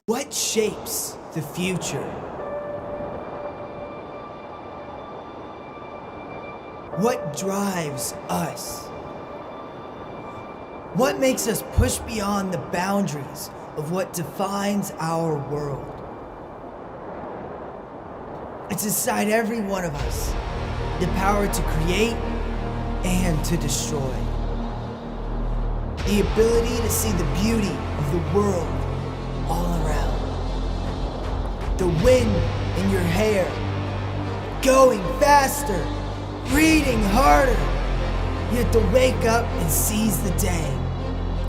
What shapes the future? What drives us? What makes us push beyond the boundaries of what defines our world? It's inside every one of us, the power to create and to destroy. The ability to see the beauty of the world all around. The wind in your hair, going faster, breathing harder. You have to wake up and seize the day,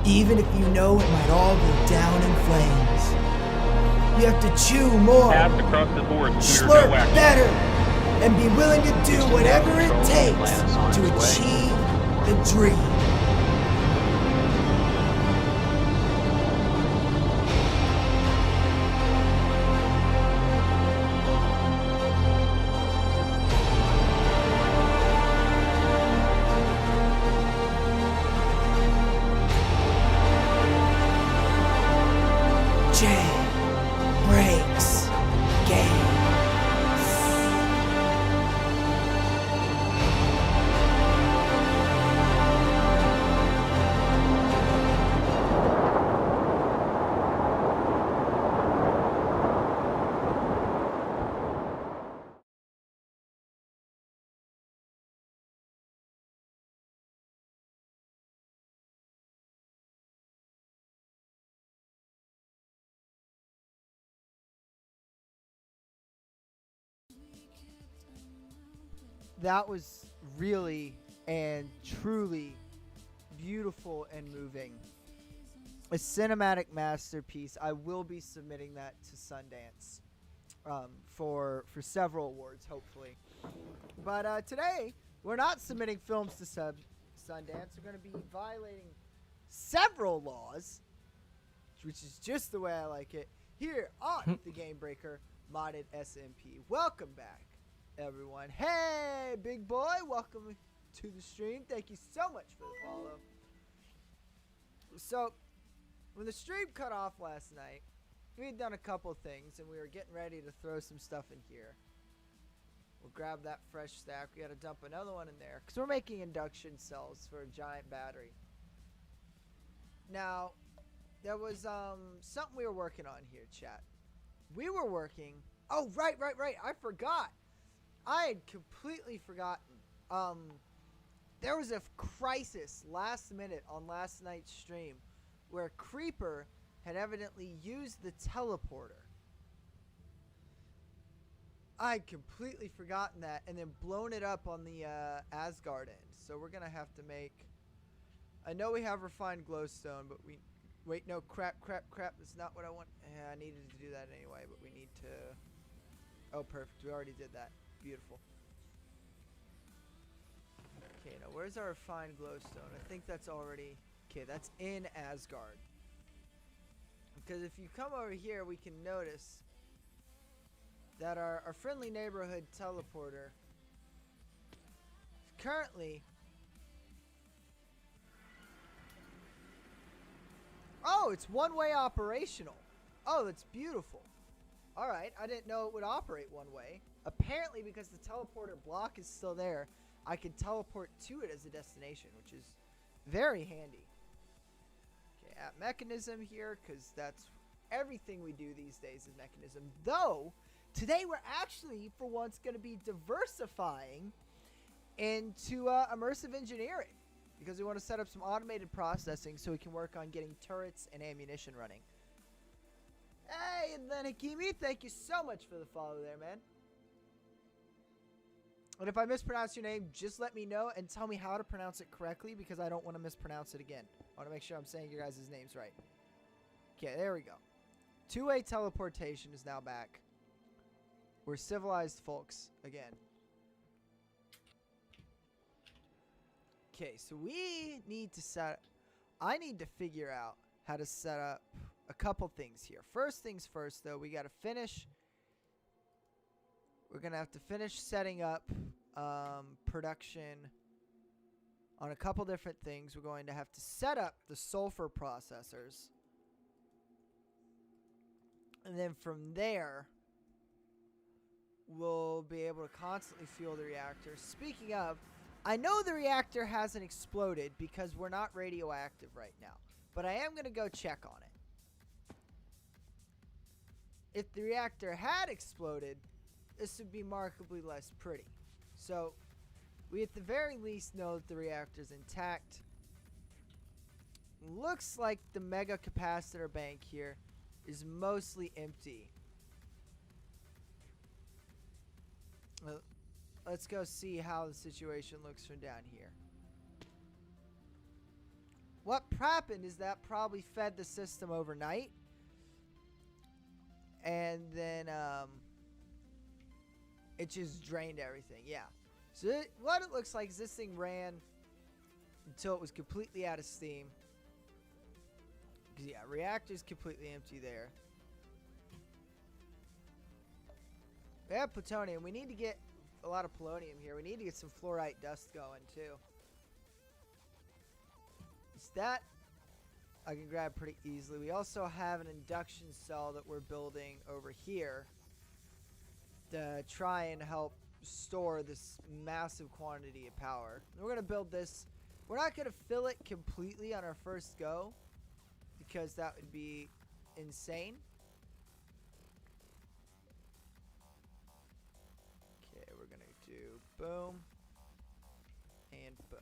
even if you know it might all go down in flames. You have to chew more, Pass across the board, slurp better, and be willing to do whatever it takes to achieve the dream. Breaks games. That was really and truly beautiful and moving. A cinematic masterpiece. I will be submitting that to Sundance for several awards, hopefully. But today, we're not submitting films to Sundance. We're going to be violating several laws, which is just the way I like it, here on the Game Breaker Modded SMP. Welcome back, everyone. Hey, big boy, welcome to the stream. Thank you so much for the follow. So, when the stream cut off last night, we had done a couple things, and we were getting ready to throw some stuff in here. We'll grab that fresh stack. We got to dump another one in there, because we're making induction cells for a giant battery. Now, there was something we were working on here, chat. We were working... Oh, right. I forgot. I had completely forgotten. There was a crisis last minute on last night's stream where Creeper had evidently used the teleporter. I had completely forgotten that and then blown it up on the Asgard end. So we're going to have to make... I know we have refined glowstone, but we... Wait, no, crap. That's not what I want. Yeah, I needed to do that anyway, but we need to... Oh, perfect. We already did that. Beautiful. Okay, now where's our refined glowstone? I think that's already... Okay, that's in Asgard. Because if you come over here, we can notice that our friendly neighborhood teleporter is currently... Oh, it's one-way operational. Oh, that's beautiful. Alright, I didn't know it would operate one way. Apparently, because the teleporter block is still there, I can teleport to it as a destination, which is very handy. Okay, at mechanism here, because that's everything we do these days is mechanism. Though, today we're actually, for once, going to be diversifying into immersive engineering. Because we want to set up some automated processing so we can work on getting turrets and ammunition running. Hey, and then Hakimi, thank you so much for the follow there, man. And if I mispronounce your name, just let me know and tell me how to pronounce it correctly because I don't want to mispronounce it again. I want to make sure I'm saying your guys' names right. Okay, there we go. Two-way teleportation is now back. We're civilized folks again. Okay, so we need to set... I need to figure out how to set up a couple things here. First things first, though, we got to finish... We're going to have to finish setting up production on a couple different things. We're going to have to set up the sulfur processors. And then from there, we'll be able to constantly fuel the reactor. Speaking of, I know the reactor hasn't exploded because we're not radioactive right now. But I am going to go check on it. If the reactor had exploded, this would be markedly less pretty. So, we at the very least know that the reactor's intact. Looks like the mega capacitor bank here is mostly empty. Let's go see how the situation looks from down here. What happened is that probably fed the system overnight. And then it just drained everything. Yeah. So what it looks like is this thing ran until it was completely out of steam. Because, yeah, reactor's completely empty there. We have plutonium. We need to get a lot of polonium here. We need to get some fluorite dust going, too. Is that I can grab pretty easily. We also have an induction cell that we're building over here to try and help store this massive quantity of power. We're going to build this. We're not going to fill it completely on our first go because that would be insane. Okay, we're going to do boom and boom.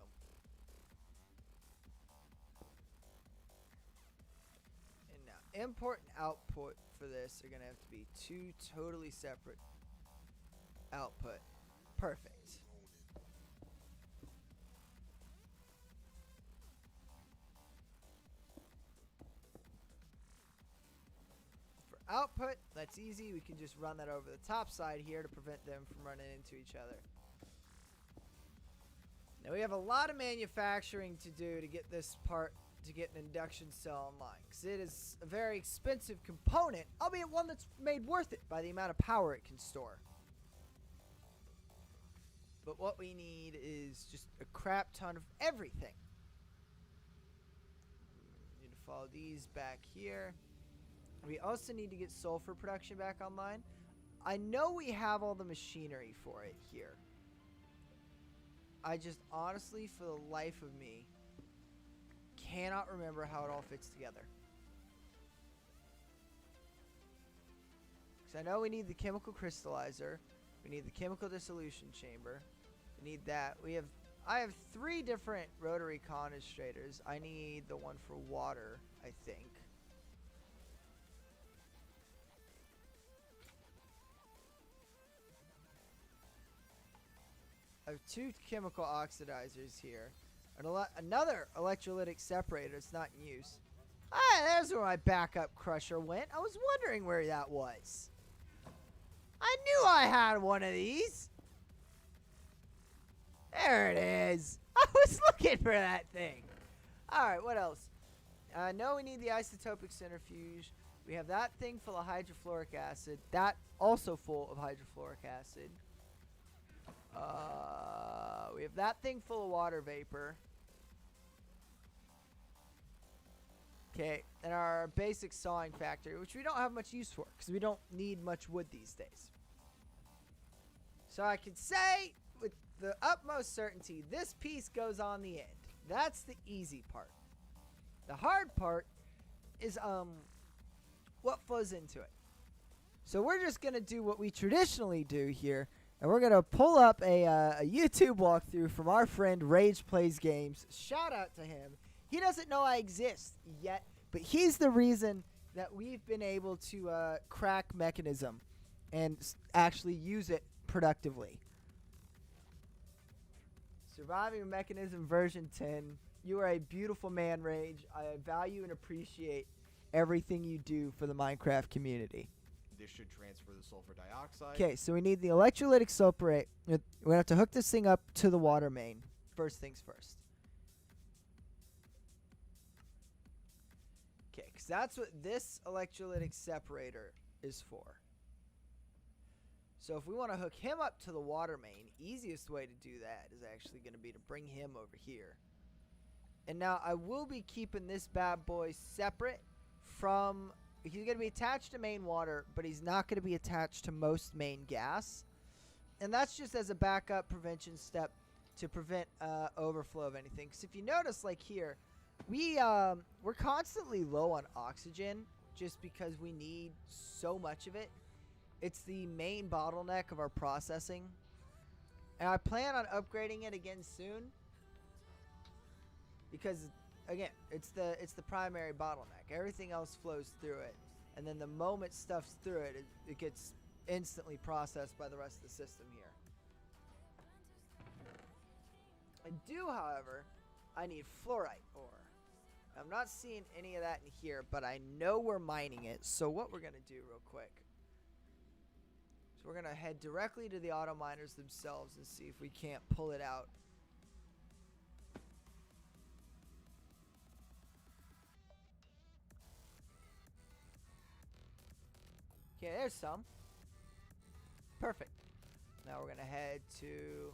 And now import and output for this are going to have to be two totally separate output. Perfect. For output, that's easy. We can just run that over the top side here to prevent them from running into each other. Now we have a lot of manufacturing to do to get this part, to get an induction cell online, because it is a very expensive component, albeit one that's made worth it by the amount of power it can store. But what we need is just a crap ton of everything. Need to follow these back here. We also need to get sulfur production back online. I know we have all the machinery for it here. I just honestly, for the life of me, cannot remember how it all fits together. Because I know we need the chemical crystallizer. We need the chemical dissolution chamber. We need that. I have 3 different rotary conistrators. I need the one for water, I think. I have 2 chemical oxidizers here. And another electrolytic separator that's not in use. Ah, there's where my backup crusher went. I was wondering where that was. I knew I had one of these. There it is. I was looking for that thing. Alright, what else? I know we need the isotopic centrifuge. We have that thing full of hydrofluoric acid. That also full of hydrofluoric acid. We have that thing full of water vapor. Okay, and our basic sawing factory, which we don't have much use for, because we don't need much wood these days. So I can say with the utmost certainty, this piece goes on the end. That's the easy part. The hard part is what flows into it. So we're just going to do what we traditionally do here, and we're going to pull up a YouTube walkthrough from our friend Rage Plays Games. Shout out to him. He doesn't know I exist yet, but he's the reason that we've been able to crack Mechanism and actually use it productively. Surviving Mechanism version 10. You are a beautiful man, Rage. I value and appreciate everything you do for the Minecraft community. This should transfer the sulfur dioxide. Okay, so we need the electrolytic sulfurate. We're going to have to hook this thing up to the water main. First things first. Okay, because that's what this electrolytic separator is for. So if we want to hook him up to the water main, easiest way to do that is actually going to be to bring him over here. And now I will be keeping this bad boy separate from He's going to be attached to main water, but he's not going to be attached to most main gas. And that's just as a backup prevention step to prevent overflow of anything. Because if you notice, like here, we're constantly low on oxygen just because we need so much of it. It's the main bottleneck of our processing. And I plan on upgrading it again soon. Because, again, it's the primary bottleneck. Everything else flows through it. And then the moment stuff's through it, it gets instantly processed by the rest of the system here. However, I need fluorite ore. I'm not seeing any of that in here, but I know we're mining it. So what we're going to do real quick. So we're going to head directly to the auto miners themselves and see if we can't pull it out. Okay, there's some. Perfect. Now we're going to head to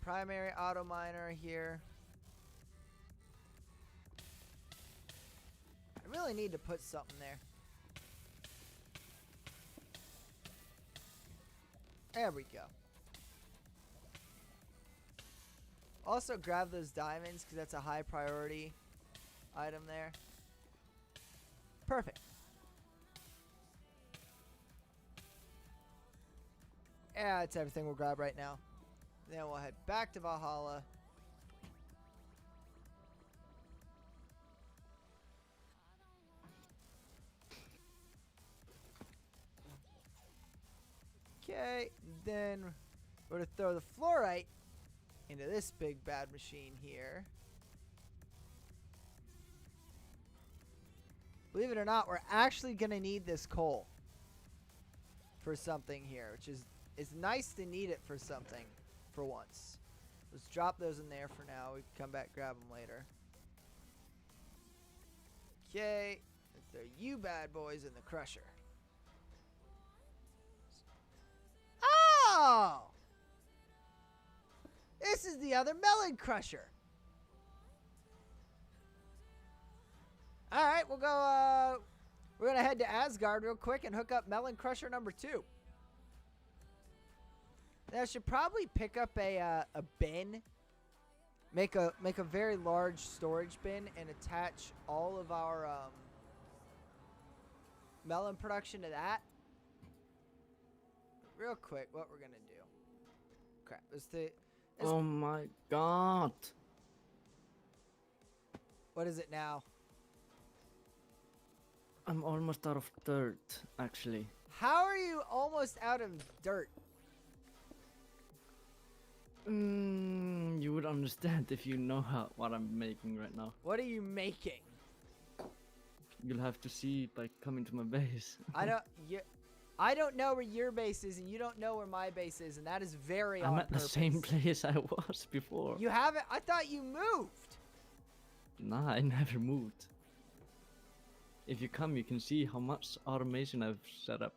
primary auto miner here. I really need to put something there. There we go. Also grab those diamonds because that's a high priority item there. Perfect. Yeah, that's everything we'll grab right now. Then we'll head back to Valhalla. Okay, then we're going to throw the fluorite into this big bad machine here. Believe it or not, we're actually going to need this coal for something here, which is it's nice to need it for something for once. Let's drop those in there for now. We can come back grab them later. Okay, let's throw you bad boys in the crusher. Oh! This is the other melon crusher. Alright, we'll go, we're going to head to Asgard real quick and hook up melon crusher number 2. Now, I should probably pick up a bin. Make a very large storage bin and attach all of our melon production to that. Real quick, what we're gonna do. Crap, oh my god. What is it now? I'm almost out of dirt, actually. How are you almost out of dirt? You would understand if you know what I'm making right now. What are you making? You'll have to see by coming to my base. I don't know where your base is, and you don't know where my base is, and that is very I'm on at purpose. the same place I was before. You haven't? I thought you moved. Nah, I never moved. If you come, you can see how much automation I've set up.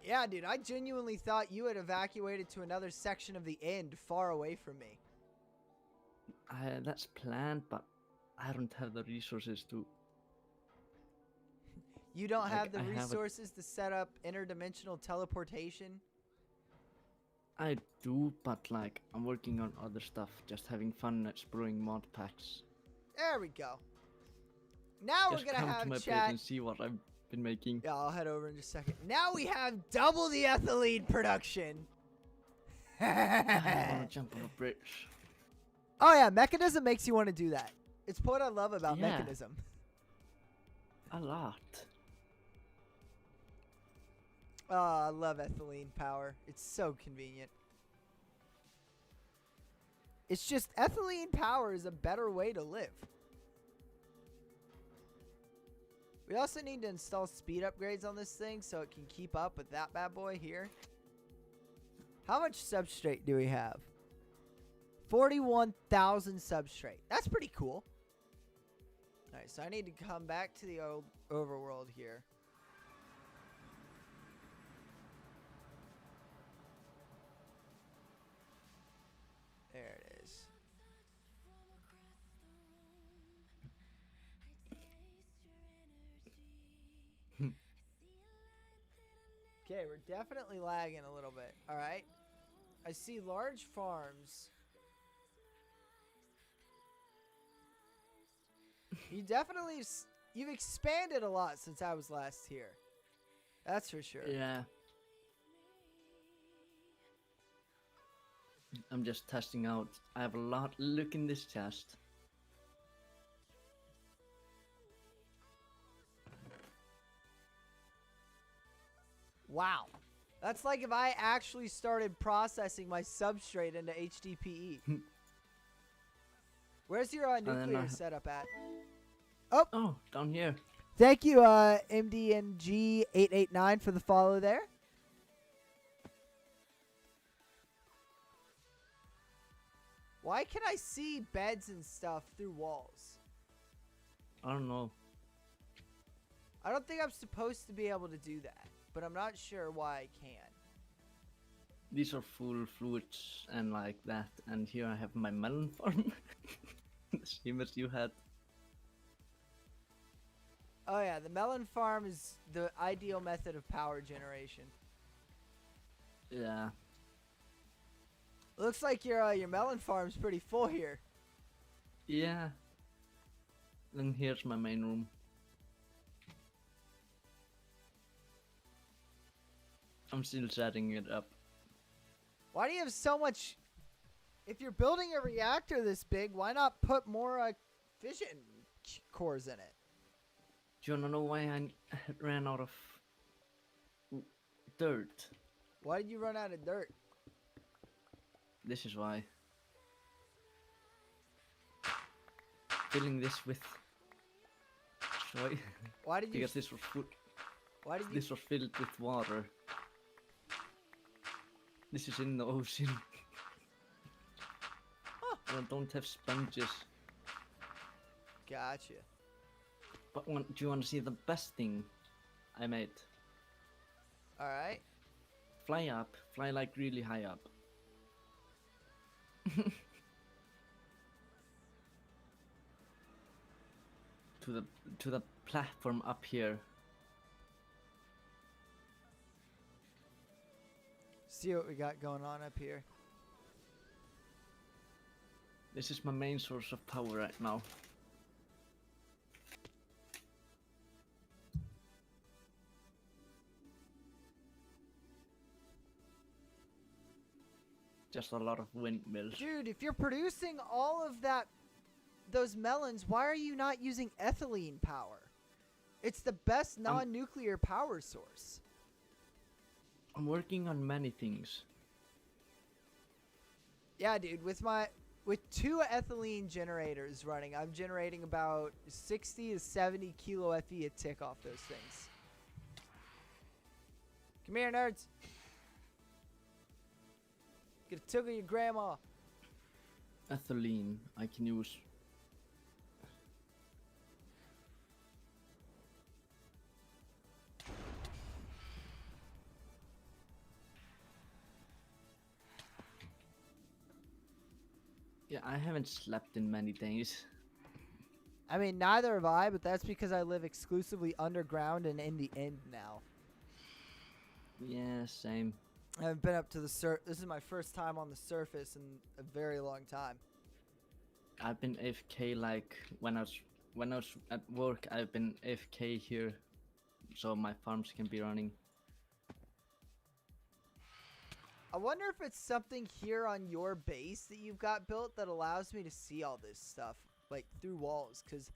Yeah, dude, I genuinely thought you had evacuated to another section of the end far away from me. That's planned, but I don't have the resources to. You don't have the I have resources to set up interdimensional teleportation? I do, but like, I'm working on other stuff, just having fun exploring mod packs. There we go. Now Just we're going to come to my have page chat. and see what I've been making. Yeah, I'll head over in just a second. Now we have double the ethylene production. I want to jump on a bridge. Oh yeah, mechanism makes you want to do that. It's what I love about Yeah. mechanism. A lot. Oh, I love ethylene power. It's so convenient. It's just ethylene power is a better way to live. We also need to install speed upgrades on this thing so it can keep up with that bad boy here. How much substrate do we have? 41,000 substrate. That's pretty cool. Alright, so I need to come back to the old overworld here. There it is. Okay, we're definitely lagging a little bit. All right. I see large farms. You definitely you've expanded a lot since I was last here. That's for sure. Yeah. I'm just testing out. I have a lot. Look in this chest. Wow. That's like if I actually started processing my substrate into HDPE. Where's your nuclear setup at? Oh, down here. Thank you, MDNG889 for the follow there. Why can I see beds and stuff through walls? I don't know. I don't think I'm supposed to be able to do that, but I'm not sure why I can. These are full fluids and like that. And here I have my melon farm. The same as you had. Oh yeah, the melon farm is the ideal method of power generation. Yeah. Looks like your melon farm's pretty full here. Yeah. Then here's my main room. I'm still setting it up. Why do you have so much? If you're building a reactor this big, why not put more fission cores in it? Do you wanna know why I ran out of dirt? Why did you run out of dirt? This is why. Filling this with soy. Why did you? Because this was Why did you? this was filled with water. This is in the ocean. Huh. And I don't have sponges. Gotcha. But do you want to see the best thing I made? All right. Fly up, fly like really high up. to the platform up here. See what we got going on up here. This is my main source of power right now. Just a lot of windmills. Dude, if you're producing all of those melons, why are you not using ethylene power? It's the best non-nuclear power source. I'm working on many things. Yeah, dude, with 2 ethylene generators running, I'm generating about 60 to 70 kilo FE a tick off those things. Come here, nerds. Get a tug of your grandma. Ethylene I can use. Yeah, I haven't slept in many days. I mean, neither have I, but that's because I live exclusively underground and in the end now. Yeah, same. I haven't been up to the This is my first time on the surface in a very long time. I've been AFK like when I was at work. I've been AFK here, so my farms can be running. I wonder if it's something here on your base that you've got built that allows me to see all this stuff, like through walls, because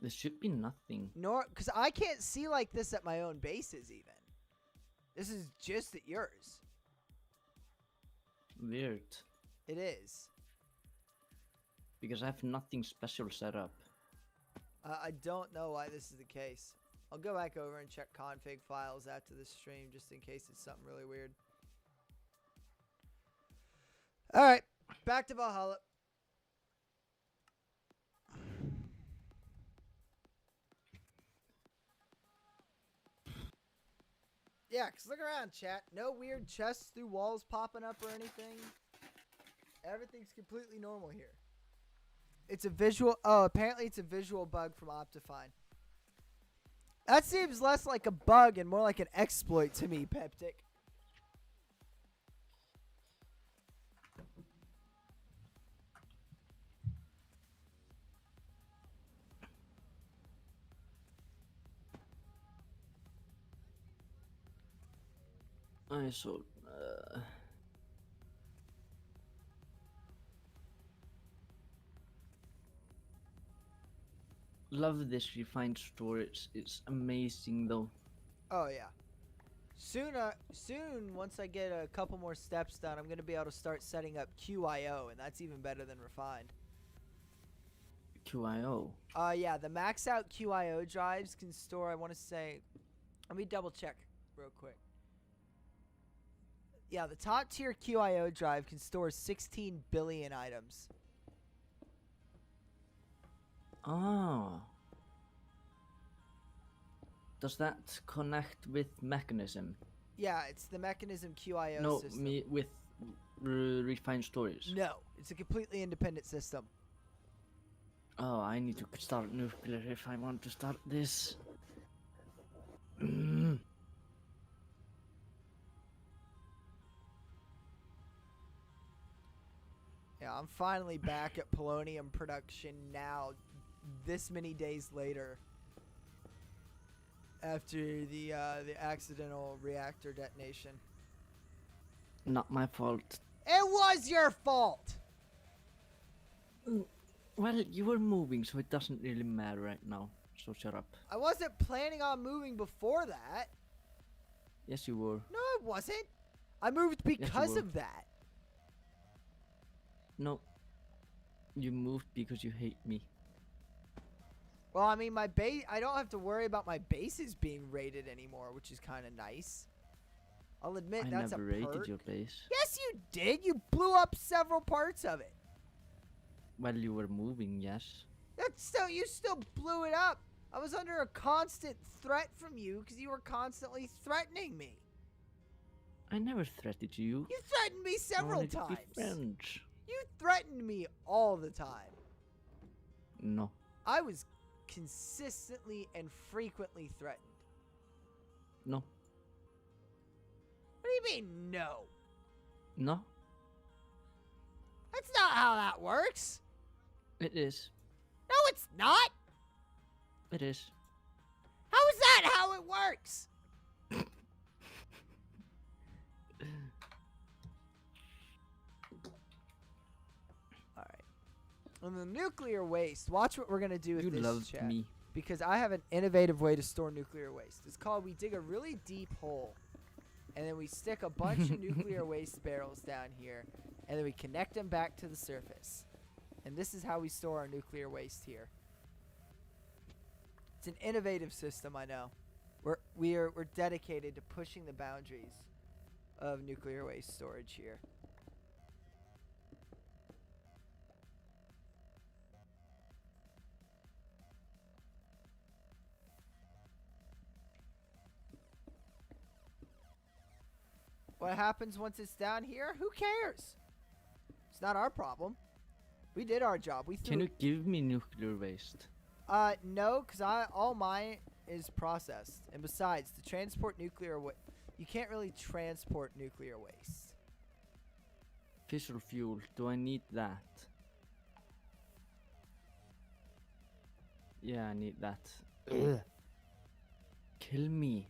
There should be nothing. because I can't see like this at my own bases even. This is just at yours. Weird. It is. Because I have nothing special set up. I don't know why this is the case. I'll go back over and check config files after this stream just in case it's something really weird. Alright, back to Valhalla. Yeah, because look around, chat. No weird chests through walls popping up or anything. Everything's completely normal here. It's a visual... Oh, apparently it's a visual bug from Optifine. That seems less like a bug and more like an exploit to me, Peptic. I saw. Love this refined storage. It's amazing though. Oh yeah. Soon, once I get a couple more steps done, I'm gonna be able to start setting up QIO, and that's even better than refined. QIO. Yeah, the max out QIO drives can store, I want to say, let me double check real quick. Yeah, the top tier QIO drive can store 16 billion items. Ah. Does that connect with mechanism? Yeah, it's the mechanism QIO No, system. me with refined storage. No, it's a completely independent system. Oh, I need to start nuclear if I want to start this. Yeah, I'm finally back at polonium production now, this many days later. After the accidental reactor detonation. Not my fault. It was your fault! Well, you were moving, so it doesn't really matter right now. So shut up. I wasn't planning on moving before that. Yes, you were. No, I wasn't. I moved because were. of that. No. You moved because you hate me. Well, I mean, my base. I don't have to worry about my bases being raided anymore, which is kind of nice. I'll admit I that's never a raided perk. your base. Yes, you did. You blew up several parts of it. Well, you were moving, yes. That's still. You still blew it up. I was under a constant threat from you because you were constantly threatening me. I never threatened you. You threatened me I several wanted to be times. friends. You threatened me all the time. No. I was consistently and frequently threatened. No. What do you mean, no? No. That's not how that works. It is. No, it's not. It is. How is that how it works? Alright. On the nuclear waste, watch what we're going to do with You this loved chat. me. Because I have an innovative way to store nuclear waste. It's called we dig a really deep hole. And then we stick a bunch of nuclear waste barrels down here. And then we connect them back to the surface. And this is how we store our nuclear waste here. It's an innovative system, I know. We're dedicated to pushing the boundaries of nuclear waste storage here. What happens once it's down here? Who cares? It's not our problem. We did our job. We threw. Can you give me nuclear waste? No, because all mine is processed. And besides, to transport nuclear waste, you can't really transport nuclear waste. Fissile fuel. Do I need that? Yeah, I need that. Ugh. Kill me.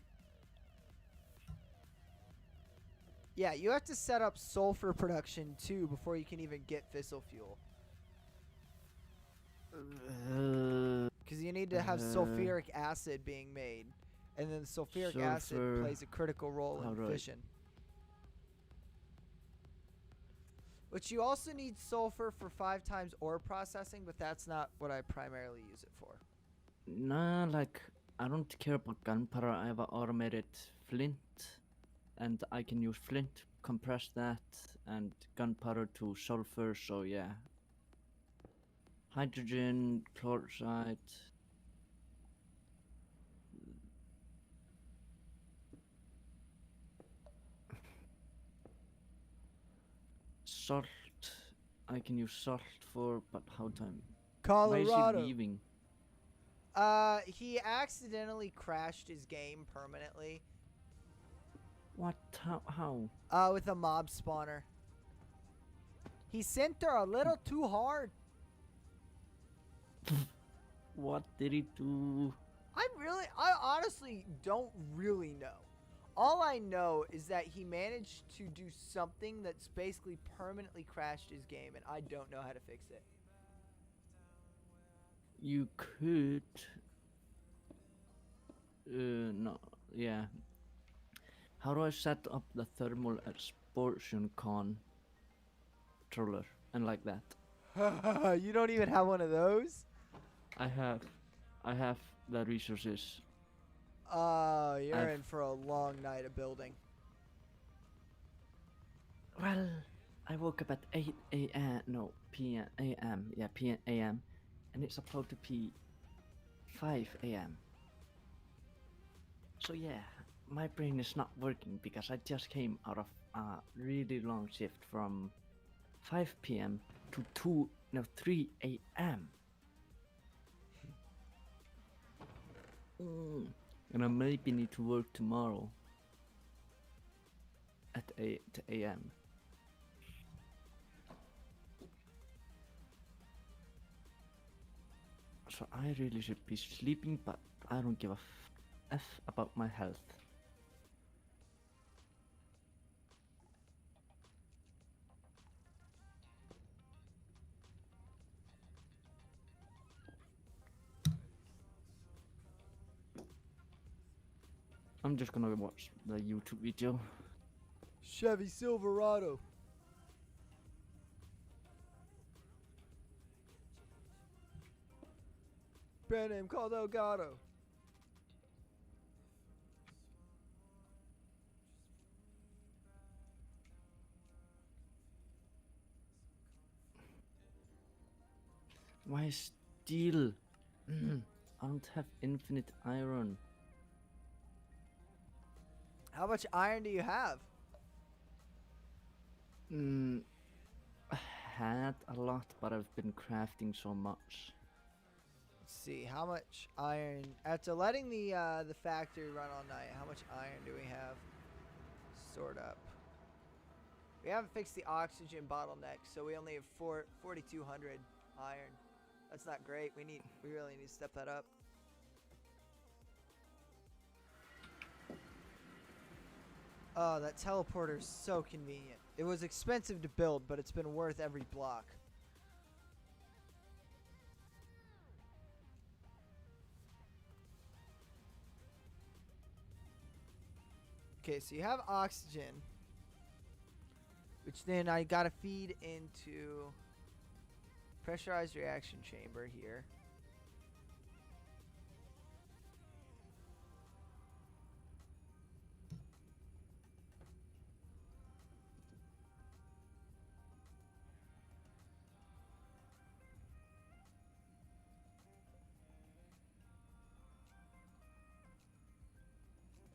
Yeah, you have to set up sulfur production too before you can even get fissile fuel. Because you need to have sulfuric acid being made. And then sulfuric acid Sulfur. plays a critical role in Alright. fission. But you also need sulfur for 5 times ore processing, but that's not what I primarily use it for. Nah, like, I don't care about gunpowder. I have an automated flint. And I can use flint, compress that, and gunpowder to sulfur, so yeah. Hydrogen, chloride. Salt. I can use salt for, but how time? Why is Colorado. he leaving? He accidentally crashed his game permanently. What? How? With a mob spawner. He sent her a little too hard. What did he do? I honestly don't really know. All I know is that he managed to do something that's basically permanently crashed his game, and I don't know how to fix it. You could. No. Yeah. How do I set up the thermal explosion controller and like that? You don't even have one of those? I have the resources. You're in for a long night of building. Well, I woke up at 8 a.m. No, p.m. a.m. Yeah, p.m. a.m. and it's supposed to be 5 a.m. So yeah, my brain is not working because I just came out of a really long shift from 5 p.m. to 3 a.m. And I maybe need to work tomorrow at 8 a.m. So I really should be sleeping, but I don't give a f about my health. I'm just gonna watch the YouTube video. Chevy Silverado. Brand name called Elgato. Why steel? I don't have infinite iron. How much iron do you have? I had a lot, but I've been crafting so much. Let's see, how much iron after letting the factory run all night, how much iron do we have stored up? We haven't fixed the oxygen bottleneck, so we only have 4,200 iron. That's not great. We really need to step that up. Oh, that teleporter is so convenient. It was expensive to build, but it's been worth every block. Okay, so you have oxygen, which then I gotta feed into pressurized reaction chamber here.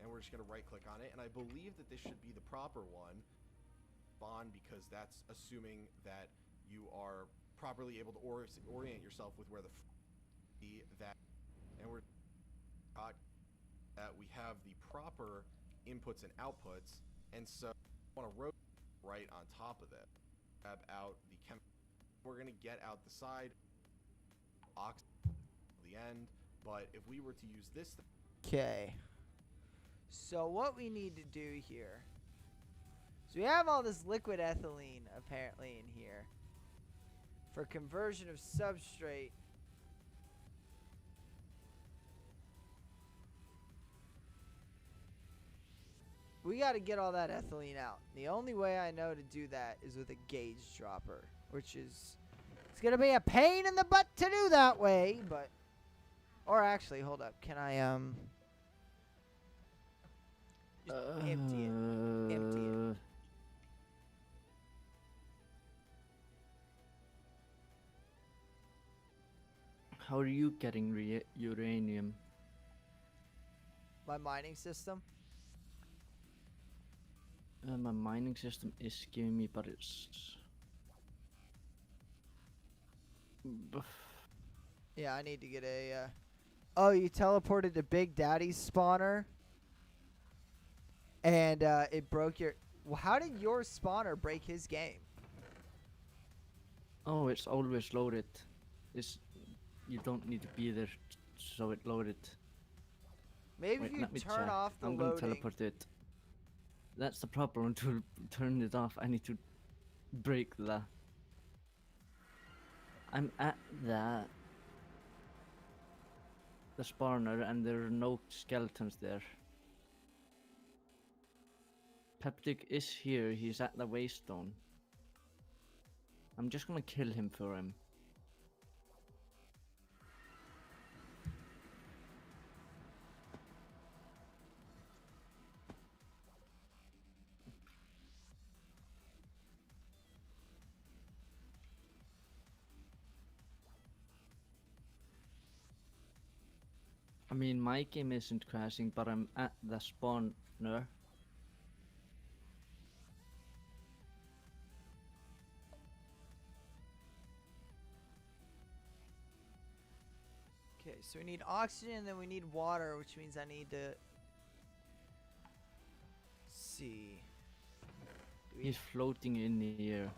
And we're just going to right click on it, and I believe that this should be the proper one, spawn, because that's assuming that you are properly able to orient yourself with where that, and we're that we have the proper inputs and outputs, and so I want to rotate right on top of it. Grab out the we're going to get out the side the end, but if we were to use this, Okay. So what we need to do here, so we have all this liquid ethylene apparently in here for conversion of substrate. We got to get all that ethylene out. The only way I know to do that is with a gauge dropper, which is, it's going to be a pain in the butt to do that way, but, or actually, hold up. Can I, just empty it. Empty it. How are you getting uranium? My mining system. My mining system is giving me, but it's... Yeah, I need to get a Oh, you teleported to Big Daddy's spawner, and it broke your. Well, how did your spawner break his game? Oh, it's always loaded. It's you don't need to be there, so it loaded. Maybe Wait, if you let me turn check. off the I'm gonna loading. teleport it. That's the problem. To turn it off, I need to break that. I'm at the spawner, and there are no skeletons there. Peptic is here. He's at the waystone. I'm just gonna kill him for him. I mean, my game isn't crashing, but I'm at the spawner. Okay, so we need oxygen, and then we need water, which means I need to see. Do we- He's floating in the air.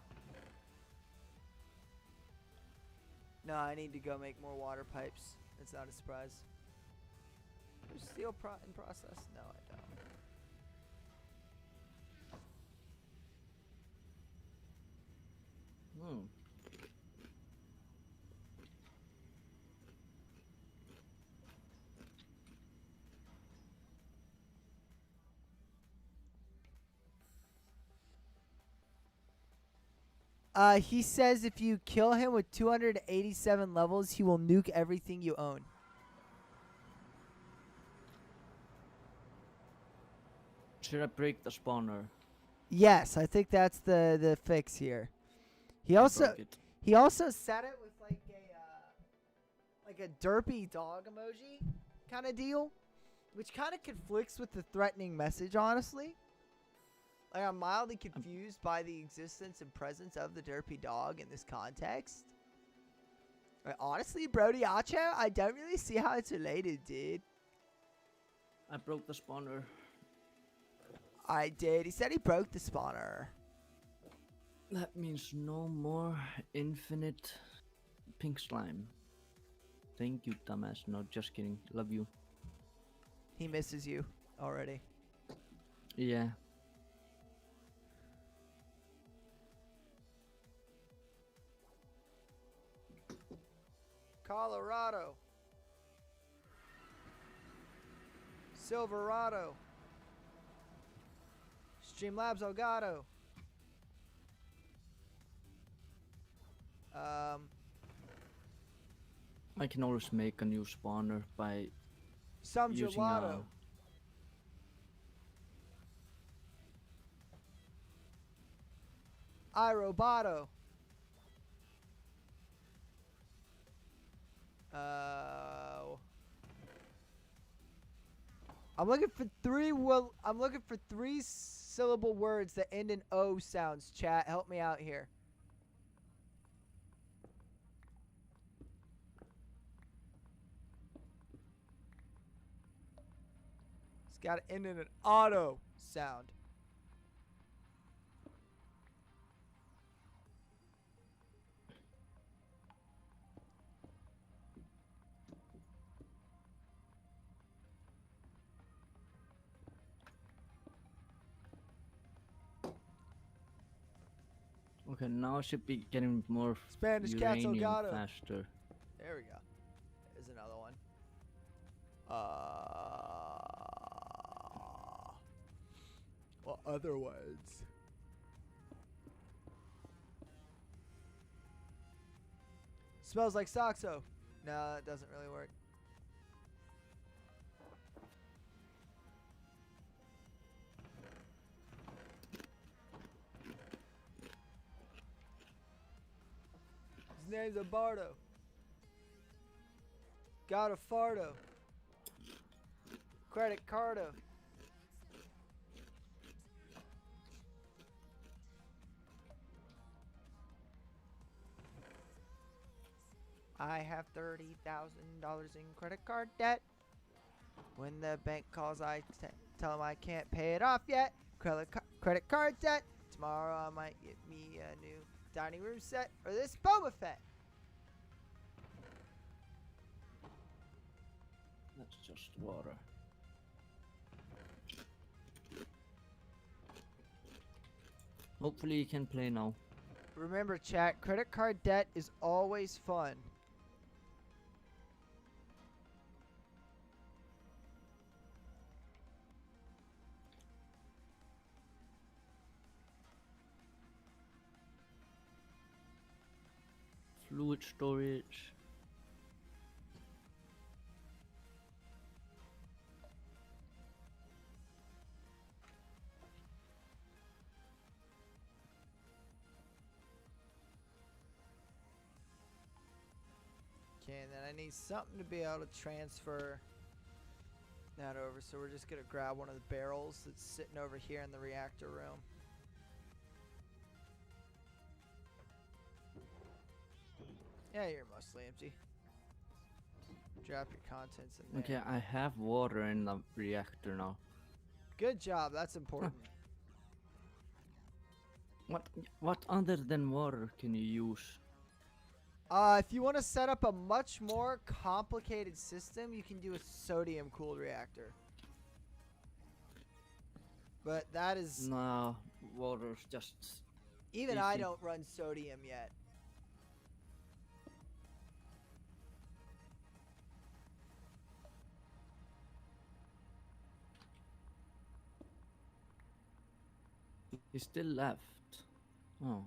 No, I need to go make more water pipes. It's not a surprise. There's steel in process? No, I don't. Hmm. He says if you kill him with 287 levels, he will nuke everything you own. Should I break the spawner? Yes, I think that's the fix here. He I also broke it. he also set it with like a derpy dog emoji kind of deal, which kind of conflicts with the threatening message, honestly. Like, I'm mildly confused by the existence and presence of the derpy dog in this context. Like, honestly, Brody Acho, I don't really see how it's related, dude. I broke the spawner. I did. He said he broke the spawner. That means no more infinite pink slime. Thank you, dumbass. No, just kidding. Love you. He misses you already. Yeah. Colorado. Silverado. Streamlabs Elgato. I can always make a new spawner by Some using gelato. iRoboto. I'm looking for three syllable words that end in O sounds. Chat, help me out here. It's got to end in an auto sound. Okay, now I should be getting more Spanish Cats uranium Elgato. faster. There we go. There's another one. What other words? Smells like Soxo. No, that doesn't really work. His name's Abardo. Got a fardo. Credit cardo. I have $30,000 in credit card debt. When the bank calls, I tell them I can't pay it off yet. Credit card debt. Tomorrow I might get me a new dining room set or this Boba Fett. That's just water. Hopefully you can play now. Remember, chat, credit card debt is always fun. Fluid storage. Okay, and then I need something to be able to transfer that over. So we're just going to grab one of the barrels that's sitting over here in the reactor room. Yeah, you're mostly empty. Drop your contents in there. Okay, I have water in the reactor now. Good job. That's important. What other than water can you use? If you want to set up a much more complicated system, you can do a sodium-cooled reactor. But that is... No, water's just Even I easy. don't run sodium yet. He still left. Oh.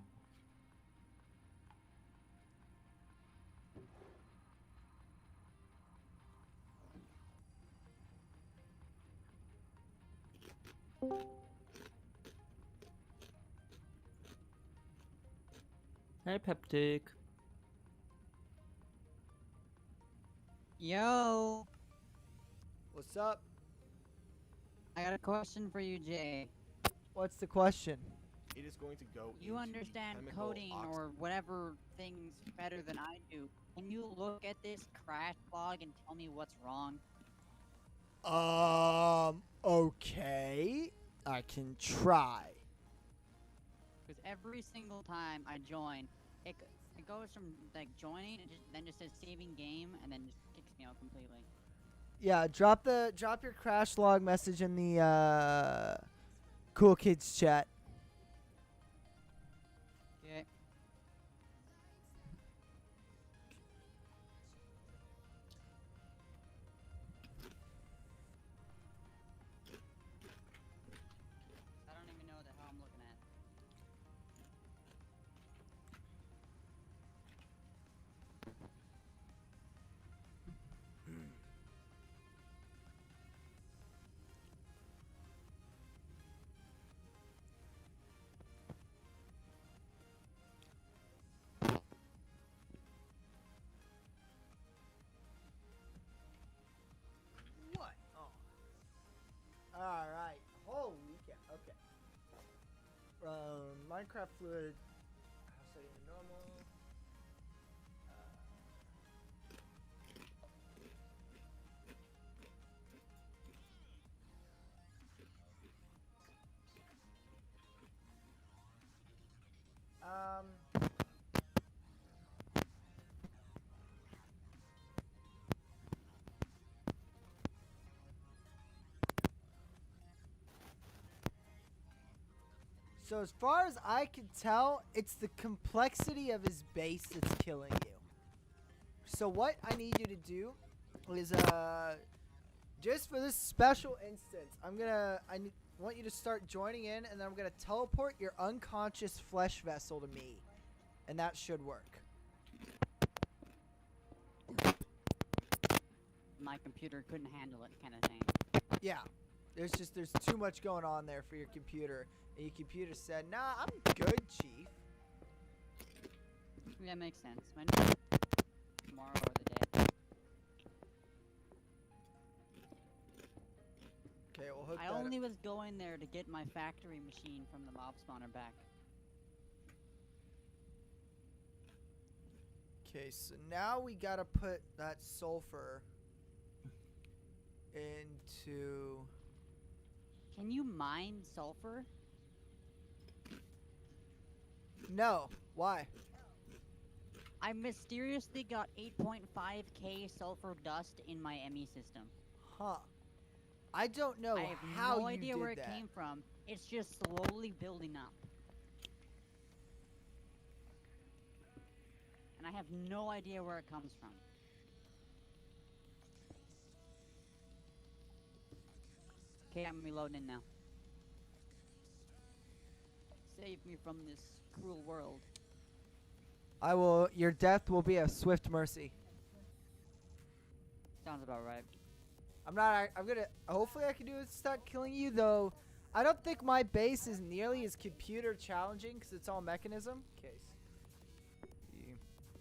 Hey, Peptic. Yo, What's up? I got a question for you, Jay. What's the question? It is going to go. You into understand chemical coding or whatever things better than I do. Can you look at this crash log and tell me what's wrong? Okay. I can try. Because every single time I join, it goes from like joining and then just says saving game and then just kicks me out completely. Yeah, drop your crash log message in the Cool Kids chat. Okay. I don't even know what the hell I'm looking at. What? Oh. Alright. Holy cow. Okay. Minecraft fluid. How setting to normal. So as far as I can tell, it's the complexity of his base that's killing you. So what I need you to do is just for this special instance, want you to start joining in, and then I'm gonna teleport your unconscious flesh vessel to me, and that should work. My computer couldn't handle it, kind of thing. Yeah, there's too much going on there for your computer, and your computer said, "Nah, I'm good, Chief." Yeah, makes sense. Tomorrow or the day. Okay, we'll hook I that up. only was going there to get my factory machine from the mob spawner back. Okay, so now we gotta put that sulfur into. Can you mine sulfur? No. Why? I mysteriously got 8.5k sulfur dust in my ME system. Huh. I don't know I have how no you idea did where it that. came from. It's just slowly building up. And I have no idea where it comes from. Okay, I'm reloading now. Save me from this cruel world. I will. Your death will be a swift mercy. Sounds about right. I'm not. I'm gonna. Hopefully, I can do is start killing you, though. I don't think my base is nearly as computer challenging because it's all mechanism. Okay.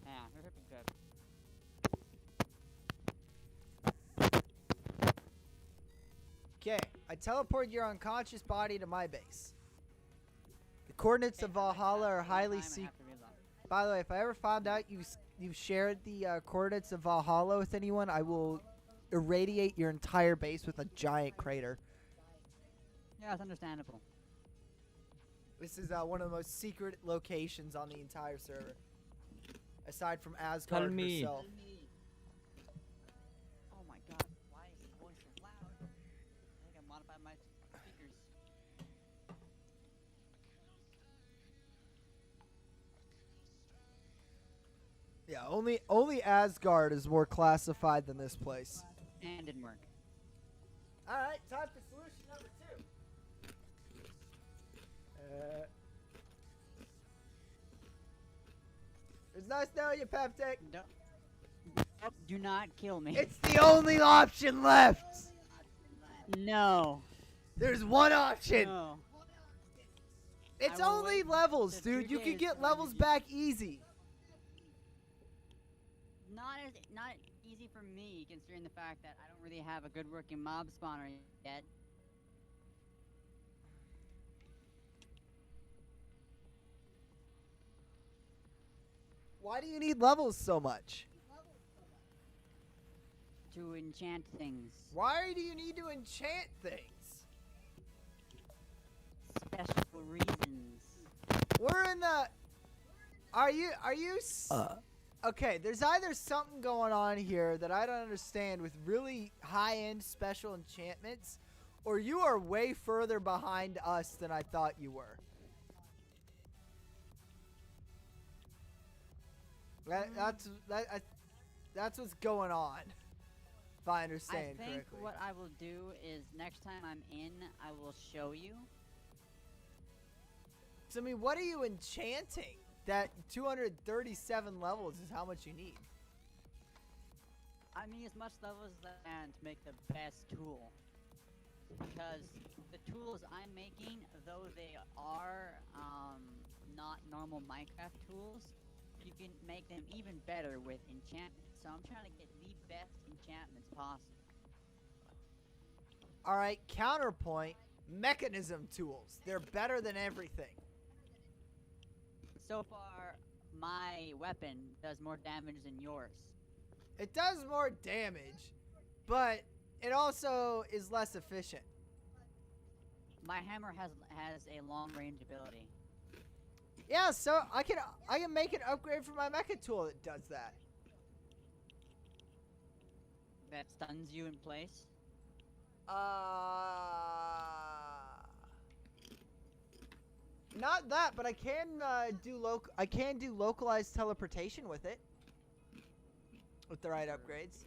Yeah, you're pretty good. Okay. I teleport your unconscious body to my base. The coordinates of Valhalla are highly secret. By the way, if I ever found out you shared the coordinates of Valhalla with anyone, I will irradiate your entire base with a giant crater. Yeah, it's understandable. This is one of the most secret locations on the entire server, aside from Tell Asgard me. herself. Oh my god, why is his voice so loud? I think I modified my speakers. Yeah, only Asgard is more classified than this place. And didn't work. All right, time for solution number 2. It's nice knowing you, Peptic. Do not kill me. It's the only option left. No. There's one option. No. It's I will only wait levels, the dude. 2 You can days get for levels you. back easy. Not easy for me, considering the fact that I don't really have a good working mob spawner yet. Why do you need levels so much? To enchant things. Why do you need to enchant things? Special reasons. We're in the. Are you? Okay, there's either something going on here that I don't understand with really high-end special enchantments, or you are way further behind us than I thought you were. That's what's going on. If I understand I think correctly. what I will do is next time I'm in, I will show you. So I mean, what are you enchanting? That 237 levels is how much you need. I need as much levels as I can to make the best tool. Because the tools I'm making, though they are not normal Minecraft tools, you can make them even better with enchantments. So I'm trying to get the best enchantments possible. Alright, counterpoint, mechanism tools. They're better than everything. So far, my weapon does more damage than yours. It does more damage, but it also is less efficient. My hammer has a long range ability. Yeah, so I can make an upgrade for my mecha tool that does that. That stuns you in place. Not that, but I can do localized teleportation with it. With the right upgrades.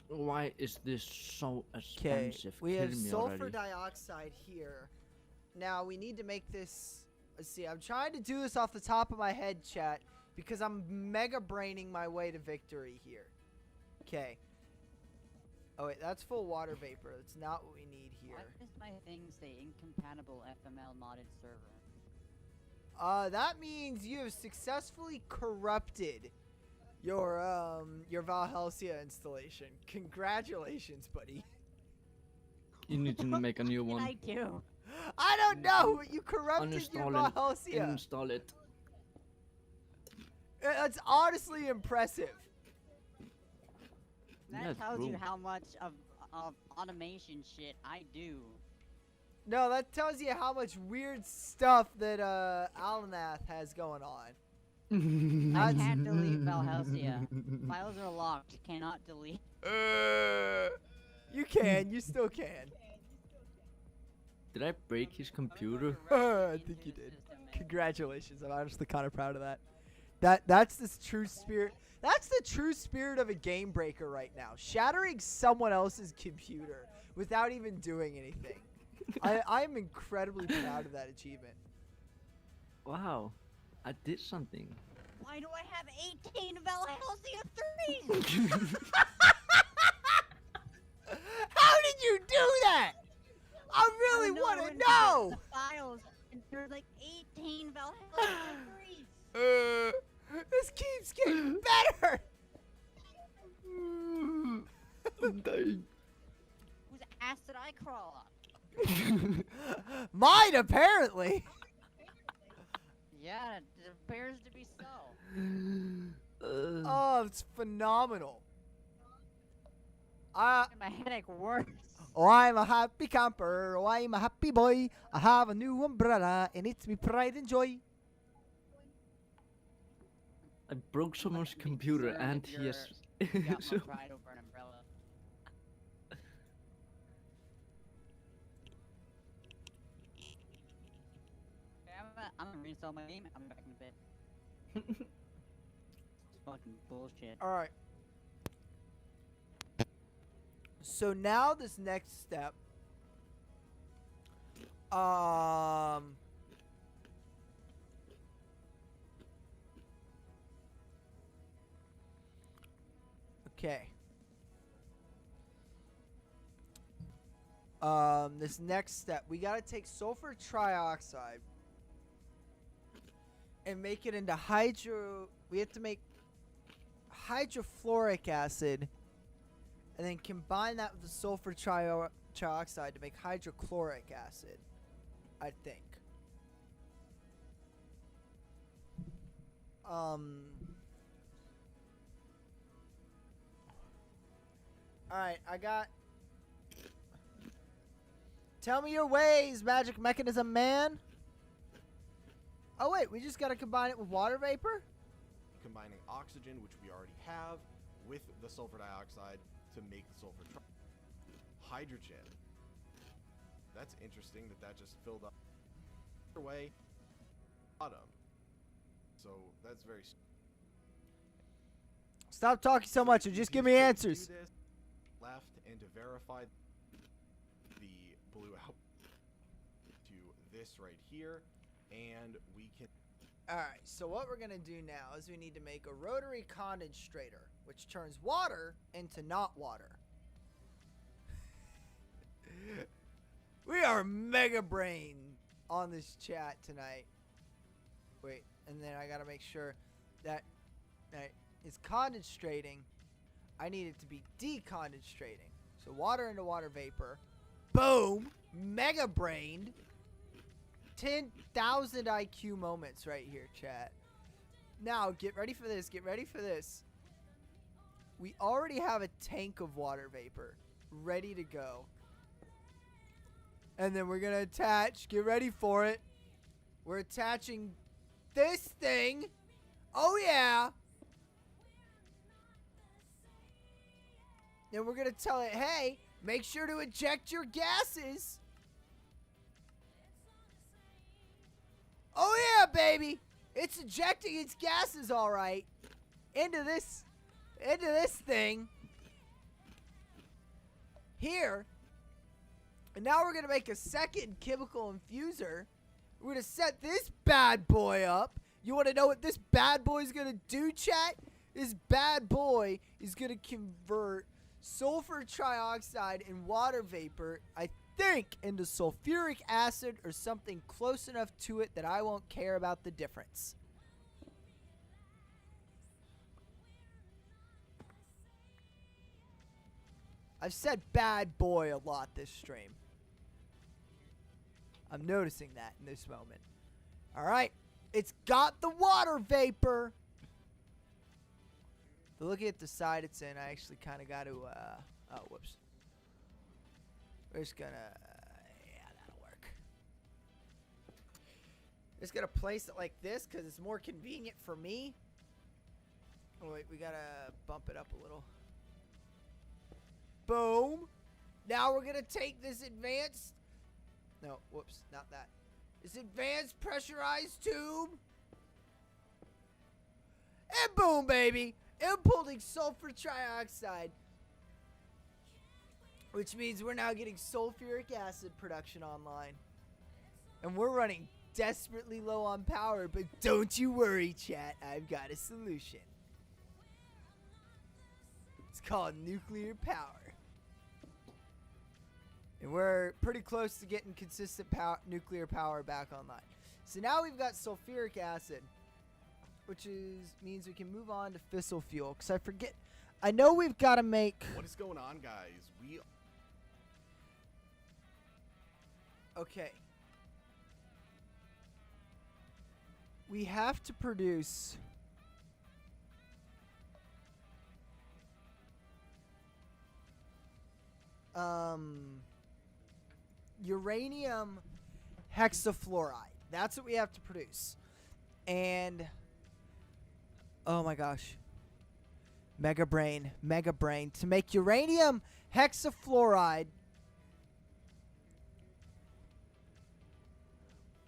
Why is this so Okay, expensive? we Kill have me sulfur already. dioxide here. Now we need to make this. Let's see. I'm trying to do this off the top of my head, chat, because I'm mega braining my way to victory here. Okay. Oh wait, that's full water vapor. That's not what we need Why here. does my thing say incompatible FML modded server? That means you have successfully corrupted your Valhelsia installation. Congratulations, buddy. You need to make a new What one. did I do? I don't know. You corrupted your Uninstall Valhalsia. and install it. That's honestly impressive. That Yeah, tells you true. how much of automation shit I do. No, that tells you how much weird stuff that Alanath has going on. I can't delete Valhalsia. Files are locked. Cannot delete. You can. You still can. Did I break his computer? I think you did. Congratulations. I'm honestly kind of proud of that. That's the true spirit. That's the true spirit of a game breaker right now. Shattering someone else's computer without even doing anything. I'm incredibly proud of that achievement. Wow, I did something. Why do I have 18 Valhalsia 3s? How did you do that? I really want to know. The files, and there's like 18 Valhalsia 3s. This keeps getting better. I'm dying. Whose ass did I crawl up? Mine, apparently. Yeah, it appears to be so. Oh, it's phenomenal. My headache worse. Oh, I'm a happy camper. Oh, I'm a happy boy. I have a new umbrella, and it's me pride and joy. I broke someone's I'd be computer concerned and if he has. You got so- more pride over an umbrella. Okay, I'm gonna reinstall my game. I'm back in bed. It's fucking bullshit. All right. So now this next step. Okay. This next step, we gotta take sulfur trioxide and make it into we have to make hydrofluoric acid and then combine that with the sulfur trioxide to make hydrochloric acid, I think. Alright, I got... Tell me your ways, magic mechanism man. Oh wait, we just gotta combine it with water vapor? Combining oxygen, which we already have, with the sulfur dioxide to make the sulfur hydrogen. That's interesting that just filled up. Either way, bottom. So that's very. Stop talking so much and just give me Do answers. this, left, and to verify the blue out to this right here, and we can. Alright, so what we're gonna do now is we need to make a rotary condensator, which turns water into not water. We are mega brain on this chat tonight. Wait, and then I gotta make sure that it's condensating. I need it to be decondensating. So water into water vapor. Boom! Mega brained. 10,000 IQ moments right here, chat. Now, get ready for this. Get ready for this. We already have a tank of water vapor ready to go. And then we're going to attach. Get ready for it. We're attaching this thing. Oh, yeah. Then we're going to tell it, hey, make sure to eject your gases. Oh yeah, baby! It's ejecting its gases all right into this thing here. And now we're gonna make a second chemical infuser. We're gonna set this bad boy up. You wanna know what this bad boy is gonna do, chat? This bad boy is gonna convert sulfur trioxide and water vapor, I think, into sulfuric acid or something close enough to it that I won't care about the difference. I've said bad boy a lot this stream. I'm noticing that in this moment. All right. It's got the water vapor. But looking at the side it's in, I actually kind of got to, oh, whoops. We're just gonna, yeah, that'll work. Just gonna place it like this because it's more convenient for me. Oh, wait, we gotta bump it up a little. Boom. Now we're gonna take this advanced, no, whoops, not that. This advanced pressurized tube. And boom, baby. Impulsing sulfur trioxide. Which means we're now getting sulfuric acid production online. And we're running desperately low on power, but don't you worry, chat. I've got a solution. It's called nuclear power. And we're pretty close to getting consistent nuclear power back online. So now we've got sulfuric acid, which means we can move on to fissile fuel. Because I forget, I know we've got to make. What is going on, guys? Okay. We have to produce uranium hexafluoride. That's what we have to produce. And oh my gosh. Mega brain. To make uranium hexafluoride,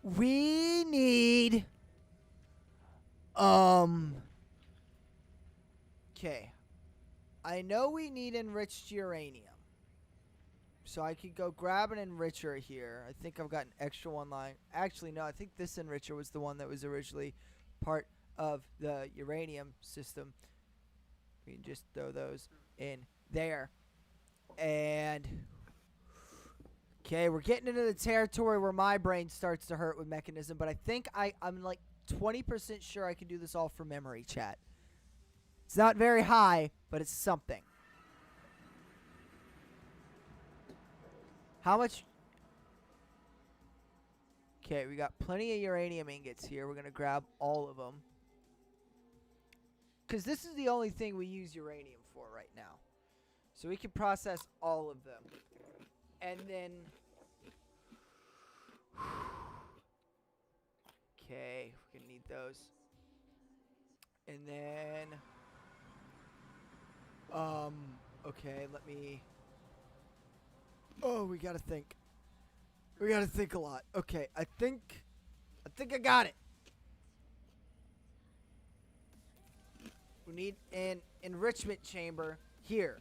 we need okay. I know we need enriched uranium. So I could go grab an enricher here. I think I've got an extra one lying. Actually, no, I think this enricher was the one that was originally part of the uranium system. We can just throw those in there. And okay, we're getting into the territory where my brain starts to hurt with mechanism, but I think I'm like 20% sure I can do this all from memory, chat. It's not very high, but it's something. How much? Okay, we got plenty of uranium ingots here. We're going to grab all of them. Because this is the only thing we use uranium for right now. So we can process all of them. And then okay, we're gonna need those. And then okay, let me we gotta think. We gotta think a lot. Okay, I think I got it. We need an enrichment chamber here.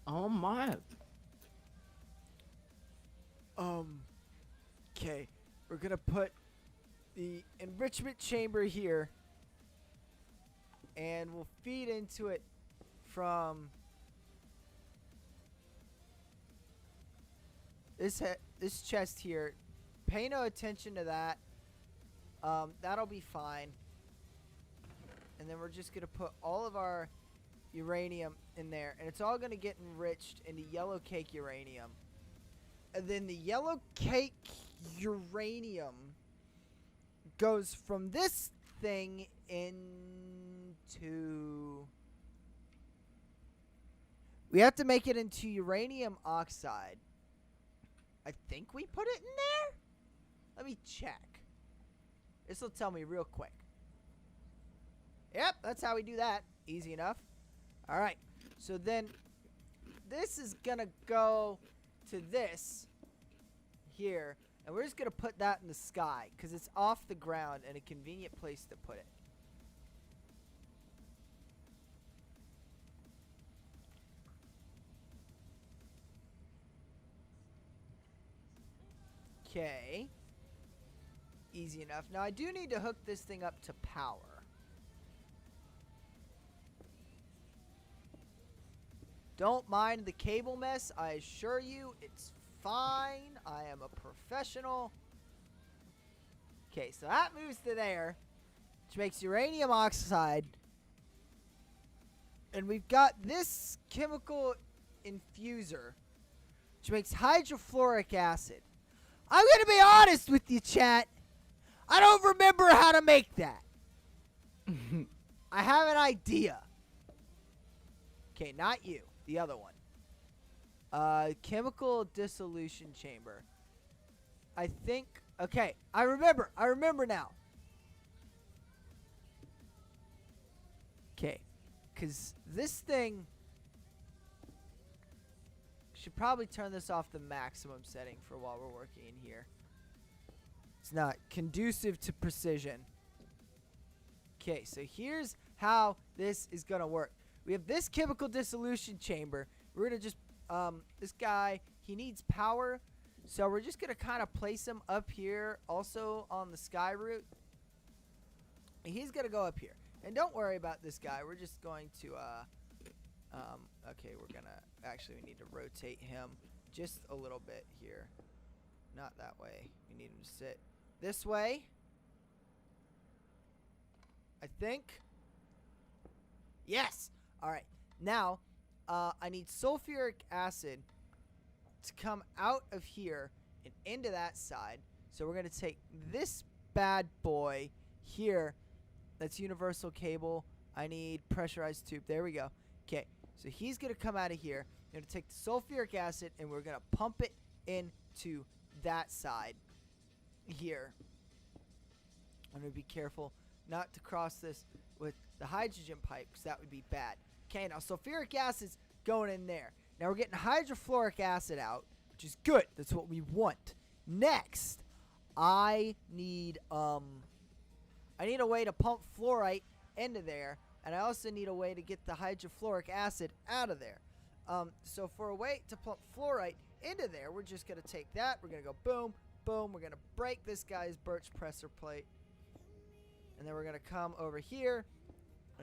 Oh my. Okay. We're gonna put the enrichment chamber here. And we'll feed into it from this chest here. Pay no attention to that. That'll be fine. And then we're just gonna put all of our uranium in there, and it's all going to get enriched into yellow cake uranium. And then the yellow cake uranium goes from this thing into, we have to make it into uranium oxide. I think we put it in there. Let me check. This will tell me real quick. Yep, that's how we do that. Easy enough. All right, so then this is going to go to this here, and we're just going to put that in the sky because it's off the ground and a convenient place to put it. Okay. Easy enough. Now, I do need to hook this thing up to power. Don't mind the cable mess. I assure you, it's fine. I am a professional. Okay, so that moves to there, which makes uranium oxide. And we've got this chemical infuser, which makes hydrofluoric acid. I'm going to be honest with you, chat. I don't remember how to make that. I have an idea. Okay, not you. The other one. Chemical dissolution chamber. I think... Okay, I remember. I remember now. Okay. Because this thing... Should probably turn this off the maximum setting for while we're working in here. It's not conducive to precision. Okay, so here's how this is going to work. We have this chemical dissolution chamber. We're going to just... this guy, he needs power. So we're just going to kind of place him up here. Also on the sky route. He's going to go up here. And don't worry about this guy. We're just going to... okay, we're going to... Actually, we need to rotate him just a little bit here. Not that way. We need him to sit this way. I think. Yes! Alright. Now, I need sulfuric acid to come out of here and into that side. So we're going to take this bad boy here. That's universal cable. I need pressurized tube. There we go. Okay. So he's going to come out of here. We're going to take the sulfuric acid and we're going to pump it into that side here. I'm going to be careful not to cross this with the hydrogen pipe because that would be bad. Okay, now sulfuric acid's going in there. Now we're getting hydrofluoric acid out, which is good. That's what we want. Next, I need a way to pump fluorite into there. And I also need a way to get the hydrofluoric acid out of there. So for a way to pump fluorite into there, we're just going to take that. We're going to go boom, boom. We're going to break this guy's birch presser plate. And then we're going to come over here.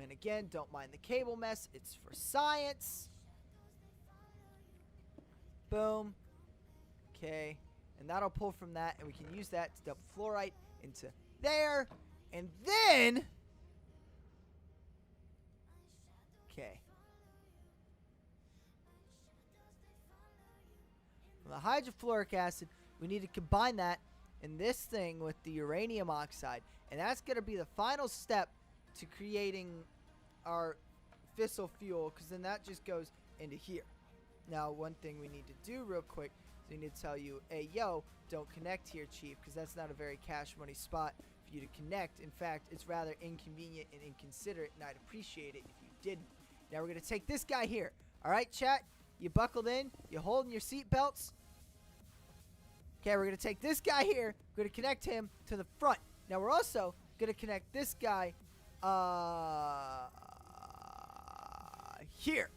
And again, don't mind the cable mess. It's for science. Boom. Okay. And that'll pull from that. And we can use that to dump fluorite into there. And then... Okay. From the hydrofluoric acid, we need to combine that in this thing with the uranium oxide. And that's going to be the final step to creating our fissile fuel, because then that just goes into here. Now, one thing we need to do real quick is we need to tell you, hey, yo, don't connect here, Chief, because that's not a very cash money spot for you to connect. In fact, it's rather inconvenient and inconsiderate, and I'd appreciate it if you didn't. Now we're going to take this guy here. All right, chat? You buckled in? You holding your seat belts? Okay, we're going to take this guy here. We're going to connect him to the front. Now we're also going to connect this guy here.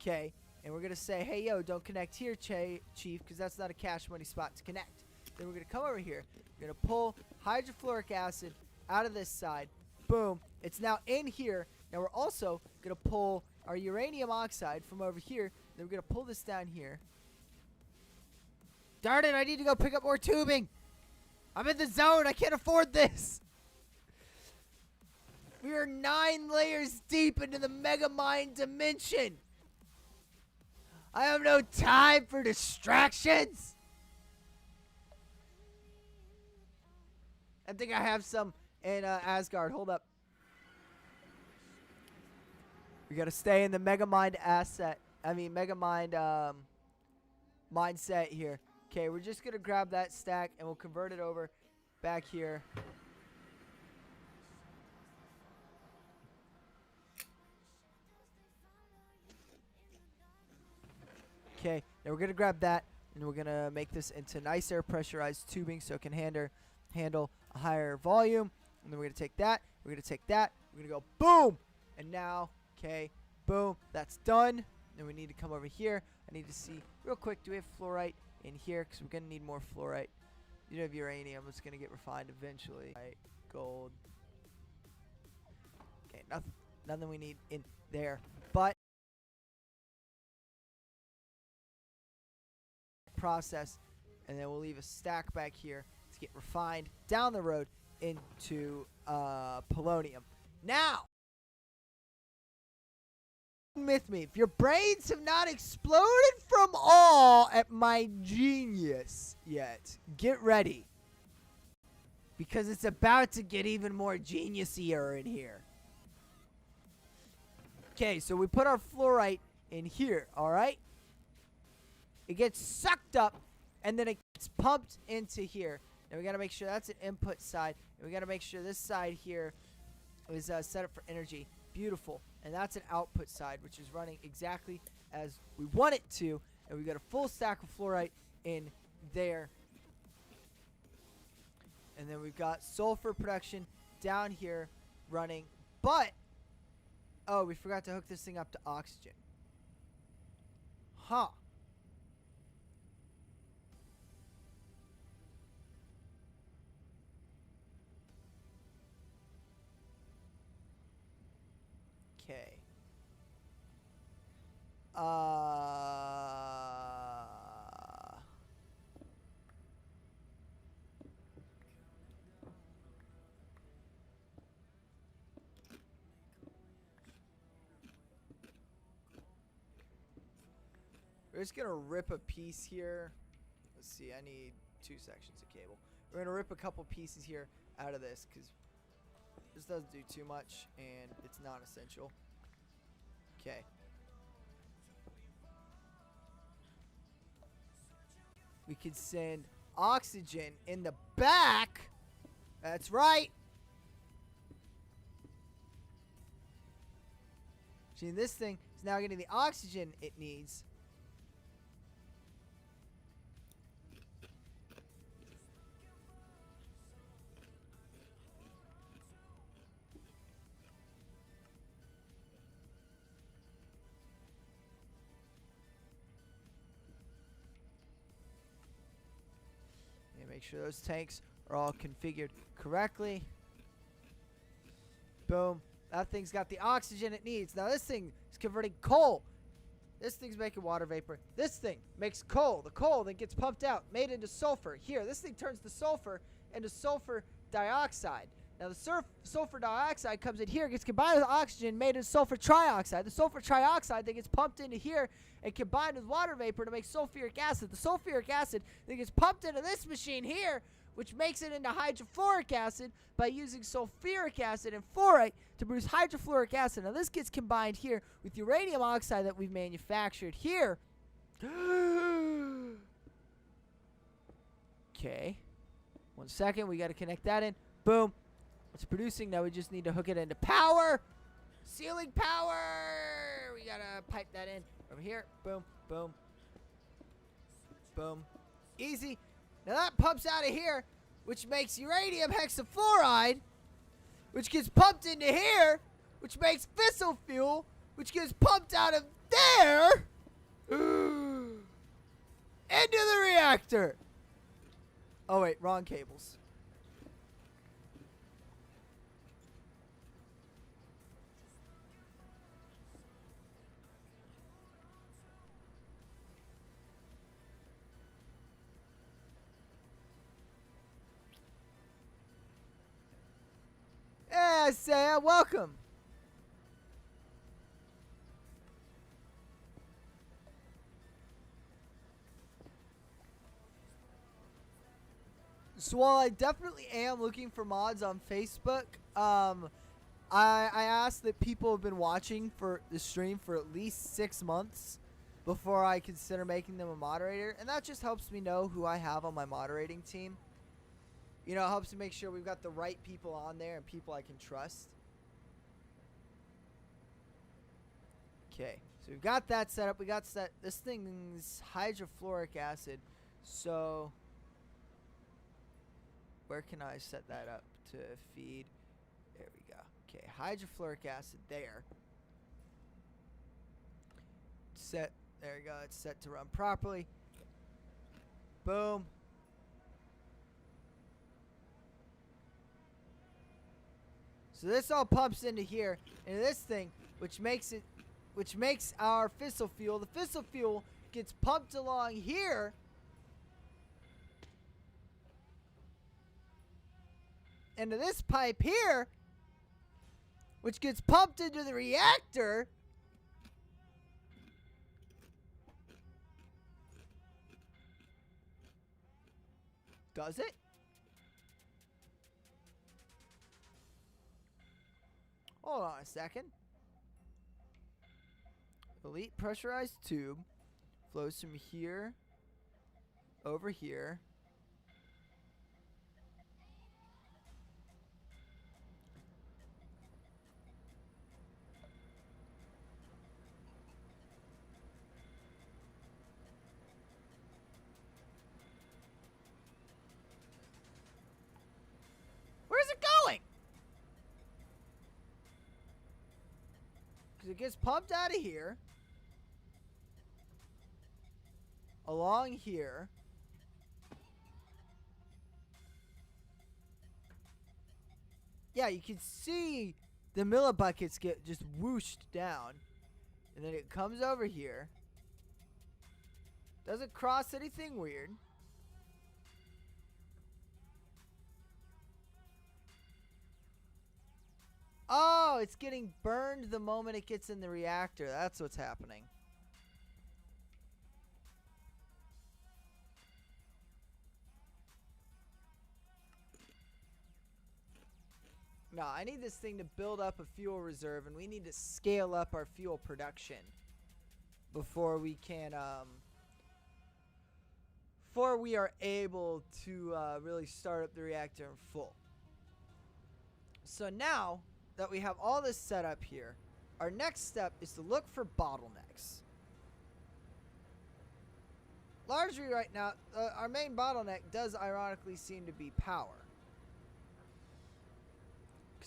Okay, and we're going to say, hey, yo, don't connect here, Chief, because that's not a cash money spot to connect. Then we're going to come over here. We're going to pull hydrofluoric acid out of this side. Boom. It's now in here. Now we're also going to pull our uranium oxide from over here. Then we're going to pull this down here. Darn it, I need to go pick up more tubing. I'm in the zone. I can't afford this. We are 9 layers deep into the Megamind dimension. I have no time for distractions. I think I have some in Asgard. Hold up. We gotta stay in the Megamind Megamind mindset here. Okay, we're just gonna grab that stack and we'll convert it over back here. Okay, now we're gonna grab that and we're gonna make this into nice air pressurized tubing so it can handle a higher volume. And then we're gonna take that, we're gonna take that, we're gonna go boom, and now, okay, boom, that's done. Then we need to come over here. I need to see real quick, do we have fluorite in here? Because we're gonna need more fluorite. You don't have uranium, it's gonna get refined eventually. Right, gold. Okay, nothing we need in there, but process, and then we'll leave a stack back here to get refined down the road into polonium. Now with me. If your brains have not exploded from awe at my genius yet, get ready. Because it's about to get even more geniusier in here. Okay, so we put our fluorite in here, alright? It gets sucked up, and then it gets pumped into here. Now we gotta make sure that's an input side, and we gotta make sure this side here is set up for energy. Beautiful. And that's an output side, which is running exactly as we want it to. And we got a full stack of fluorite in there. And then we've got sulfur production down here running. But, oh, we forgot to hook this thing up to oxygen. Huh. Okay. We're just gonna rip a piece here. Let's see, I need 2 sections of cable. We're gonna rip a couple pieces here out of this because this doesn't do too much and it's not essential. Okay. We could send oxygen in the back. That's right. See, this thing is now getting the oxygen it needs. Make sure those tanks are all configured correctly. Boom. That thing's got the oxygen it needs. Now this thing is converting coal. This thing's making water vapor. This thing makes coal. The coal then gets pumped out, made into sulfur. Here, this thing turns the sulfur into sulfur dioxide. Now the sulfur dioxide comes in here, gets combined with oxygen, made into sulfur trioxide. The sulfur trioxide then gets pumped into here and combined with water vapor to make sulfuric acid. The sulfuric acid then gets pumped into this machine here, which makes it into hydrofluoric acid by using sulfuric acid and fluorite to produce hydrofluoric acid. Now this gets combined here with uranium oxide that we've manufactured here. Okay. 1 second, we got to connect that in. Boom. It's producing. Now we just need to hook it into power. Ceiling power. We got to pipe that in from here. Boom, boom, boom. Easy. Now that pumps out of here, which makes uranium hexafluoride, which gets pumped into here, which makes fissile fuel, which gets pumped out of there into the reactor. Oh, wait. Wrong cables. Yeah, Sam, welcome. So while I definitely am looking for mods on Facebook, I asked that people have been watching for the stream for at least 6 months before I consider making them a moderator, and that just helps me know who I have on my moderating team. You know, it helps me make sure we've got the right people on there and people I can trust. Okay, so we've got that set up. We got set. This thing's hydrofluoric acid. So where can I set that up to feed? There we go. Okay, hydrofluoric acid there. Set. There we go. It's set to run properly. Boom. So this all pumps into here, into this thing, which makes our fissile fuel. The fissile fuel gets pumped along here into this pipe here, which gets pumped into the reactor, Does it? Hold on a second. Elite pressurized tube flows from here over here. Where's it going? Because it gets pumped out of here. Along here. Yeah, you can see the millibuckets get just whooshed down. And then it comes over here. Doesn't cross anything weird. Oh, it's getting burned the moment it gets in the reactor. That's what's happening. No, I need this thing to build up a fuel reserve, and we need to scale up our fuel production before we can, before we are able to really start up the reactor in full. So now that we have all this set up here, our next step is to look for bottlenecks. Largely right now, our main bottleneck does ironically seem to be power.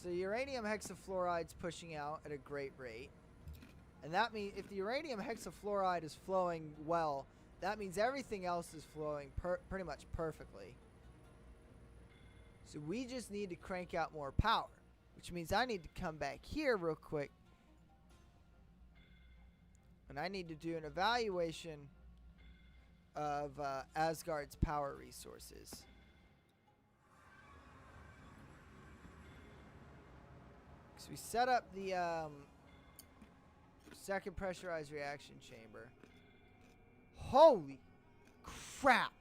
So uranium hexafluoride's pushing out at a great rate. And that means if the uranium hexafluoride is flowing well, that means everything else is flowing pretty much perfectly. So we just need to crank out more power, which means I need to come back here real quick. And I need to do an evaluation of Asgard's power resources. So we set up the second pressurized reaction chamber. Holy crap!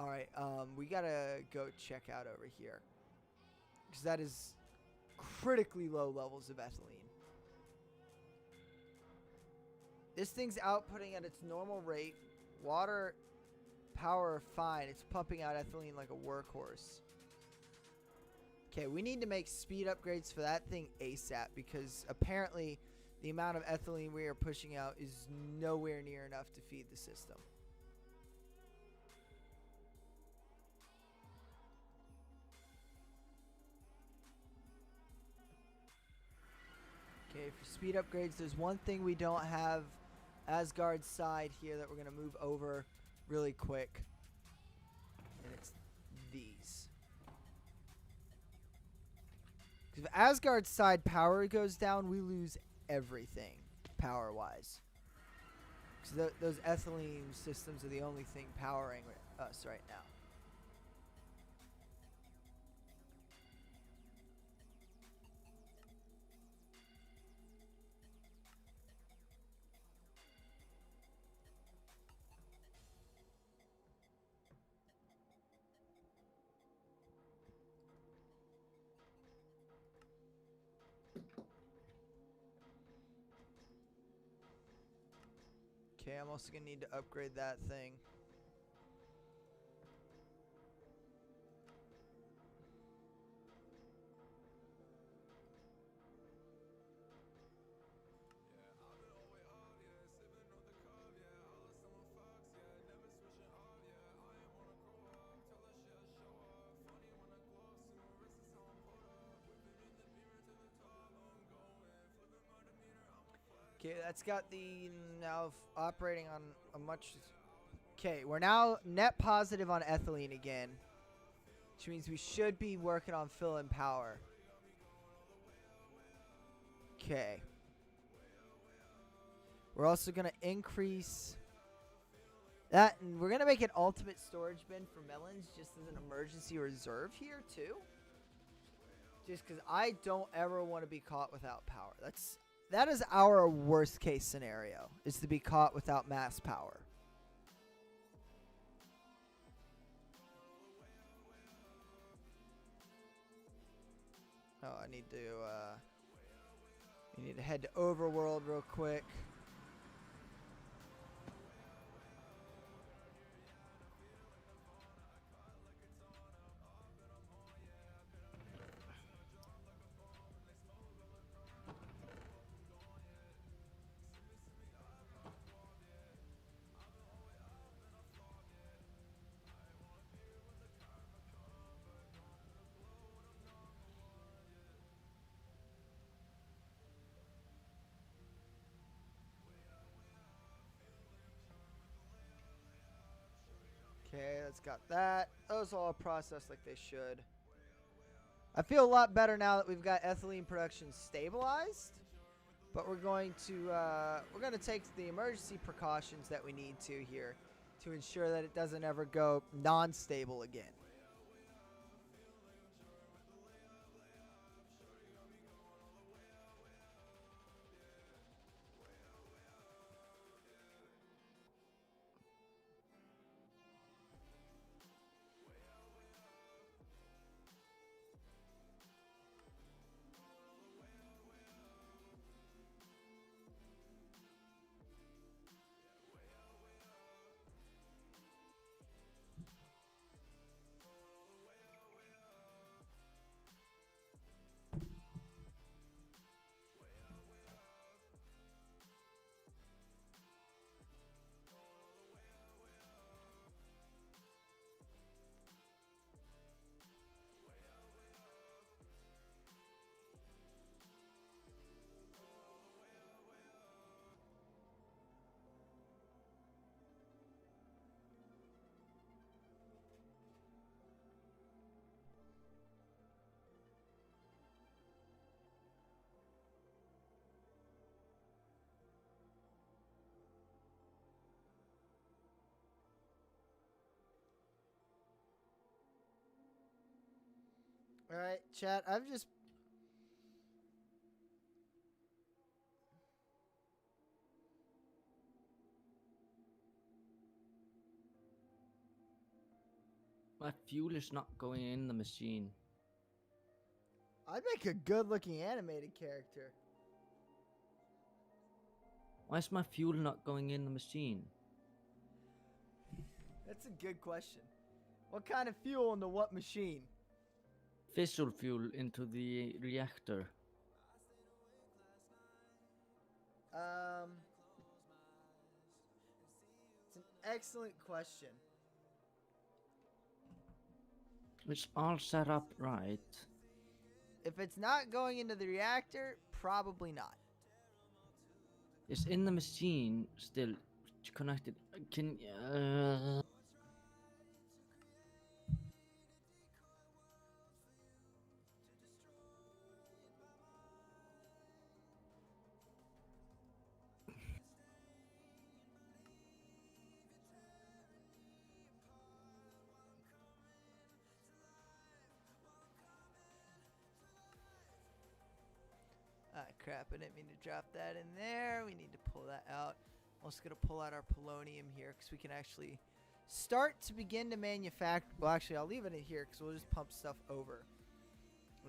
Alright, we gotta go check out over here. Because that is critically low levels of ethylene. This thing's outputting at its normal rate. Water, power are fine. It's pumping out ethylene like a workhorse. Okay, we need to make speed upgrades for that thing ASAP, because apparently the amount of ethylene we are pushing out is nowhere near enough to feed the system. Okay, for speed upgrades, there's one thing we don't have Asgard's side here that we're going to move over really quick. And it's these. If Asgard's side power goes down, we lose everything power-wise. Because those ethylene systems are the only thing powering us right now. Okay, I'm also going to need to upgrade that thing. Okay, that's got the now operating on a much... Okay, we're now net positive on ethylene again, which means we should be working on fill-in power. Okay. We're also going to increase that, and we're going to make an ultimate storage bin for melons just as an emergency reserve here, too. Just because I don't ever want to be caught without power. That is our worst case scenario, is to be caught without mass power. Oh, I need to head to Overworld real quick. Okay, that's got that. Those all processed like they should. I feel a lot better now that we've got ethylene production stabilized. But we're going to take the emergency precautions that we need to here to ensure that it doesn't ever go non-stable again. All right, chat. I've just My fuel is not going in the machine. I'd make a good-looking animated character. Why is my fuel not going in the machine? That's a good question. What kind of fuel into what machine? Fissile fuel into the reactor. It's an excellent question. It's all set up right. If it's not going into the reactor, probably not. It's in the machine still connected. Can Ah, crap, I didn't mean to drop that in there. We need to pull that out. I'm also going to pull out our polonium here because we can actually start to begin to manufacture. Well, actually, I'll leave it in here because we'll just pump stuff over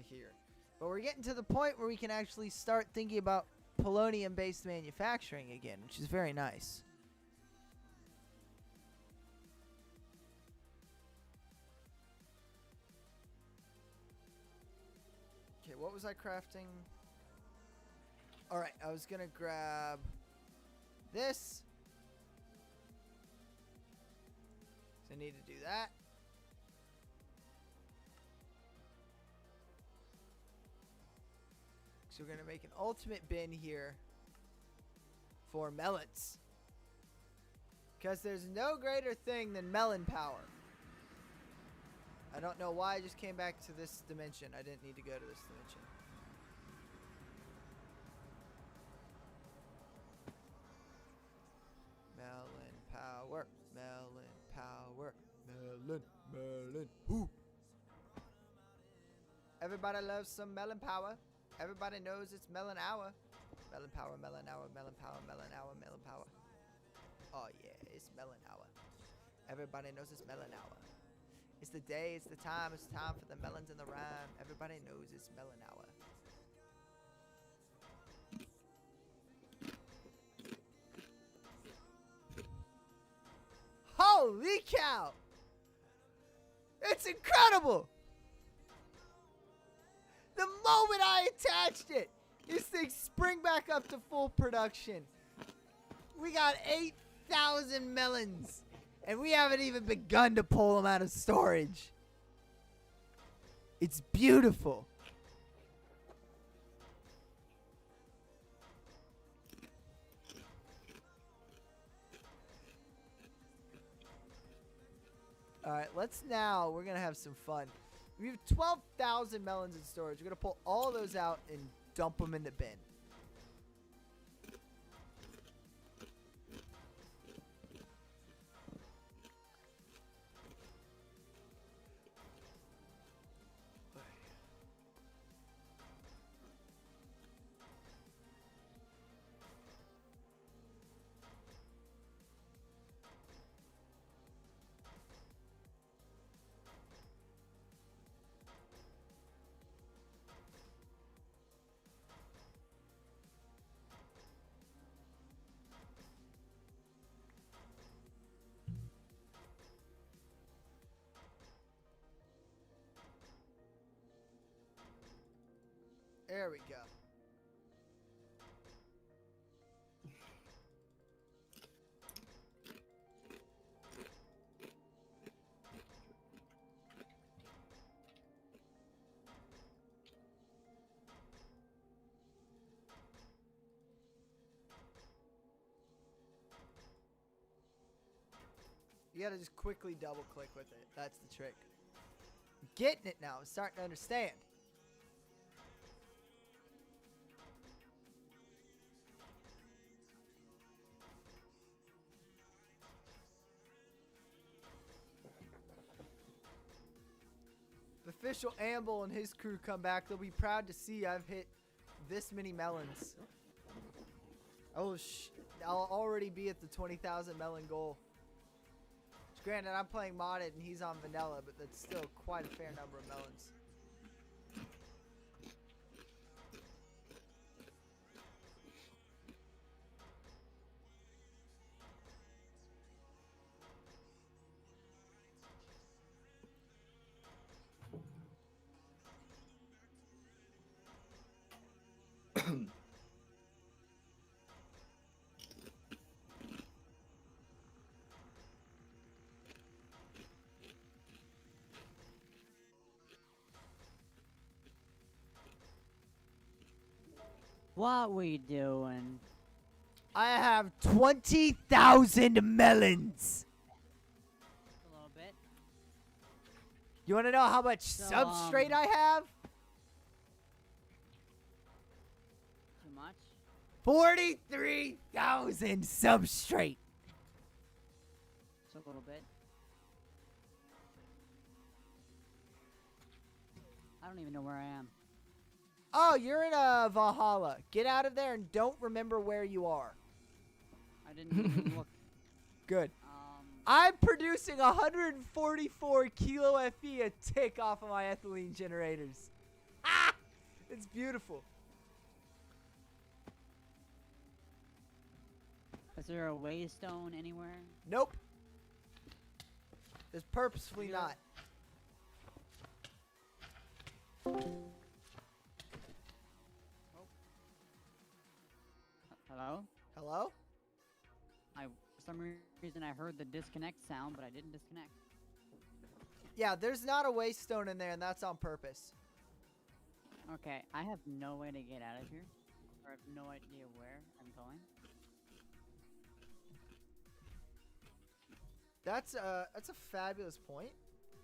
here. But we're getting to the point where we can actually start thinking about polonium-based manufacturing again, which is very nice. Okay, what was I crafting? Alright, I was gonna grab this. So I need to do that. So we're gonna make an ultimate bin here for melons. Because there's no greater thing than melon power. I don't know why I just came back to this dimension. I didn't need to go to this dimension. Melon power, melon power, melon, whoo! Everybody loves some melon power. Everybody knows it's melon hour. Melon power, melon hour, melon power, melon hour, melon power. Oh yeah, it's melon hour. Everybody knows it's melon hour. It's the day, it's the time for the melons and the rhyme. Everybody knows it's melon hour. Holy cow! It's incredible! The moment I attached it, this thing sprang back up to full production. We got 8,000 melons, and we haven't even begun to pull them out of storage. It's beautiful. All right, we're going to have some fun. We have 12,000 melons in storage. We're going to pull all those out and dump them in the bin. There we go. You gotta just quickly double click with it. That's the trick. I'm getting it now. I'm starting to understand. If official Amble and his crew come back, they'll be proud to see I've hit this many melons. I'll already be at the 20,000 melon goal. Granted, I'm playing modded and he's on vanilla, but that's still quite a fair number of melons. What we doing? I have 20,000 melons. A little bit. You want to know how much So, substrate I have? Too much? 43,000 substrate. Just a little bit. I don't even know where I am. Oh, you're in a Valhalla. Get out of there and don't remember where you are. I didn't even look. Good. I'm producing 144 kilo FE a tick off of my ethylene generators. Ah! It's beautiful. Is there a waystone anywhere? Nope. There's purposefully Yeah. not. Hello? Hello? For some reason I heard the disconnect sound, but I didn't disconnect. Yeah, there's not a waystone in there, and that's on purpose. Okay, I have no way to get out of here. Or I have no idea where I'm going. That's a fabulous point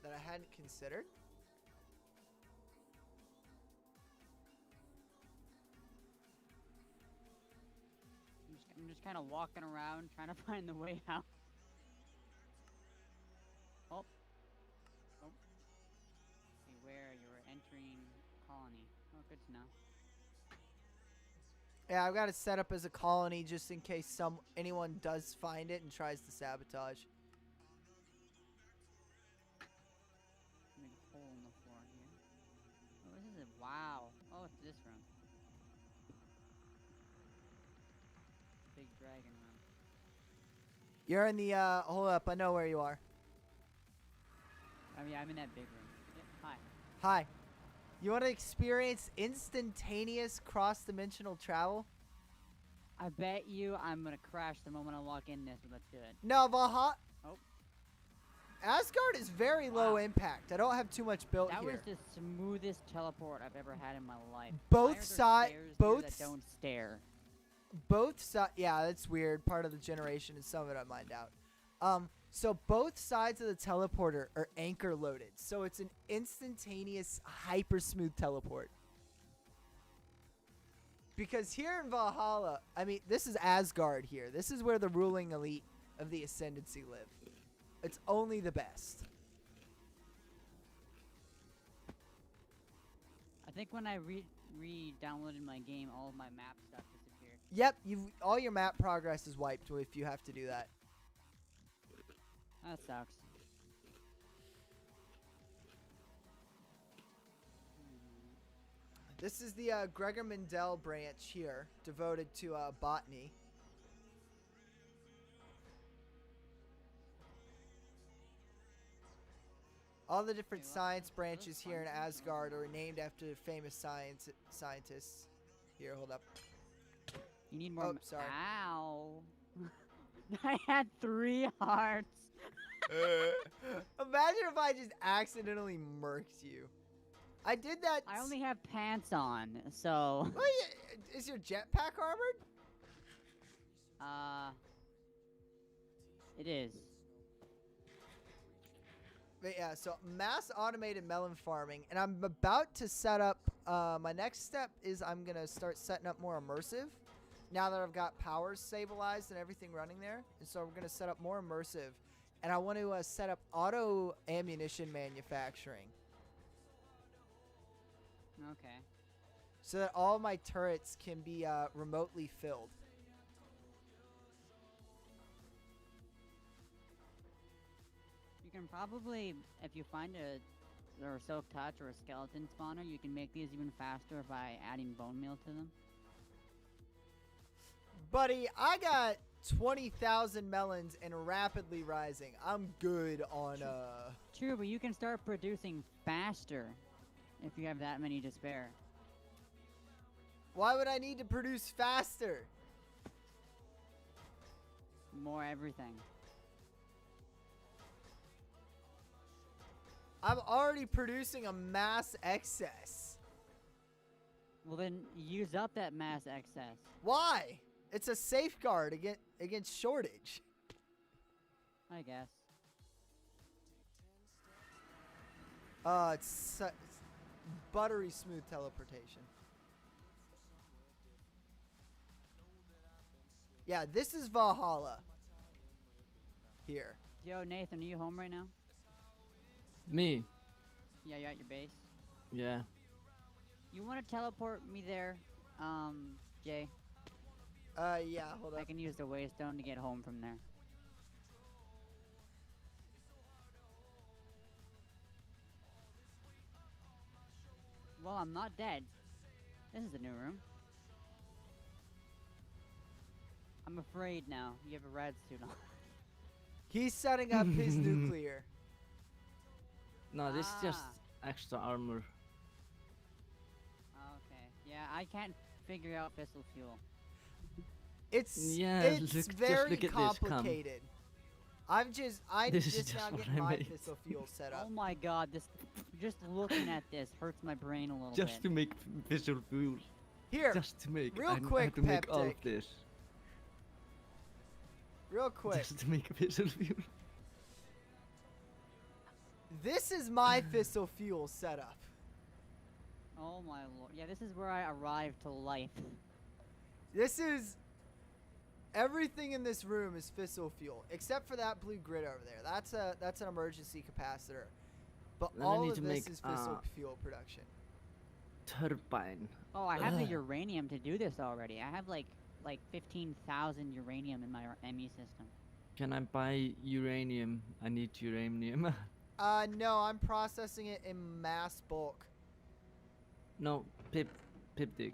that I hadn't considered. I'm just kind of walking around trying to find the way out. Oh. Oh. Okay, where you were entering colony. Oh, good to know. Yeah, I've got it set up as a colony just in case anyone does find it and tries to sabotage. big dragon room. You're in the hold up, I know where you are. I mean, I'm in that big room. Yep, hi. Hi. You want to experience instantaneous cross-dimensional travel? I bet you I'm gonna crash the moment I walk in this, but let's do it. No, Valhalla. Oh. Asgard is very low Wow. impact. I don't have too much built That here. was the smoothest teleport I've ever had in my life. Both Why are there side- stairs here both that s- don't stare. Both sides. Yeah, that's weird. Part of the generation, and some of it I mined out. So both sides of the teleporter are anchor loaded. So it's an instantaneous, hyper smooth teleport. Because here in Valhalla, I mean, this is Asgard here. This is where the ruling elite of the Ascendancy live. It's only the best. I think when I re-downloaded my game, all of my map stuff disappeared. Yep, all your map progress is wiped if you have to do that. That sucks. This is the Gregor Mendel branch here, devoted to botany. All the different Okay, well, science let's branches here in find something. Asgard are named after famous scientists. Here, hold up. You need more. Oh, sorry. Ow! I had 3 hearts. Imagine if I just accidentally murked you. I did that. I only have pants on, so. Oh, yeah. Is your jetpack armored? It is. But yeah, so mass automated melon farming, and I'm about to set up. My next step is I'm gonna start setting up more immersive. Now that I've got powers stabilized and everything running there, and so we're gonna set up more immersive, and I want to set up auto ammunition manufacturing, Okay. so that all my turrets can be remotely filled. You can probably, if you find or silk touch or a skeleton spawner, you can make these even faster by adding bone meal to them. Buddy, I got 20,000 melons and rapidly rising. I'm good on True, but you can start producing faster if you have that many to spare. Why would I need to produce faster? More everything. I'm already producing a mass excess. Well, then use up that mass excess. Why? It's a safeguard against shortage. I guess. It's buttery smooth teleportation. Yeah, this is Valhalla. Here. Yo, Nathan, are you home right now? Me? Yeah, you're at your base. Yeah. You want to teleport me there, Jay? Yeah, hold I up. can use the waystone to get home from there. Well, I'm not dead. This is a new room. I'm afraid now. You have a red suit on. He's setting up his nuclear. No, this is just Ah. extra armor. Okay. Yeah, I can't figure out fissile fuel. It's Just very look at this, come. complicated. I This is just now just what getting I my made. fissile fuel set up. Oh my god, this just looking at this hurts my brain a little Just bit. to make visual fuel. Here, Just to make. real I quick, have to make all of Peptic. this. real quick. Just to make visual fuel. This is my fissile fuel setup. Oh my lord. Yeah, this is where I arrived to life. This is everything in this room is fissile fuel, except for that blue grid over there. That's an emergency capacitor. But Then I all need of to this make, is fissile fuel production. Turbine. Oh, I have the Ugh. uranium to do this already. I have like 15,000 uranium in my ME system. Can I buy uranium? I need uranium. No, I'm processing it in mass bulk. No, pip dig.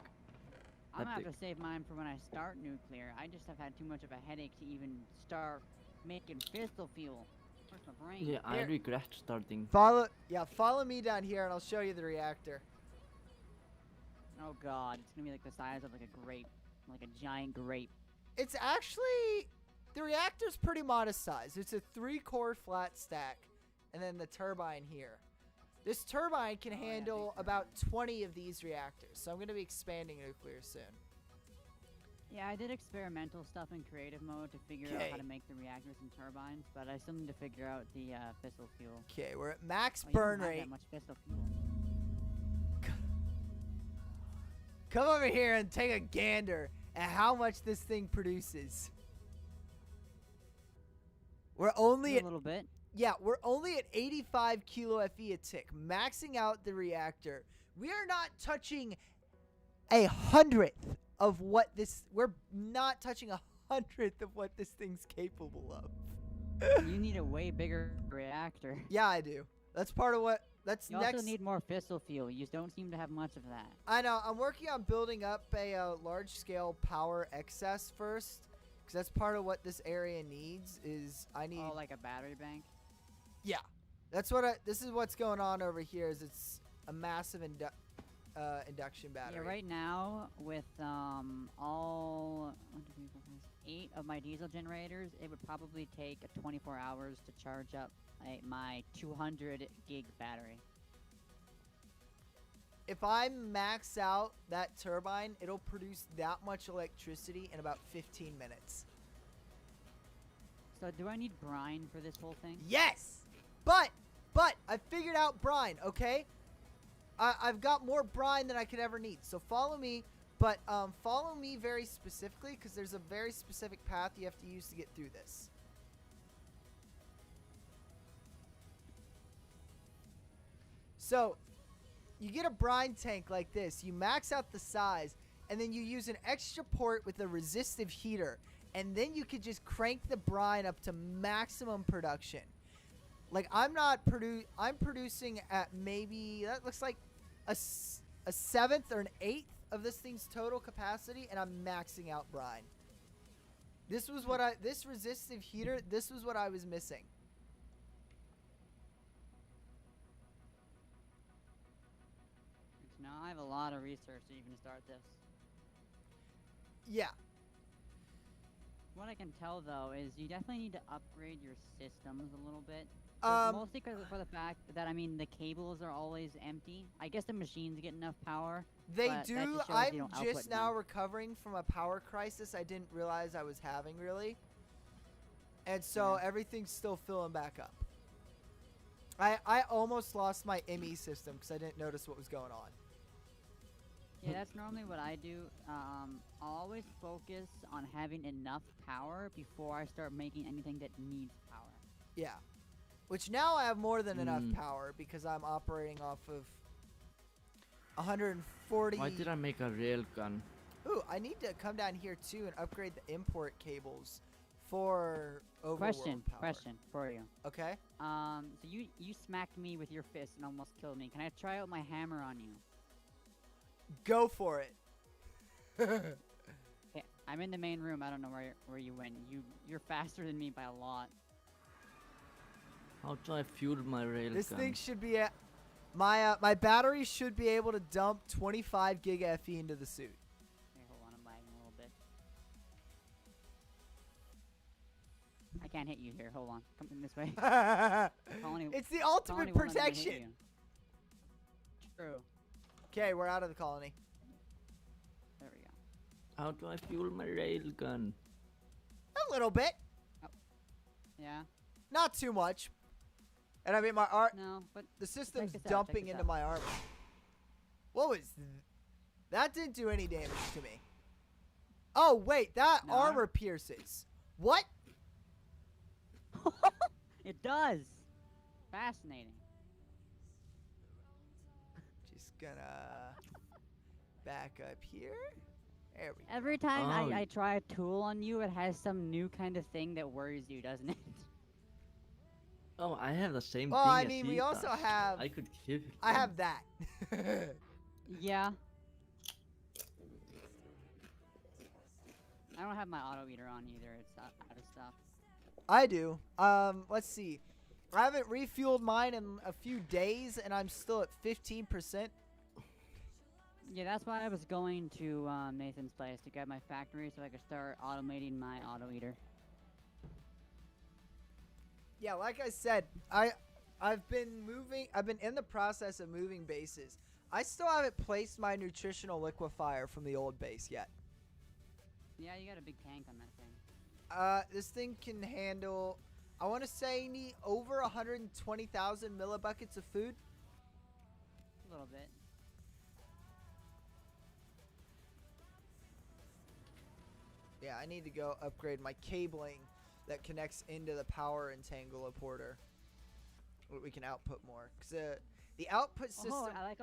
I'm gonna have big. to save mine for when I start nuclear. I just have had too much of a headache to even start making fissile fuel. Where's my brain? Yeah, I Here. regret starting. Follow me down here and I'll show you the reactor. Oh god, it's gonna be like the size of like a grape, like a giant grape. It's actually, the reactor's pretty modest size. It's a 3-core flat stack, and then the turbine here. This turbine can Oh, yeah, big handle turbine. about 20 of these reactors, so I'm going to be expanding nuclear soon. Yeah, I did experimental stuff in creative mode to figure out how Okay. to make the reactors and turbines, but I still need to figure out the fissile fuel. Okay, we're at max Oh, you burn don't have rate. that much fissile fuel. Come over here and take a gander at how much this thing produces. We're only A at little bit. Yeah, we're only at 85 kilo FE a tick, maxing out the reactor. We are not touching 1/100th of what this. We're not touching 100th of what this thing's capable of. You need a way bigger reactor. Yeah, I do. That's part of what. That's You next. also need more fissile fuel. You don't seem to have much of that. I know. I'm working on building up a large-scale power excess first, because that's part of what this area needs. Is I need. Oh, like a battery bank? Yeah, that's what this is what's going on over here. Is it's a massive induction battery. Yeah, right now with all 1, 2, 3, 4, 5, 8 of my diesel generators, it would probably take 24 hours to charge up my 200 gig battery. If I max out that turbine, it'll produce that much electricity in about 15 minutes. So do I need brine for this whole thing? Yes, but I figured out brine. Okay, I've got more brine than I could ever need. So follow me, but follow me very specifically, because there's a very specific path you have to use to get through this. So you get a brine tank like this. You max out the size, and then you use an extra port with a resistive heater, and then you could just crank the brine up to maximum production. Like I'm producing at maybe, that looks like a 7th or an 8th of this thing's total capacity, and I'm maxing out brine. This was what this resistive heater, this was what I was missing. Now I have a lot of research to even start this. Yeah. What I can tell though is you definitely need to upgrade your systems a little bit. Mostly for the fact that, I mean, the cables are always empty. I guess the machines get enough power. They but that do. just shows you I'm don't just output now enough. recovering from a power crisis I didn't realize I was having, really. And so Yeah. everything's still filling back up. I almost lost my ME system because I didn't notice what was going on. Yeah, that's normally what I do. I'll always focus on having enough power before I start making anything that needs power. Yeah. Which now I have more than enough Mm. power because I'm operating off of 140. Why did I make a rail gun? Ooh, I need to come down here too and upgrade the import cables for overworld power. Question for you. Okay. So you smacked me with your fist and almost killed me. Can I try out my hammer on you? Go for it. Okay, I'm in the main room. I don't know where you went. You're faster than me by a lot. How do I fuel my rail This gun? thing should be at my battery should be able to dump 25 gig FE into the suit. Okay, hold on, I'm lagging a little bit. I can't hit you here. Hold on, come in this way. Colony, It's the Colony ultimate won't let me hit protection. you. True. Okay, we're out of the colony. There we go. How do I fuel my rail gun? A little bit, Yeah. not too much. And I mean my art. No, but The system's this out, check dumping this into out. my armor. What was that? Didn't do any damage to me. Oh wait, that No. armor pierces. What? it does. Fascinating. Just gonna back up here. There we go. Every time Oh. I try a tool on you, it has some new kind of thing that worries you, doesn't it? Oh, I have the same Well, thing I as mean, he we also does. have- I could kill him. I have that. Yeah. I don't have my auto eater on either. It's out of stuff. I do. Let's see. I haven't refueled mine in a few days, and I'm still at 15%. Yeah, that's why I was going to Nathan's place to get my factory so I could start automating my auto eater. Yeah, like I said, I've been in the process of moving bases. I still haven't placed my nutritional liquefier from the old base yet. Yeah, you got a big tank on that thing. This thing can handle, I want to say, over 120,000 millibuckets of food. A little bit. Yeah, I need to go upgrade my cabling that connects into the power entangler. We can output more. Cause the output system. Oh, I like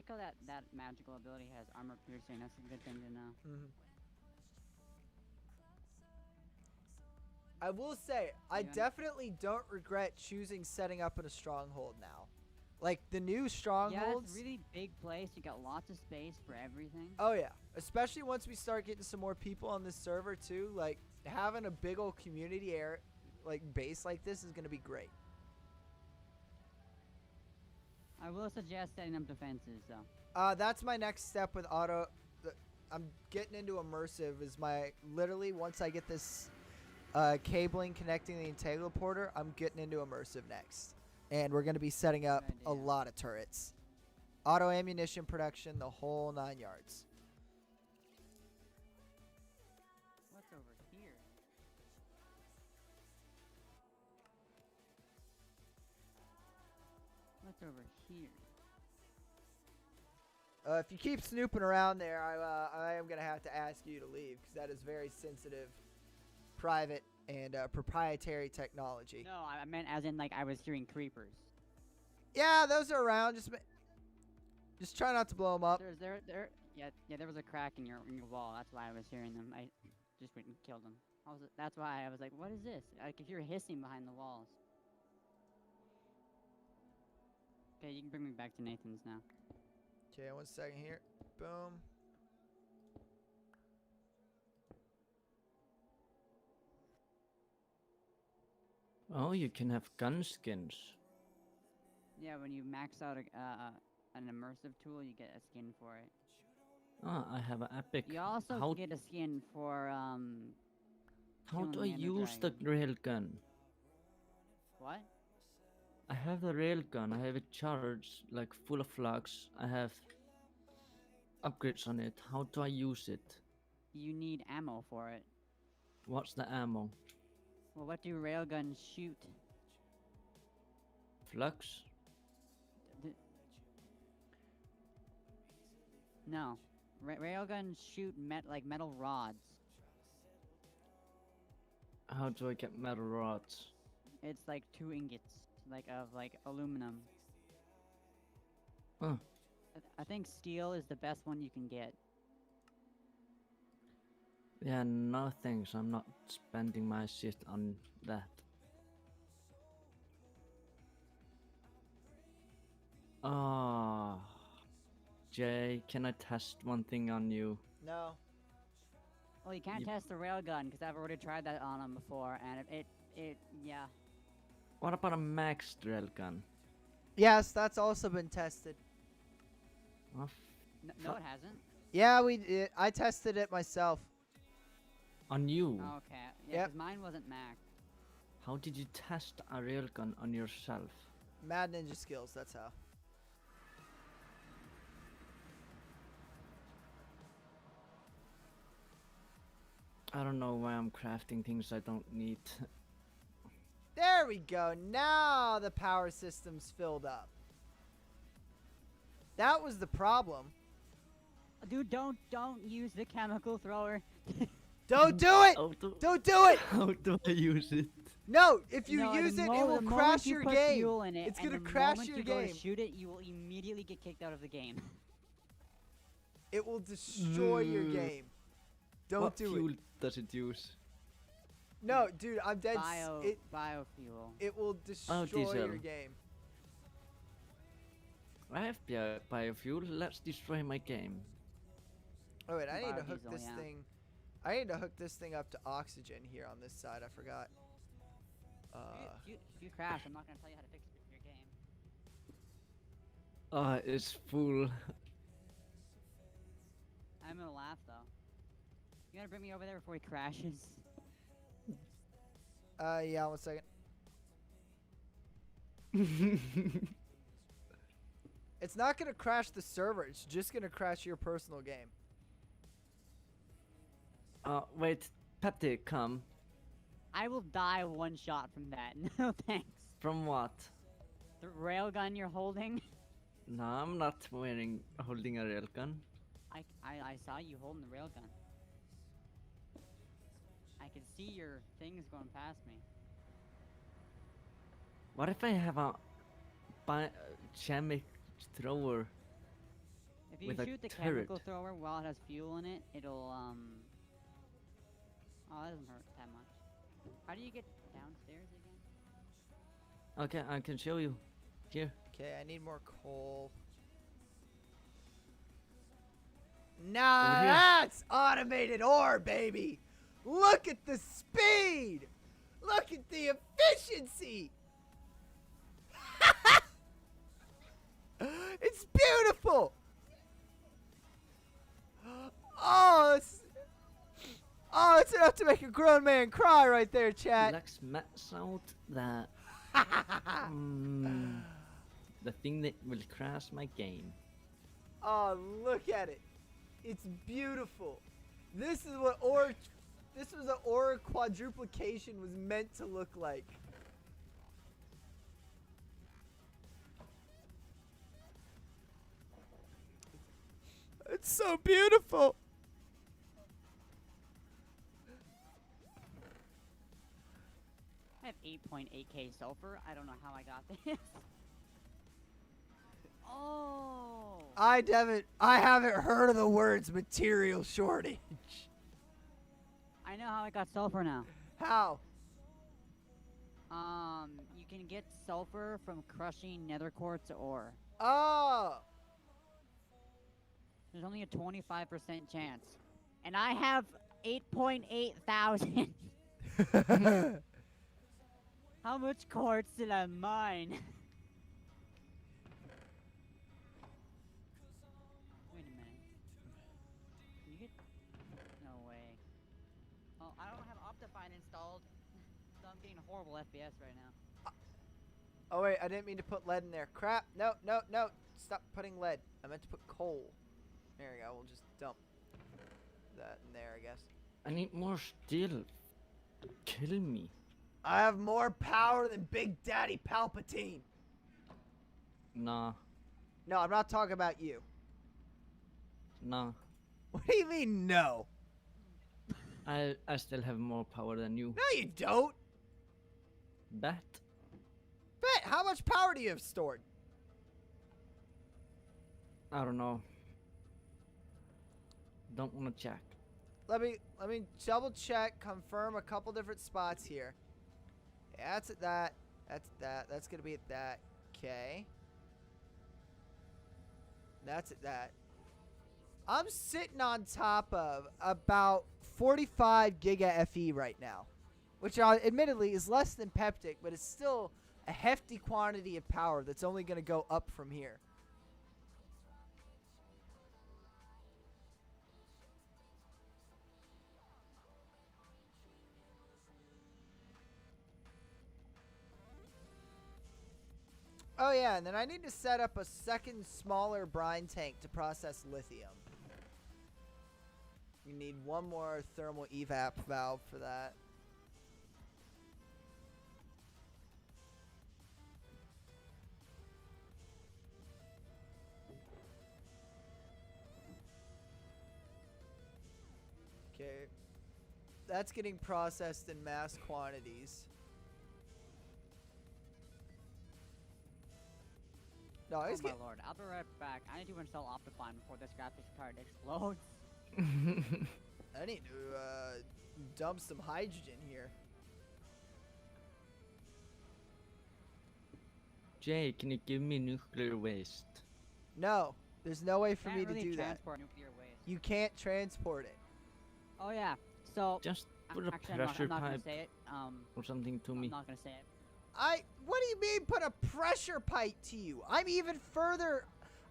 how that magical ability has armor piercing. That's a good thing to know. Mhm. I will say, I definitely don't regret choosing setting up in a stronghold now. Like the new strongholds. Yeah, it's a really big place. You got lots of space for everything. Oh yeah, especially once we start getting some more people on this server too. Like having a big old community area, like base like this is gonna be great. I will suggest setting up defenses though. That's my next step with auto. I'm getting into immersive. Is my literally once I get this cabling connecting the entangler, I'm getting into immersive next, and we're gonna be setting up a lot of turrets, auto ammunition production, the whole 9 yards. What's over here? What's over here? If you keep snooping around there, I am gonna have to ask you to leave because that is very sensitive, private, and proprietary technology. No, I meant as in like I was hearing creepers. Yeah, those are around. Just try not to blow them up. Yeah, there was a crack in your wall. That's why I was hearing them. I just went and killed them. That's why I was like, what is this? I could hear hissing behind the walls. Okay, you can bring me back to Nathan's now. Okay, 1 second here. Boom. Oh, you can have gun skins. Yeah, when you max out an immersive tool, you get a skin for it. Ah, I have an epic. You also How get a skin for how killing do I the use the Ender dragon. railgun? What? I have the railgun. I have it charged, like full of flux. I have upgrades on it. How do I use it? You need ammo for it. What's the ammo? Well, what do railguns shoot? Flux? No. Railguns shoot like metal rods. How do I get metal rods? It's like 2 ingots, of aluminum. Huh. I think steel is the best one you can get. Yeah, no thanks. I'm not spending my shit on that. Ah, Jay, can I test one thing on you? No. Well, you can't test the railgun because I've already tried that on them before, and yeah. What about a maxed railgun? Yes, that's also been tested. Oh, No, it hasn't. Yeah, I tested it myself. on you? Okay. Yeah, Yep. 'cause mine wasn't maxed. How did you test a railgun on yourself? Mad Ninja skills, that's how. I don't know why I'm crafting things I don't need. There we go. Now the power system's filled up. That was the problem. Dude, don't use the chemical thrower. Don't do it! How Don't do it! how do I use it? No, if you No, use the it, mo- it the will moment crash you your put game. fuel in it, It's and gonna the crash moment your you go to game. shoot it, you will immediately get kicked out of the game. It will destroy your game. Don't What do fuel it. does it use? No, dude, I'm dead. Biofuel. It will destroy diesel. your game. I have biofuel. Let's destroy my game. Oh wait, I need to hook Biodiesel, this yeah. thing I need to hook this thing up to oxygen here on this side. I forgot. If you crash, I'm not gonna tell you how to fix your game. It's full. I'm gonna laugh though. You gotta bring me over there before he crashes. Yeah, 1 second. It's not gonna crash the server. It's just gonna crash your personal game. Wait, Pepti, come. I will die one shot from that. No thanks. From what? The railgun you're holding. No, I'm not holding a railgun. I saw you holding the railgun. I can see your things going past me. What if I have a chemic thrower? If you With a shoot the turret. chemical thrower while it has fuel in it, it'll Oh, that doesn't hurt that much. How do you get downstairs again? Okay, I can show you. Here. Okay, I need more coal. Nah, Over here. that's automated ore, baby. Look at the speed. Look at the efficiency. It's beautiful. Oh, it's enough to make a grown man cry right there, chat. Let's max out the the thing that will crash my game. Oh, look at it. It's beautiful. This is what ore quadruplication was meant to look like. It's so beautiful. I have 8.8k sulfur. I don't know how I got this. Oh. I haven't heard of the words material shortage. I know how I got sulfur now. How? You can get sulfur from crushing nether quartz ore. Oh. There's only a 25% chance. And I have 8.8 thousand. How much quartz did I mine? Wait a minute. Can you get... No way. Oh, I don't have Optifine installed. So I'm getting horrible FPS right now. Oh wait, I didn't mean to put lead in there. Crap. No, no, no. Stop putting lead. I meant to put coal. There we go. We'll just dump that in there, I guess. I need more steel. Kill me. I have more power than Big Daddy Palpatine. Nah, No, I'm not talking about you. nah. What do you mean, no? I still have more power than you. No, you don't. Bet. Bet. How much power do you have stored? I don't know. Don't wanna check. Let me double check, confirm a couple different spots here. Yeah, that's at that. That's at that. That's gonna be at that. Okay. That's at that. I'm sitting on top of about 45 giga FE right now, which admittedly is less than Peptic, but it's still a hefty quantity of power that's only gonna go up from here. Oh yeah, and then I need to set up a second smaller brine tank to process lithium. We need one more thermal evap valve for that. Okay. That's getting processed in mass quantities. No, Oh it's my get lord, I'll be right back. I need to install Optifine before this graphics card explodes. I need to dump some hydrogen here. Jay, can you give me nuclear waste? No, there's no way for Can't me to really do that. transport nuclear waste. You can't transport it. Oh yeah. So Just put a actually, pressure I'm not gonna pipe say it. or something to I'm me. not gonna say it. What do you mean put a pressure pipe to you? I'm even further.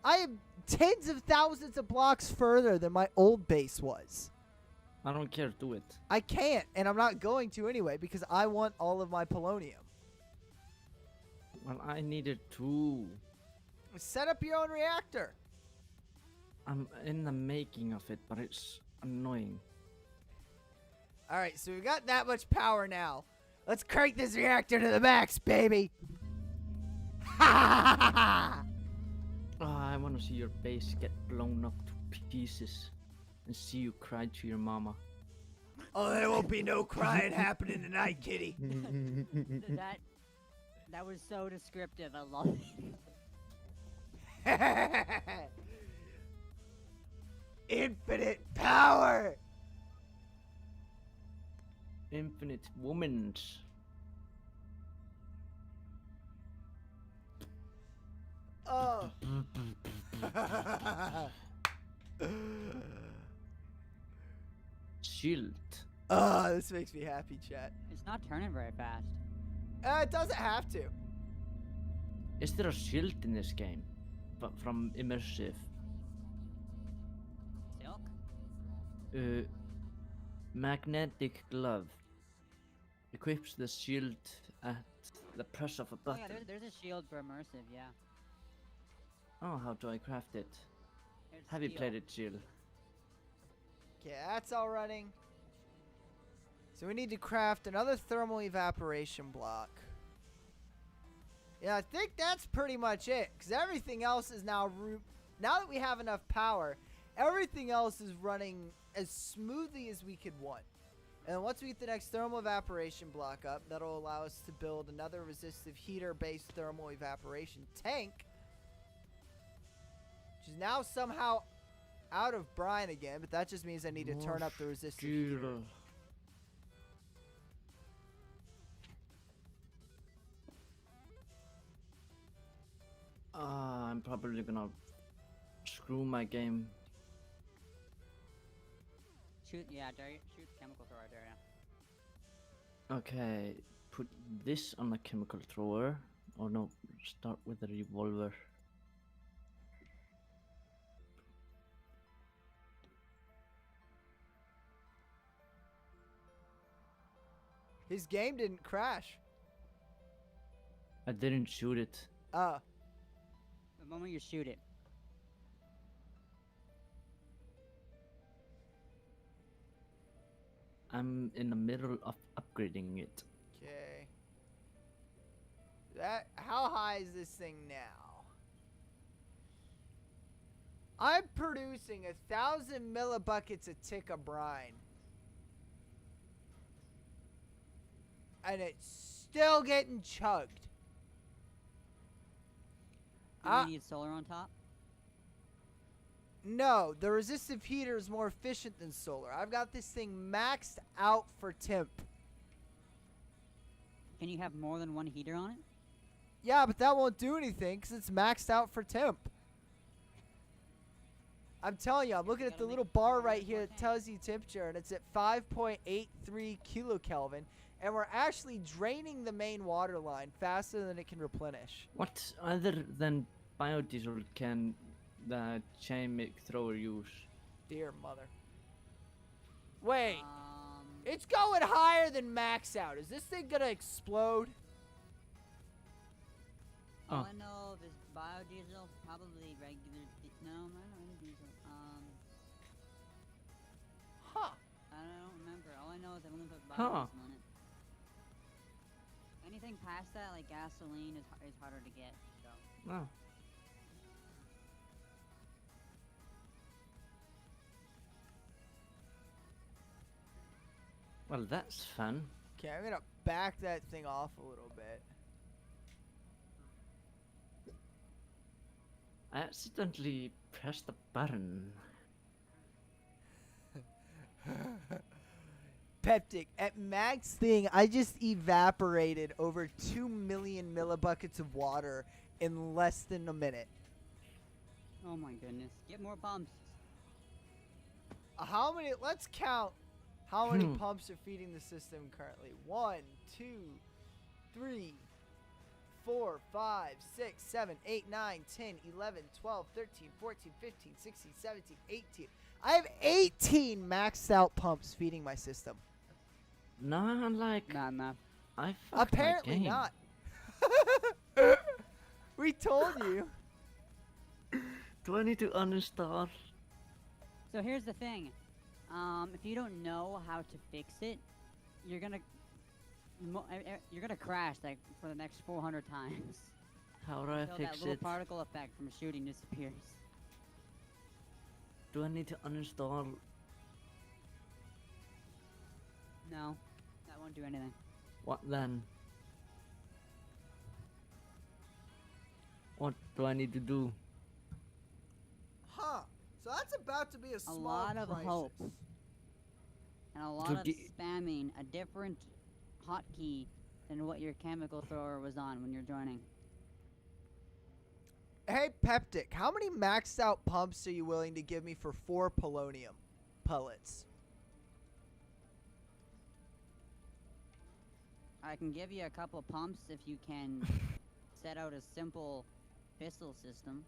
I am tens of thousands of blocks further than my old base was. I don't care, do it. I can't, and I'm not going to anyway because I want all of my polonium. Well, I need it too. Set up your own reactor. I'm in the making of it, but it's annoying. All right, so we've got that much power now. Let's crank this reactor to the max, baby. Ha! Oh, I want to see your base get blown up to pieces and see you cry to your mama. Oh, there won't be no crying happening tonight, kitty. That was so descriptive. I love it. Infinite power. Infinite womans. Oh. Shield. Oh, this makes me happy, chat. It's not turning very fast. It doesn't have to. Is there a shield in this game? From Immersive? Silk? Magnetic glove. Equips the shield at the press of a Oh button. yeah, there's a shield for immersive. Yeah. Oh, how do I craft it? There's Have you steel. played it, Jill? Okay, that's all running. So we need to craft another thermal evaporation block. Yeah, I think that's pretty much it. Because everything else is now... Now that we have enough power, everything else is running as smoothly as we could want. And once we get the next thermal evaporation block up, that'll allow us to build another resistive heater-based thermal evaporation tank. Which is now somehow out of brine again, but that just means I need to turn up the resistive heater. Jill. I'm probably gonna screw my game. Shoot, yeah, there, shoot chemical thrower there, yeah. Okay, put this on a chemical thrower. Or no, start with a revolver. His game didn't crash. I didn't shoot it. Oh. The moment you shoot it. I'm in the middle of upgrading it. Okay. How high is this thing now? I'm producing 1,000 millibuckets a tick of brine. And it's still getting chugged. Do you need solar on top? No, the resistive heater is more efficient than solar. I've got this thing maxed out for temp. Can you have more than one heater on it? Yeah, but that won't do anything because it's maxed out for temp. I'm telling you, I'm looking at Gotta the make little bar more right than here one that tells you temperature, and it's at 5.83 kilokelvin, and we're actually draining the main water line faster than it can replenish. What other than biodiesel can the chain thrower use? Dear mother. Wait, Um, it's going higher than max out. Is this thing gonna explode? all Oh. I know is biodiesel, probably regular. No, I don't know diesel. Huh. I don't remember. All I know is I've only put Huh. biodiesel in it. Anything past that, like gasoline, is harder to get. So. Oh. Well, that's fun. Okay, I'm gonna back that thing off a little bit. I accidentally pressed the button. Peptic, at max thing, I just evaporated over 2 million millibuckets of water in less than a minute. Oh my goodness. Get more pumps. How many? Let's count How many pumps are feeding the system currently? 1, 2, 3, 4, 5, 6, 7, 8, 9, 10, 11, 12, 13, 14, 15, 16, 17, 18. I have 18 maxed out pumps feeding my system. Nah, like Not enough. I fucked Apparently my game. not. We told you. Do I need to uninstall? So here's the thing. If you don't know how to fix it, you're gonna crash like for the next 400 times. How do I Until that fix little it? particle effect from shooting disappears. Do I need to uninstall? No, that won't do anything. What then? What do I need to do? Huh. So that's about to be a small lot of crisis. hope. And a lot To of de- spamming a different hotkey than what your chemical thrower was on when you're joining. Hey, Peptic, how many maxed out pumps are you willing to give me for 4 polonium pellets? I can give you a couple pumps if you can set out a simple Fissile system.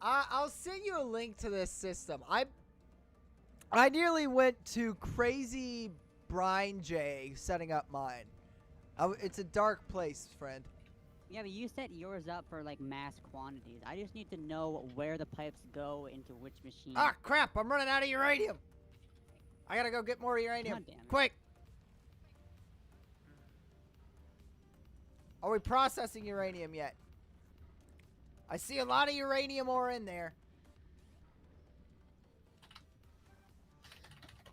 I'll send you a link to this system. I nearly went to crazy Brine J setting up mine. It's a dark place, friend. Yeah, but you set yours up for like mass quantities. I just need to know where the pipes go into which machine. Ah, crap! I'm running out of uranium. I gotta go get more uranium. God damn it. Quick! Are we processing uranium yet? I see a lot of uranium ore in there.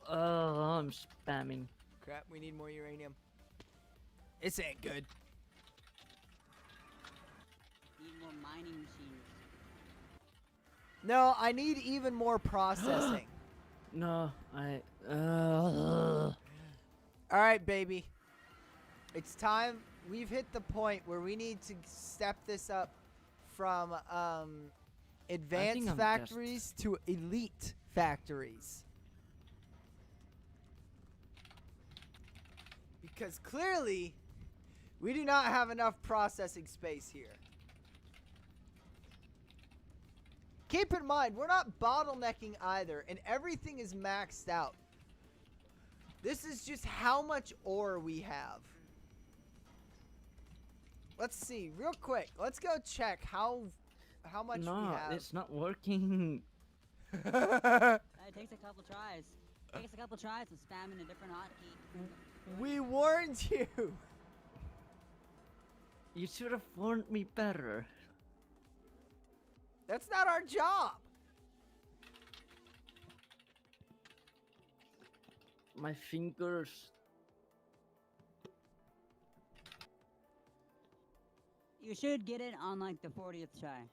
Oh, I'm spamming. Crap, we need more uranium. This ain't good. Need more mining machines. No, I need even more processing. No, I. Alright, baby. It's time. We've hit the point where we need to step this up from advanced I'm factories to elite factories. Because clearly, we do not have enough processing space here. Keep in mind, we're not bottlenecking either, and everything is maxed out. This is just how much ore we have. Let's see, real quick. Let's go check how much we No, have. it's not working. It takes a couple tries. It takes a couple tries of spamming a different hotkey. We warned you. You should have warned me better. That's not our job. My fingers. You should get it on like the 40th try.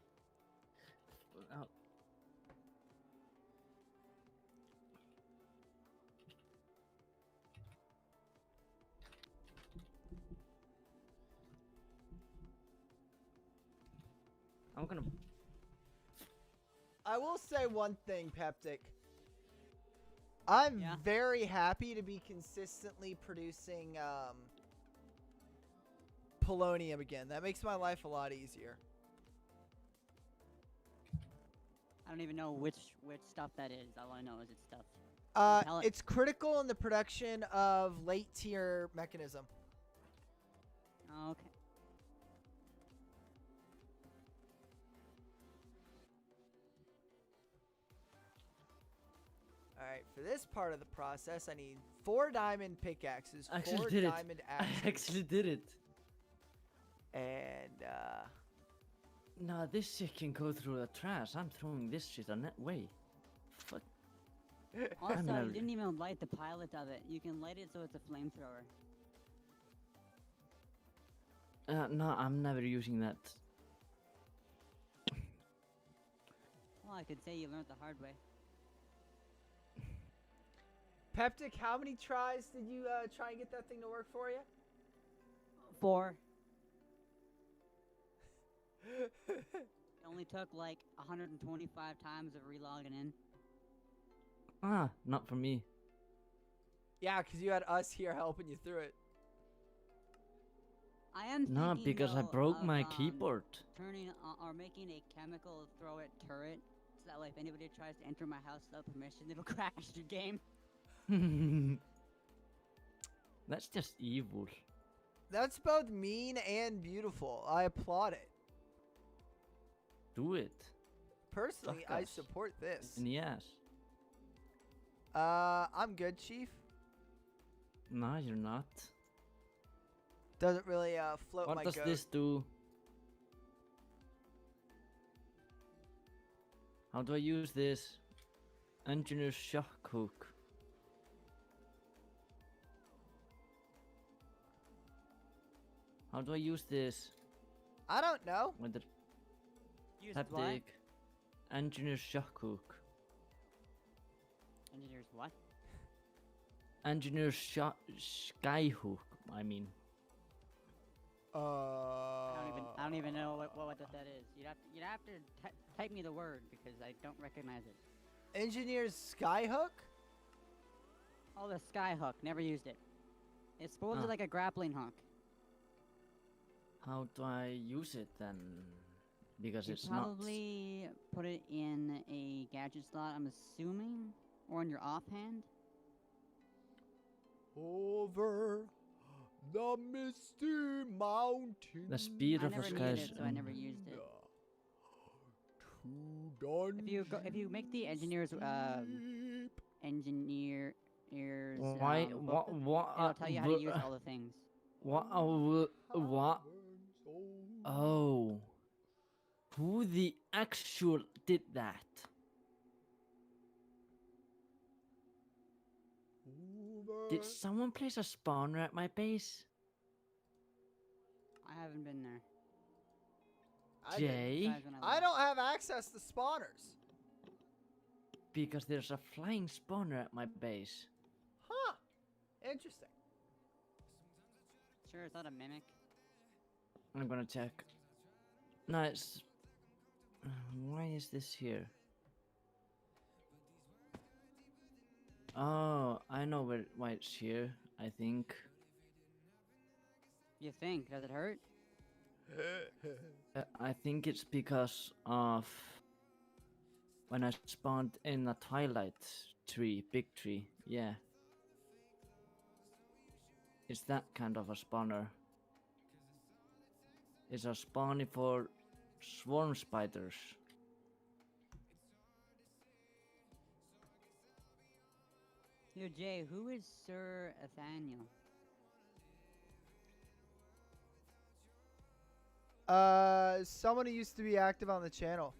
Oh. I'm gonna. I will say one thing, Peptic. I'm Yeah? very happy to be consistently producing polonium again. That makes my life a lot easier. I don't even know which stuff that is. All I know is it's stuff. Pellet. It's critical in the production of late tier mechanism. Oh, okay. Alright, for this part of the process, I need 4 diamond pickaxes, I 4 actually did it. diamond I axes, actually did it. and No, this shit can go through the trash. I'm throwing this shit on that way. Fuck. Also, never- you didn't even light the pilot of it. You can light it so it's a flamethrower. No, I'm never using that. Well, I could say you learned the hard way. Peptic, how many tries did you try and get that thing to work for you? 4. only took like 125 times of relogging in. Ah, not for me. Yeah, because you had us here helping you through it. I am No, thinking, because I though, broke of, my keyboard. turning or making a chemical throw it turret, so that way if anybody tries to enter my house without permission, it'll crash your game. That's just evil. That's both mean and beautiful. I applaud it. Do it. Personally, Fuck I us. support this. And yes. I'm good, Chief. No, you're not. Doesn't really float What my does goat. this do? How do I use this? Engineer's shock hook. How do I use this? I don't know. With the Use what? haptic. Engineer's shock hook. Engineers what? Engineer's sky hook, I mean. I don't even know what that is. You'd have to type me the word because I don't recognize it. Engineer's skyhook? Oh, the sky hook. Never used it. It's supposed to Ah. like a grappling hook. How do I use it then? Because You it's not. probably put it in a gadget slot, I'm assuming, or in your offhand. Over the misty mountain. The speed I of a never sky needed is. it, so I never used it. To If you make the engineers engineers Why? book, What? it'll tell you how to use all the things. What? What? Oh. Who the actual did that? Did someone place a spawner at my base? I haven't been there. Jay? Besides when I left. don't have access to spawners. Because there's a flying spawner at my base. Huh. Interesting. Sure, it's not a mimic. I'm gonna check. No, it's. Why is this here? Oh, I know why it's here. I think. You think? Does it hurt? I think it's because of when I spawned in a twilight tree, big tree. Yeah. It's that kind of a spawner. It's a spawning for swarm spiders. Yo, Jay, who is Sir Nathaniel? Someone who used to be active on the channel.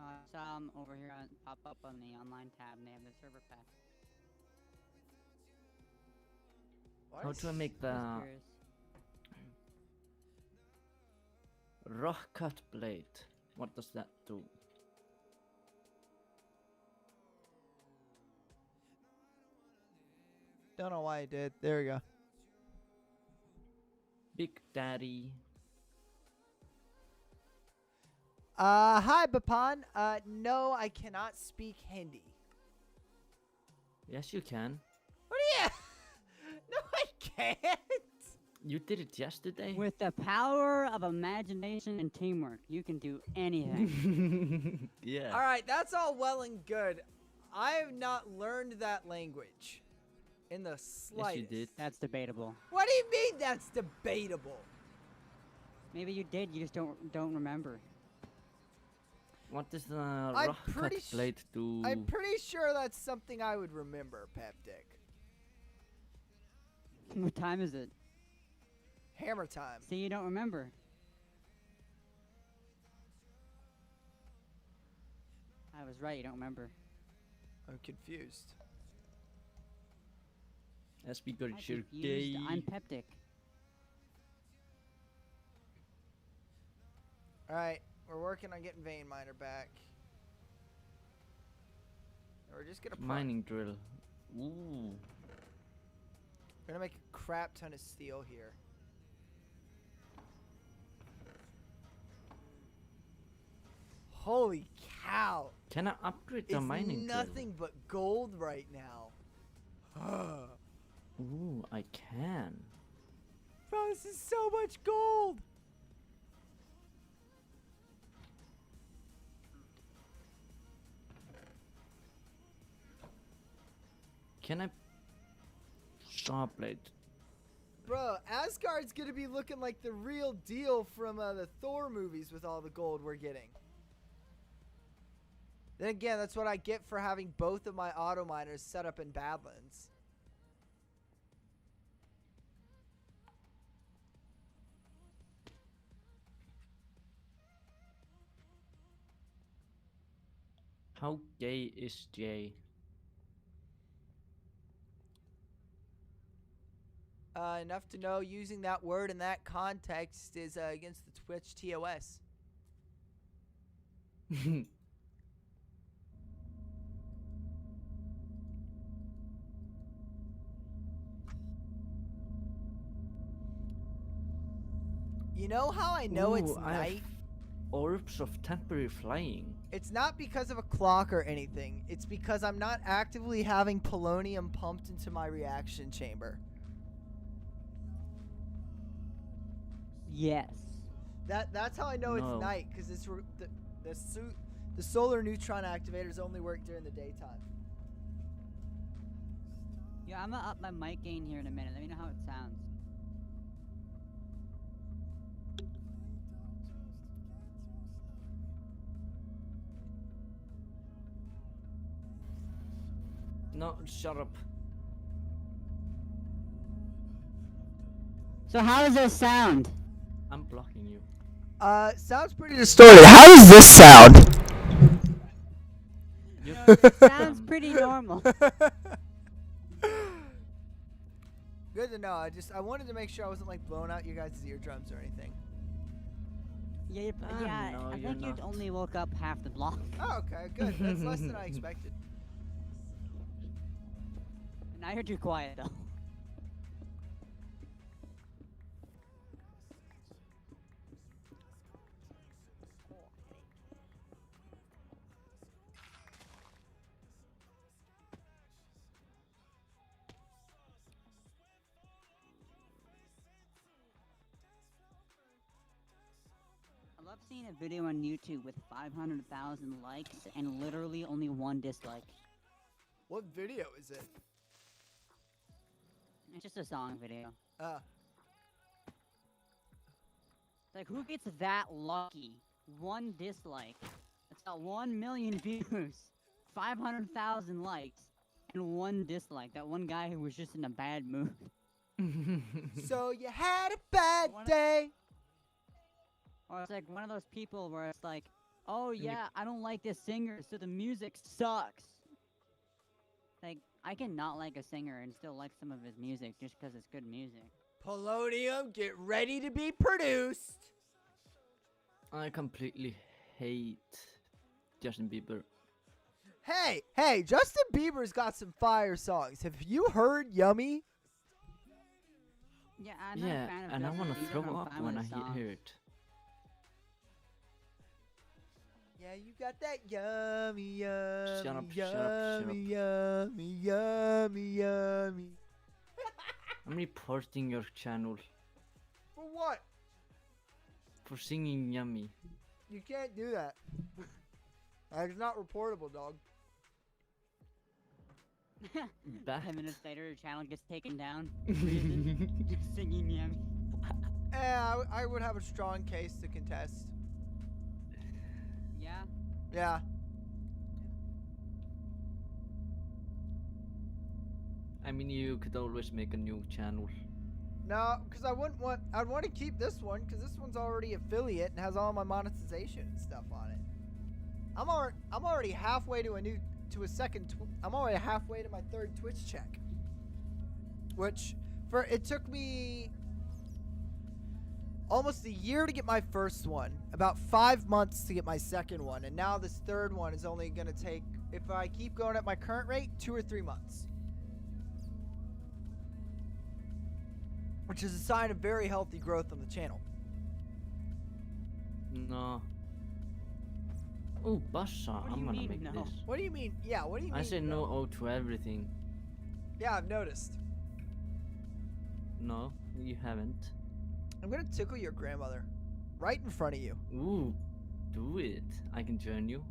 I saw him over here pop up on the online tab, and they have the server pack. How do I make the Just curious. rock cut blade? What does that do? Don't know why I did. There we go. Big Daddy. Hi, Bapan. No, I cannot speak Hindi. Yes, you can. What are you? No, I can't. You did it yesterday. With the power of imagination and teamwork, you can do anything. Yeah. All right, that's all well and good. I have not learned that language in the Yes, slightest. you did. That's debatable. What do you mean that's debatable? Maybe you did, you just don't remember. What does the I'm rock cut pretty blade do? I'm pretty sure that's something I would remember, Peptic. What time is it? Hammer time. See, you don't remember. I was right, you don't remember. I'm confused. That's because I'm you're confused. gay. I'm Peptic. All right, we're working on getting Vein Miner back. We're just gonna Mining drill. Ooh. We're gonna make a crap ton of steel here. Holy cow. Can I upgrade the It's mining nothing but gold right now. drill? Ooh, I can. Bro, this is so much gold. Can I... Saw blade. Bro, Asgard's gonna be looking like the real deal from the Thor movies with all the gold we're getting. Then again, that's what I get for having both of my auto miners set up in Badlands. How gay is Jay? Enough to know using that word in that context is against the Twitch TOS. You know how I know it's Ooh, I have night? Orbs of temporary flying. It's not because of a clock or anything. It's because I'm not actively having polonium pumped into my reaction chamber. Yes. That's how I know No. it's night, because it's the solar neutron activators only work during the daytime. Yeah, I'm gonna up my mic gain here in a minute. Let me know how it sounds. No, shut up. So how does this sound? I'm blocking you. Sounds pretty distorted. How does this sound? You Sounds pretty normal. Good to know. I wanted to make sure I wasn't like blowing out your guys' eardrums or anything. Yeah, yeah. no, I you're think you not. only woke up half the block. Oh, okay, good. That's less than I expected. Now you're too quiet though. I love seeing a video on YouTube with 500,000 likes and literally only one dislike. What video is it? It's just a song video. Uh, It's like, who gets that lucky? One dislike. It's got 1 million views, 500,000 likes, and one dislike. That one guy who was just in a bad mood. so you had a bad One- day. Or it's like one of those people where it's like, oh yeah, I don't like this singer, so the music sucks. Like, I can not like a singer and still like some of his music just because it's good music. Polonium, get ready to be produced. I completely hate Justin Bieber. Hey, Justin Bieber's got some fire songs. Have you heard Yummy? Yeah, I'm not a Yeah, fan of and I Justin want to Bieber, throw but I'm up fine when I with his songs. hear it. Yeah, you got that yummy, yummy, Shut up, shut up, shut yummy, yummy, yummy, yummy. I'm reporting your channel For what? for singing yummy. You can't do that. It's not reportable, dog. Bat. 10 minutes later, your channel gets taken down. Reason? Just singing yummy. I would have a strong case to contest. Yeah? Yeah. I mean, you could always make a new channel. No, because I'd want to keep this one because this one's already affiliate and has all my monetization and stuff on it. I'm already halfway to I'm already halfway to my third Twitch check. Which it took me almost a year to get my first one, about 5 months to get my second one, and now this third one is only gonna take, if I keep going at my current rate, 2 or 3 months. Which is a sign of very healthy growth on the channel. No. Oh, Basha, What do I'm you gonna mean, make no? this. What do you mean? Yeah, what do you mean? I say no O to everything. Yeah, I've noticed. No, you haven't. I'm gonna tickle your grandmother. Right in front of you. Ooh, do it. I can join you.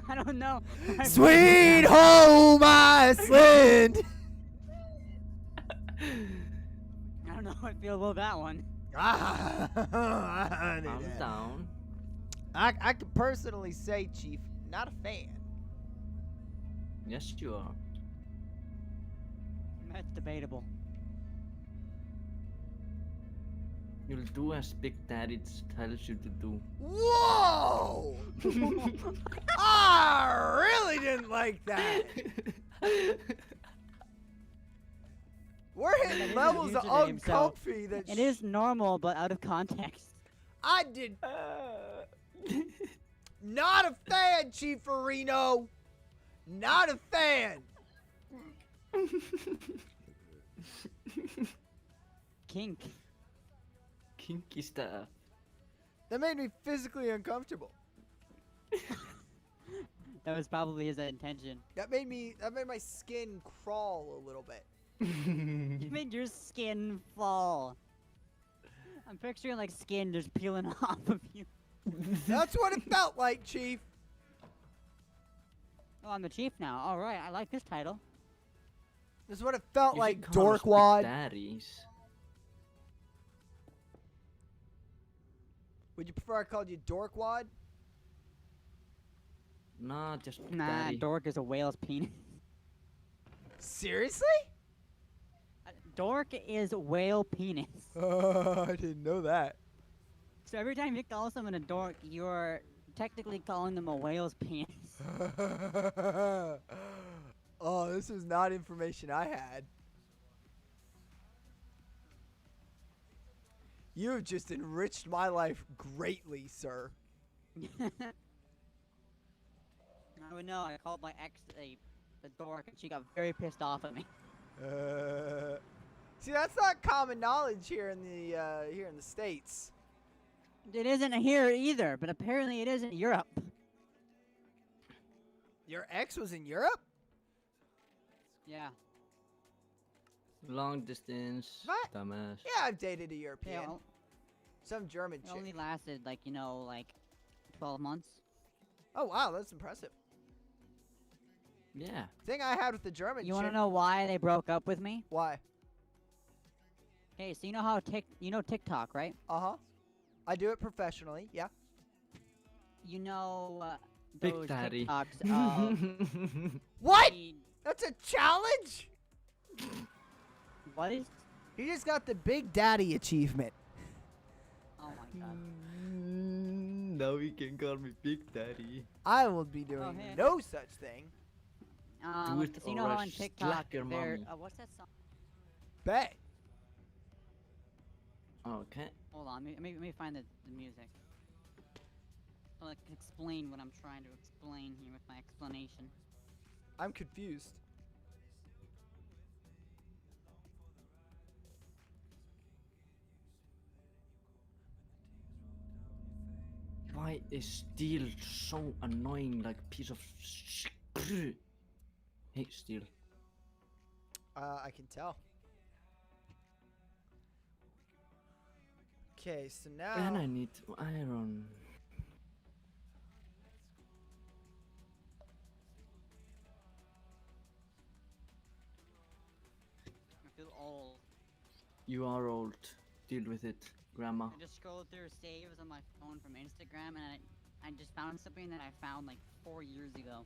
I don't know. I Sweet home Iceland! I don't know how I feel about that one. I I'm down. can personally say, Chief, not a fan. Yes, you are. That's debatable. You'll do as Big Daddy tells you to do. Whoa! I really didn't like that. We're That hitting is levels your of username, so uncomfy that It is normal, but out of context. I did. Not a fan, Chief Areno. Not a fan. Kink. Kinky stuff. That made me physically uncomfortable. That was probably his intention. That made my skin crawl a little bit. You made your skin fall. I'm picturing like skin just peeling off of you. That's what it felt like, Chief. Oh, I'm the chief now. All right, I like this title. This is what it felt You like, should call us Big Dorkwad. Daddies. Would you prefer I called you Dorkwad? Nah, just Big Nah, Daddy. dork is a whale's penis. Seriously? Dork is whale penis. I didn't know that. So every time you call someone a dork, you're technically calling them a whale's penis. Oh, this was not information I had. You have just enriched my life greatly, sir. I would know. I called my ex a dork, and she got very pissed off at me. See, that's not common knowledge here in the States. It isn't here either, but apparently it is in Europe. Your ex was in Europe? Yeah. Long distance. What? Dumbass. Yeah, I've dated a European. Yeah, Some German it chick. only lasted like 12 months. Oh wow, that's impressive. Yeah. Thing I had with the German You chick. want to know why they broke up with me? Why? Okay, so you know how TikTok, right? Uh-huh. I do it professionally, yeah. You know Big those Daddy. TikToks of What? the- That's a challenge? what is? He just got the Big Daddy achievement. Oh my god. Now you can call me Big Daddy. I will be doing hey. no such thing. Do it So you know or how I on slap TikTok your there? mommy. What's that song? Bet. Okay. Hold on, let me find the music. I'll like explain what I'm trying to explain here with my explanation. I'm confused. Why is steel so annoying like a piece of shit? Hate steel. I can tell. Okay, so now And I need iron. I feel old. You are old. Deal with it, grandma. I just scrolled through saves on my phone from Instagram, and I just found something that I found like 4 years ago.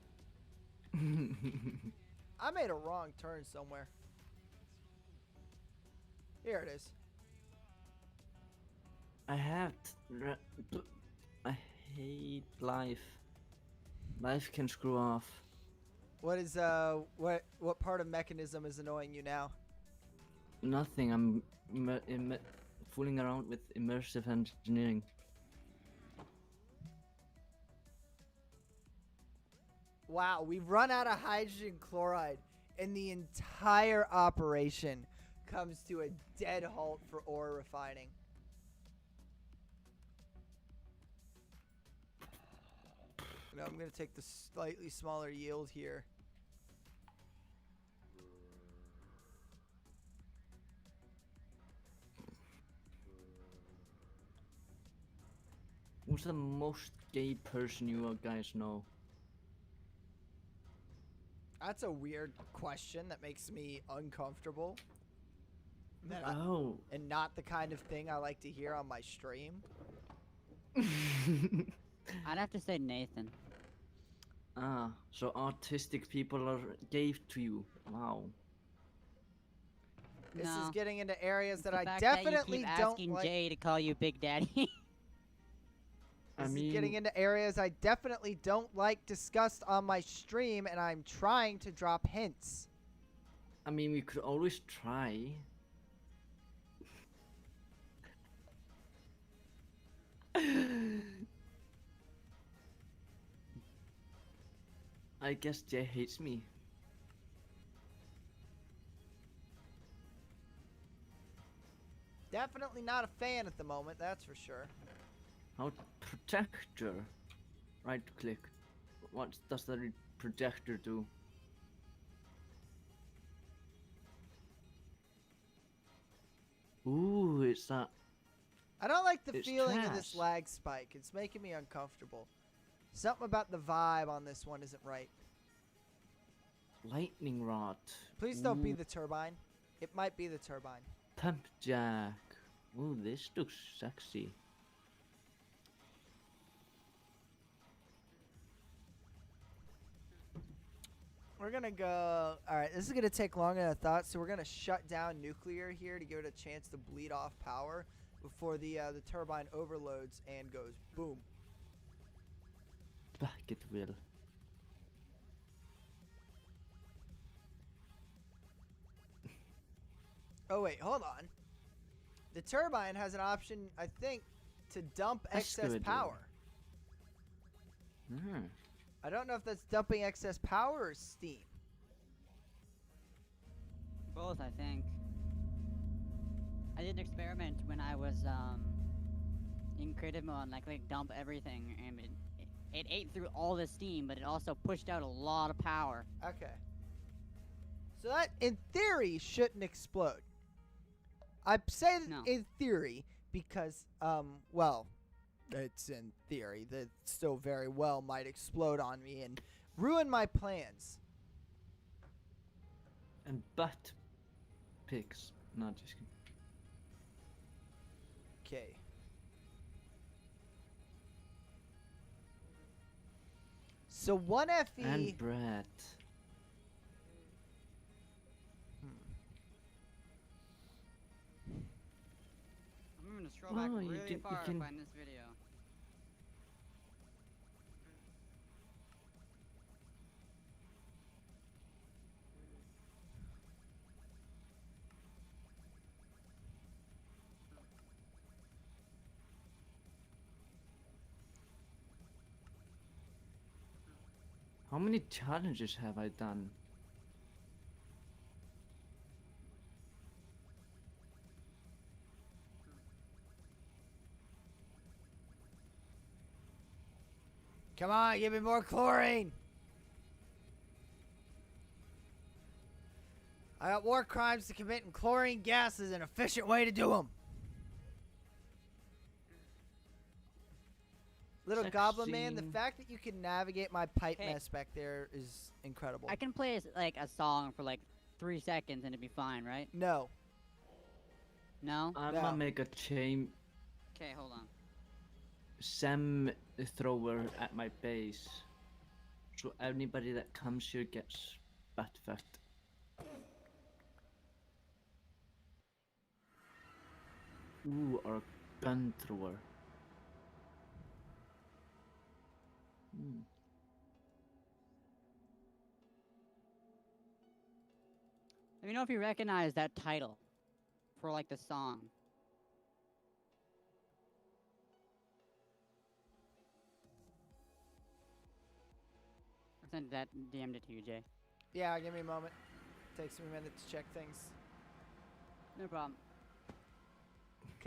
I made a wrong turn somewhere. Here it is. I hate life. Life can screw off. What is what part of mechanism is annoying you now? Nothing. I'm fooling around with immersive engineering. Wow, we've run out of hydrogen chloride, and the entire operation comes to a dead halt for ore refining. No, I'm gonna take the slightly smaller yield here. Who's the most gay person you guys know? That's a weird question that makes me uncomfortable. Oh. And not the kind of thing I like to hear on my stream. I'd have to say Nathan. Ah, so autistic people are gay to you. Wow. This is No. getting into areas that The I fact definitely that you keep don't asking like. Jay to call you Big Daddy. This is getting into areas I definitely don't like discussed on my stream, and I'm trying to drop hints. I mean, we could always try. I guess Jay hates me. Definitely not a fan at the moment, that's for sure. How projector? Right click. What does the projector do? Ooh, it's that. I don't like the It's feeling of this trash. lag spike. It's making me uncomfortable. Something about the vibe on this one isn't right. Lightning rod. Please don't be Ooh, the turbine. It might be the turbine. pump jack. Ooh, this looks sexy. We're gonna go. Alright, this is gonna take longer than I thought, so we're gonna shut down nuclear here to give it a chance to bleed off power before the turbine overloads and goes boom. Back it will. Oh wait, hold on. The turbine has an option, I think, to dump excess Excavator. power. Hmm. I don't know if that's dumping excess power or steam. Both, I think. I did an experiment when I was in creative mode, like dump everything, and it ate through all the steam, but it also pushed out a lot of power. Okay. So that, in theory, shouldn't explode. I say that No. in theory because, well, it's in theory. That still very well might explode on me and ruin my plans. And butt pigs. No, just kidding. Okay. So 1 FE. And Brett. I'm gonna scroll back Oh, you really can- you far to can- find this video. How many challenges have I done? Come on, give me more chlorine. I got war crimes to commit, and chlorine gas is an efficient way to do them. Little Sex Goblin Man, the scene. fact that you can navigate my pipe Hey. mess back there is incredible. I can play like a song for like 3 seconds and it'd be fine, right? No. No? I'm No. gonna make a chain Okay, hold on. Sam thrower at my base. So anybody that comes here gets butt fucked. Ooh, or a gun thrower. Hmm. Let me know if you recognize that title for like the song. I sent that DM'd it to you, Jay. Yeah, give me a moment. Takes me a minute to check things. No problem.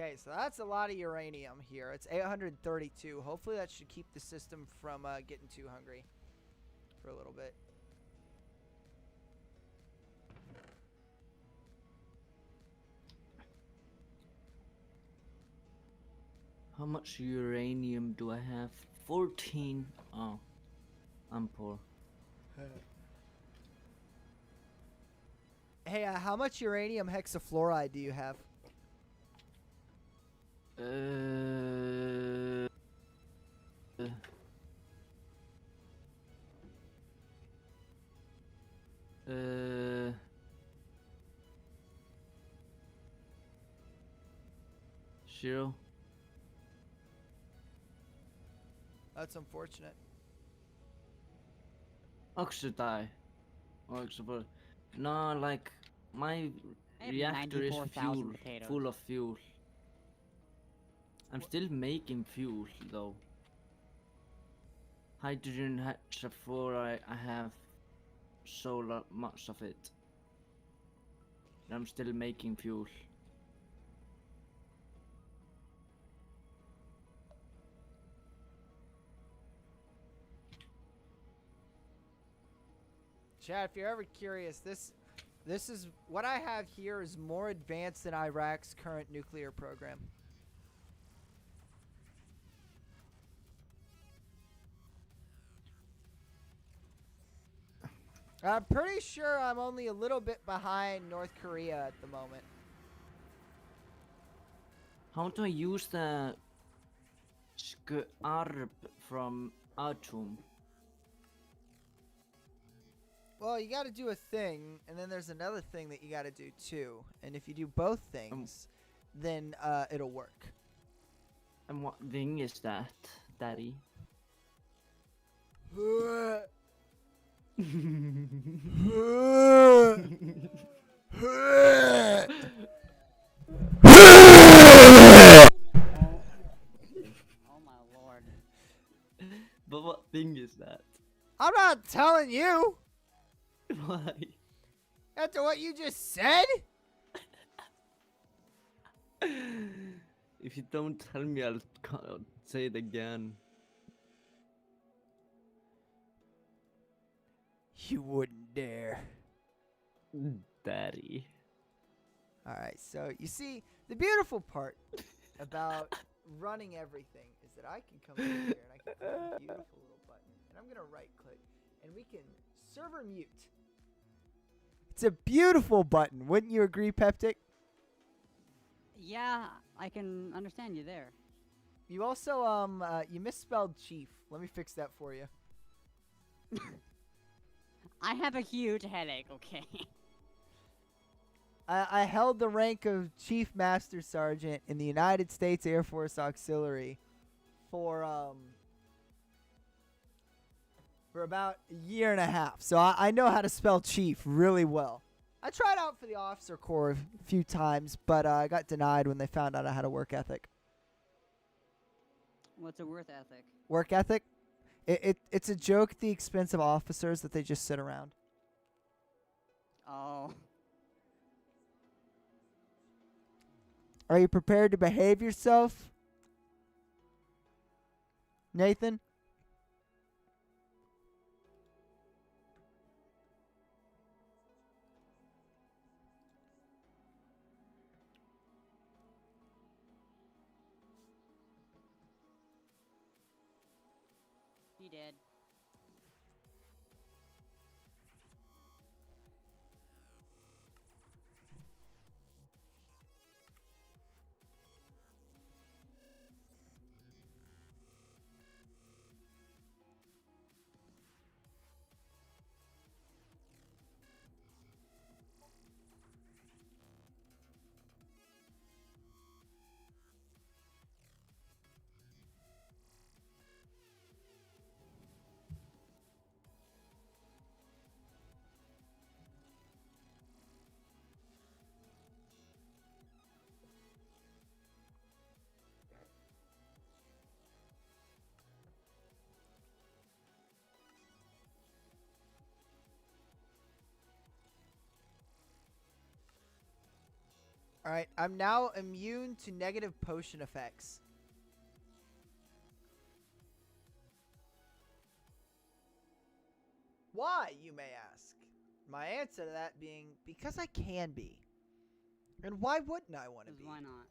Okay, so that's a lot of uranium here. It's 832. Hopefully that should keep the system from getting too hungry for a little bit. How much uranium do I have? 14. Oh, I'm poor. Hey, how much uranium hexafluoride do you have? Uh, Zero. That's unfortunate. Oxidai. Oxidai. No, like my I have reactor is 94,000 potatoes. full of fuel. I'm still making fuel though. Hydrogen hexafluoride, I have so much of it. And I'm still making fuel. Chad, if you're ever curious, this is what I have here is more advanced than Iraq's current nuclear program. I'm pretty sure I'm only a little bit behind North Korea at the moment. How do I use the skarb from Atom? Well, you got to do a thing, and then there's another thing that you got to do too. And if you do both things, then it'll work. And what thing is that, Daddy? Oh my lord. But what thing is that? I'm not telling you. Why? After what you just said? If you don't tell me, I'll say it again. You wouldn't dare. Daddy. Alright, so you see, the beautiful part about running everything is that I can come in here and I can click a beautiful little button. And I'm going to right click and we can server mute. It's a beautiful button. Wouldn't you agree, Peptic? Yeah, I can understand you there. You also, you misspelled chief. Let me fix that for you. I have a huge headache, okay? I held the rank of Chief Master Sergeant in the United States Air Force Auxiliary for about a year and a half. So I know how to spell chief really well. I tried out for the officer corps a few times, but I got denied when they found out I had a work ethic. What's a worth ethic? Work ethic? It's a joke at the expense of officers that they just sit around. Oh. Are you prepared to behave yourself, Nathan? He did. Alright, I'm now immune to negative potion effects. Why, you may ask? My answer to that being, because I can be. And why wouldn't I want to 'Cause be? why not?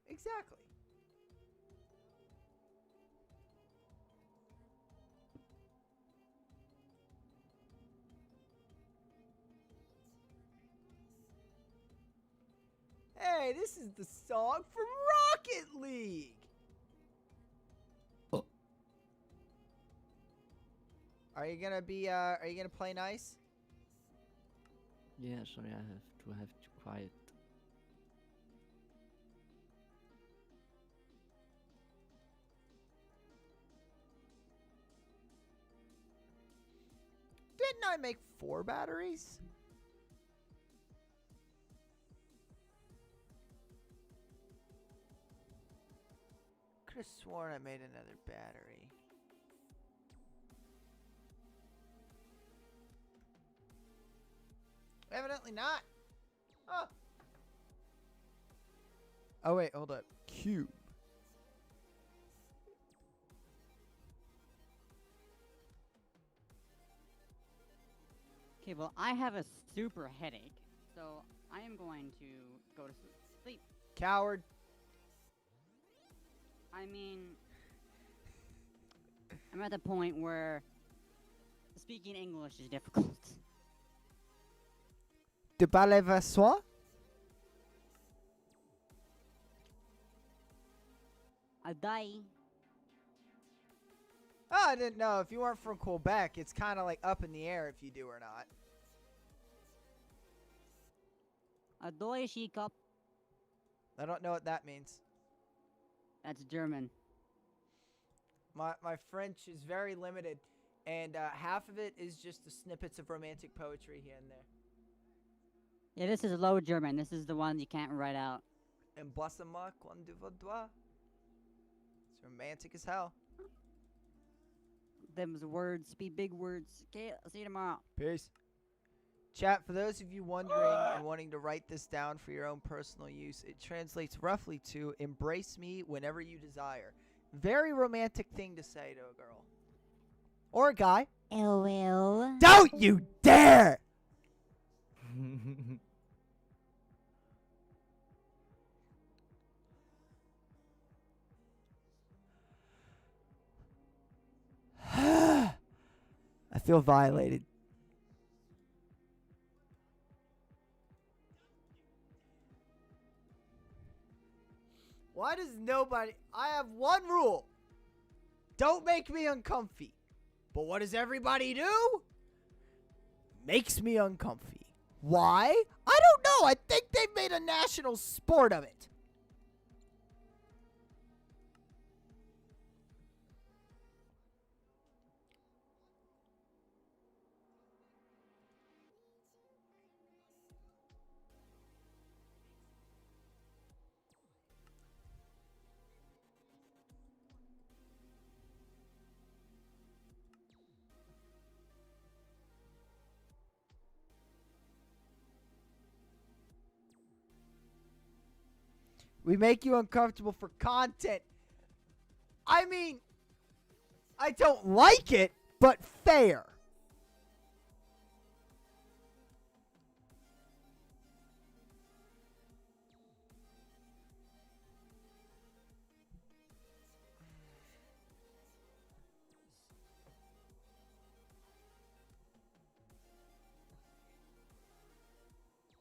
Exactly. Hey, this is the song from Rocket League. Are you gonna play nice? Yeah, sorry, I have to quiet. Didn't I make 4 batteries? Could have sworn I made another battery. Evidently not. Oh. Oh wait, hold up. Cube. Okay, well, I have a super headache, so I am going to go to sleep. Coward. I mean, I'm at the point where speaking English is difficult. De parlez-vous? I die. Oh, I didn't know. If you weren't from Quebec, it's kind of like up in the air if you do or not. A Deutsche Cup. I don't know what that means. That's German. My French is very limited, and half of it is just the snippets of romantic poetry here and there. Yeah, this is Low German. This is the one you can't write out. Embrasse-moi quand tu voudras. It's romantic as hell. Them's words be big words. Okay, I'll see you tomorrow. Peace. Chat, for those of you wondering and wanting to write this down for your own personal use, it translates roughly to embrace me whenever you desire. Very romantic thing to say to a girl. Or a guy. LOL. Don't you dare! I feel violated. Why does nobody... I have one rule. Don't make me uncomfy. But what does everybody do? Makes me uncomfy. Why? I don't know. I think they've made a national sport of it. We make you uncomfortable for content. I mean, I don't like it, but fair.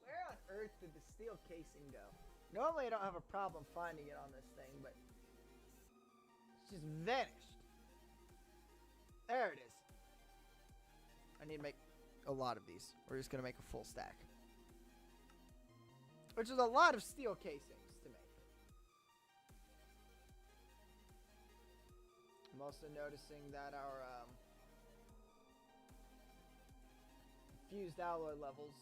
Where on earth did the steel casing go? Normally I don't have a problem finding it on this thing, but it's just vanished. There it is. I need to make a lot of these. We're just going to make a full stack. Which is a lot of steel casings to make. I'm also noticing that our fused alloy levels,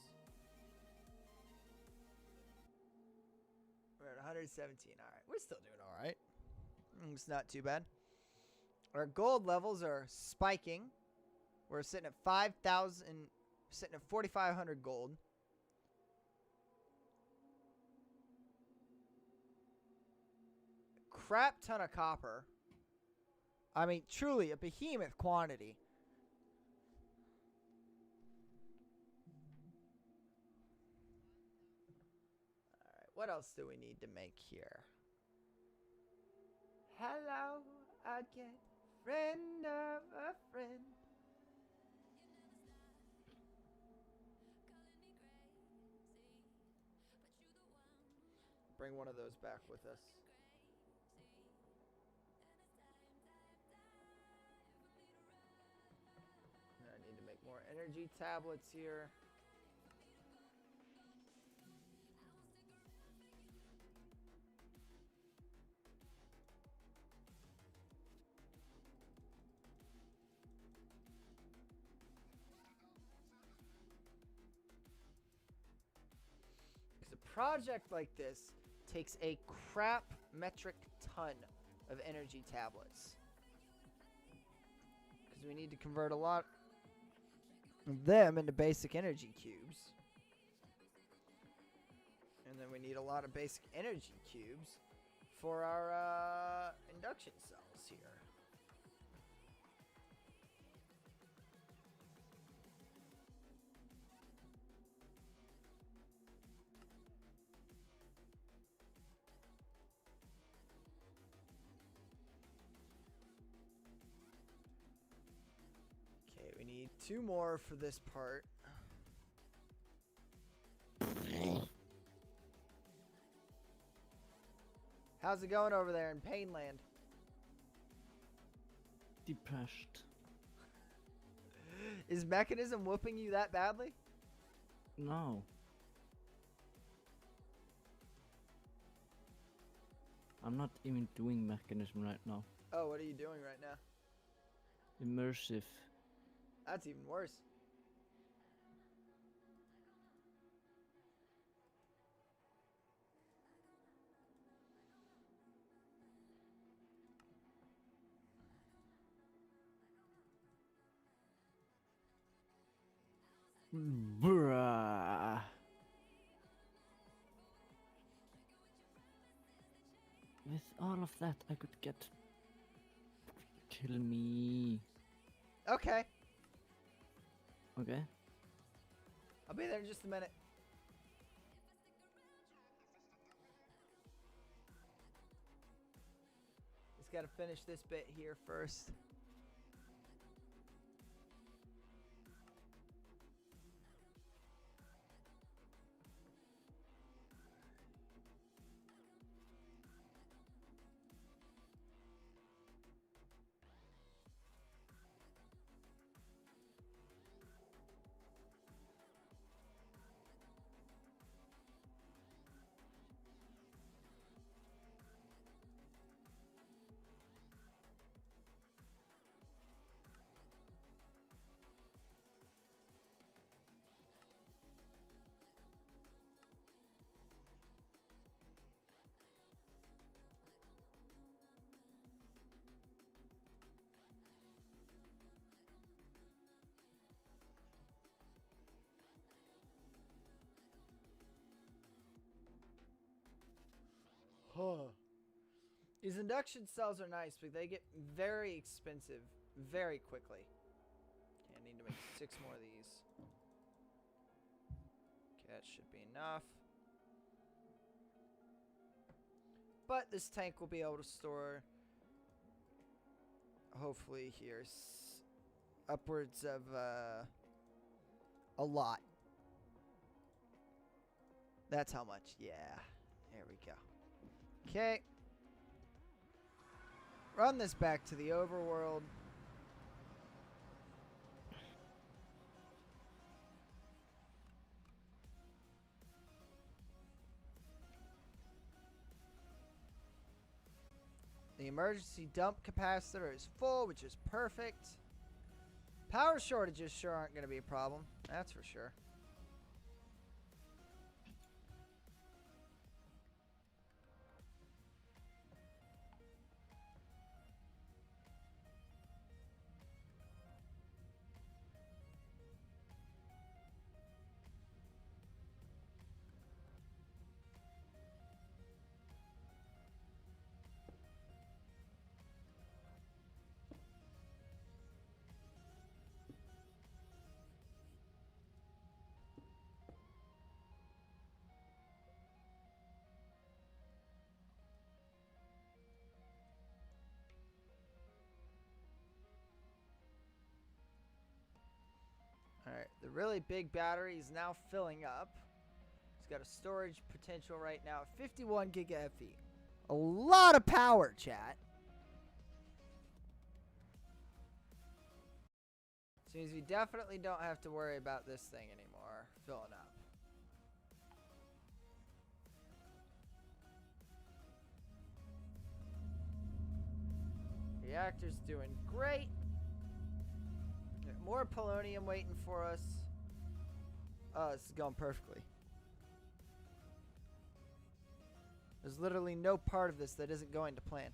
we're at 117. All right, we're still doing all right. It's not too bad. Our gold levels are spiking. We're sitting at 5,000, sitting at 4,500 gold. crap ton of copper. I mean, truly a behemoth quantity. Alright, what else do we need to make here? Hello again, friend of a friend. Bring one of those back with us. I need to make more energy tablets here. Because a project like this takes a crap metric ton of energy tablets. Because we need to convert a lot of them into basic energy cubes. And then we need a lot of basic energy cubes for our induction cells here. Okay, we need 2 more for this part. How's it going over there in Painland? Depressed. Is Mechanism whooping you that badly? No. I'm not even doing mechanism right now. Oh, what are you doing right now? Immersive. That's even worse. Bruh. With all of that, I could get... Kill me. Okay, Okay? I'll be there in just a minute. Just gotta finish this bit here first. These induction cells are nice, but they get very expensive very quickly. Okay, I need to make 6 more of these. Okay, that should be enough. But this tank will be able to store, hopefully here, upwards of a lot. That's how much. Yeah. There we go. Okay. Run this back to the overworld. The emergency dump capacitor is full, which is perfect. Power shortages sure aren't going to be a problem. That's for sure. really big battery is now filling up. It's got a storage potential right now at 51 giga-FE. A lot of power, chat. Which means we definitely don't have to worry about this thing anymore filling up. Reactor's doing great. More polonium waiting for us. Oh, this is going perfectly. There's literally no part of this that isn't going to plan.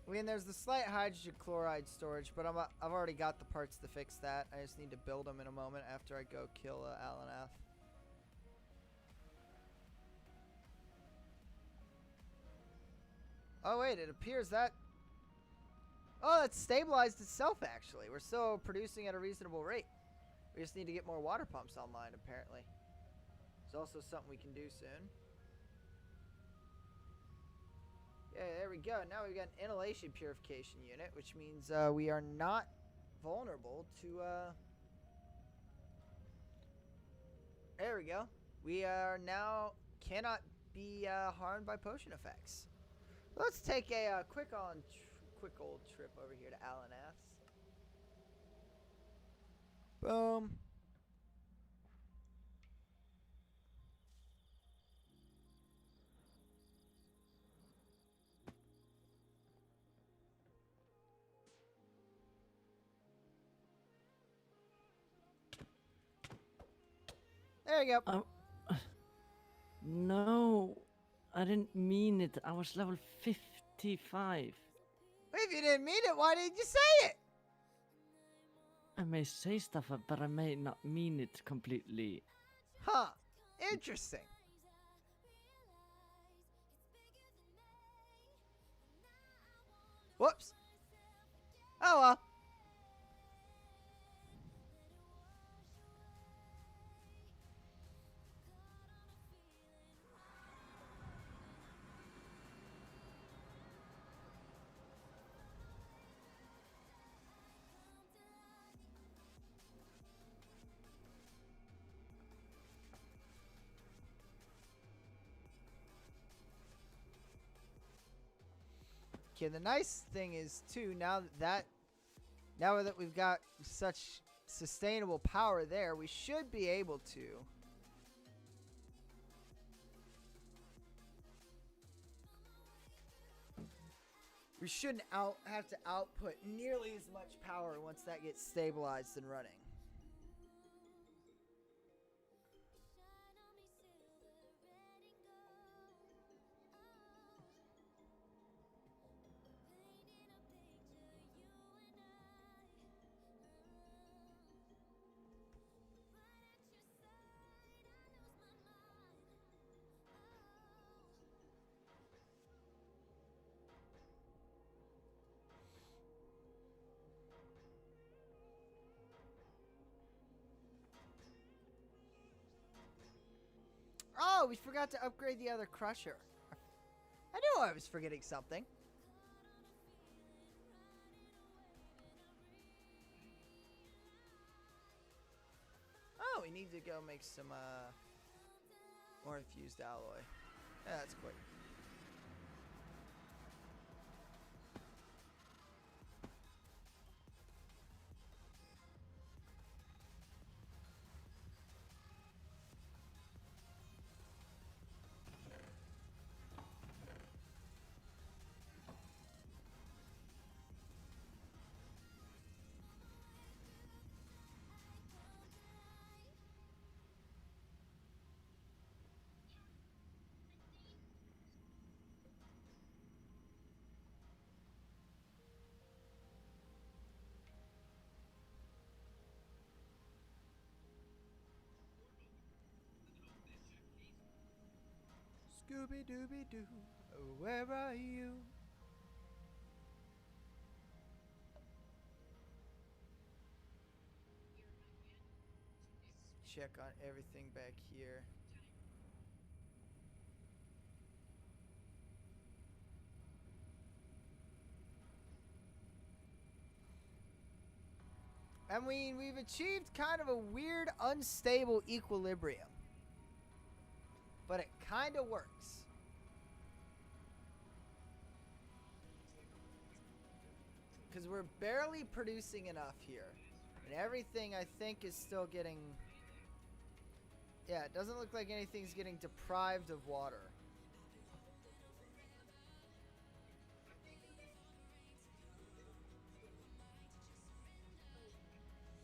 I mean, there's the slight hydrogen chloride storage, but I've already got the parts to fix that. I just need to build them in a moment after I go kill Alan F. Oh wait, it appears that... Oh, it's stabilized itself, actually. We're still producing at a reasonable rate. We just need to get more water pumps online, apparently. It's also something we can do soon. Yeah, there we go. Now we've got an inhalation purification unit, which means we are not vulnerable to... There we go. We are now cannot be harmed by potion effects. Let's take a quick old trip over here to Alan F's. Boom. There you go. No, I didn't mean it. I was level 55. If you didn't mean it, why didn't you say it? I may say stuff, but I may not mean it completely. Huh. Interesting. Whoops. Oh well. Okay, the nice thing is too, now that we've got such sustainable power there, we should be able to we shouldn't have to output nearly as much power once that gets stabilized and running. Oh, we forgot to upgrade the other crusher. I knew I was forgetting something. Oh, we need to go make some more infused alloy. Yeah, that's quick. Scooby-Dooby-Doo, oh, where are you? Check on everything back here. I mean, we've achieved kind of a weird, unstable equilibrium. But it kind of works. Because we're barely producing enough here. And everything, I think, is still getting... Yeah, it doesn't look like anything's getting deprived of water.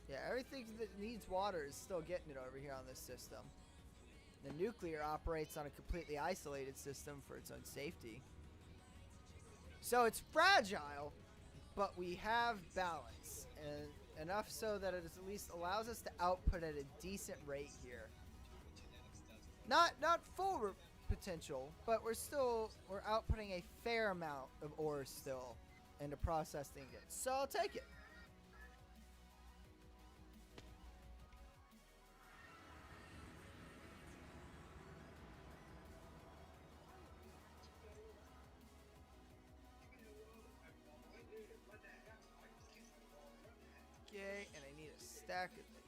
Yeah, everything that needs water is still getting it over here on this system. The nuclear operates on a completely isolated system for its own safety. So it's fragile, but we have balance. And enough so that it at least allows us to output at a decent rate here. Not full potential, but we're outputting a fair amount of ore still into processing it. So I'll take it. Okay, and I need a stack of these.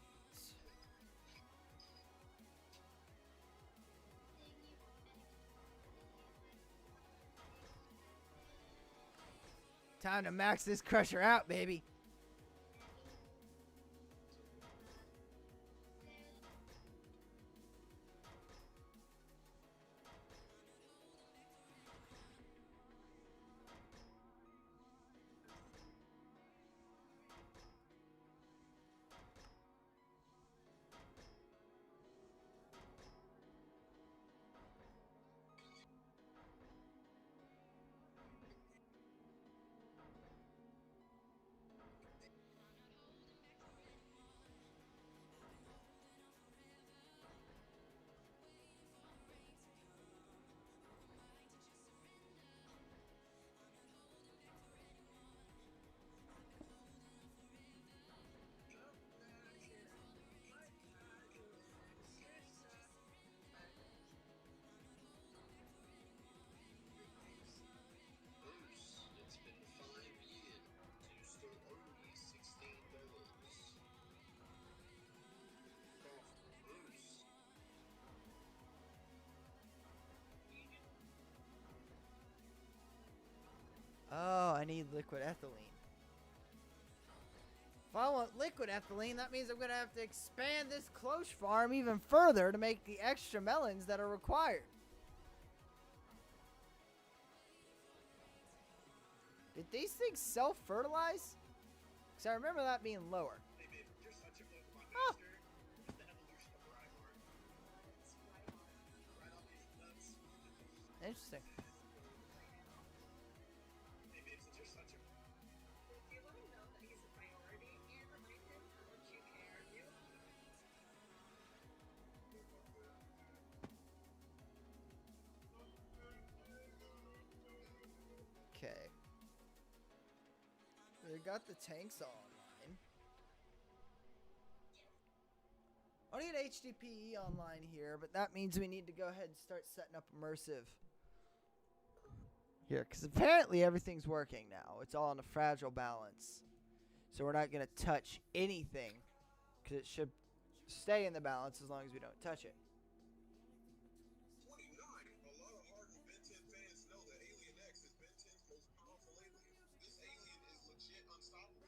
Time to max this crusher out, baby. Oh, I need liquid ethylene. If I want liquid ethylene, that means I'm going to have to expand this cloche farm even further to make the extra melons that are required. Did these things self-fertilize? Because I remember that being lower. Oh. Interesting. Okay. We got the tanks online. I need HDPE online here, but that means we need to go ahead and start setting up Immersive. Here, because apparently everything's working now. It's all in a fragile balance. So we're not going to touch anything, because it should stay in the balance as long as we don't touch it. Unstoppable.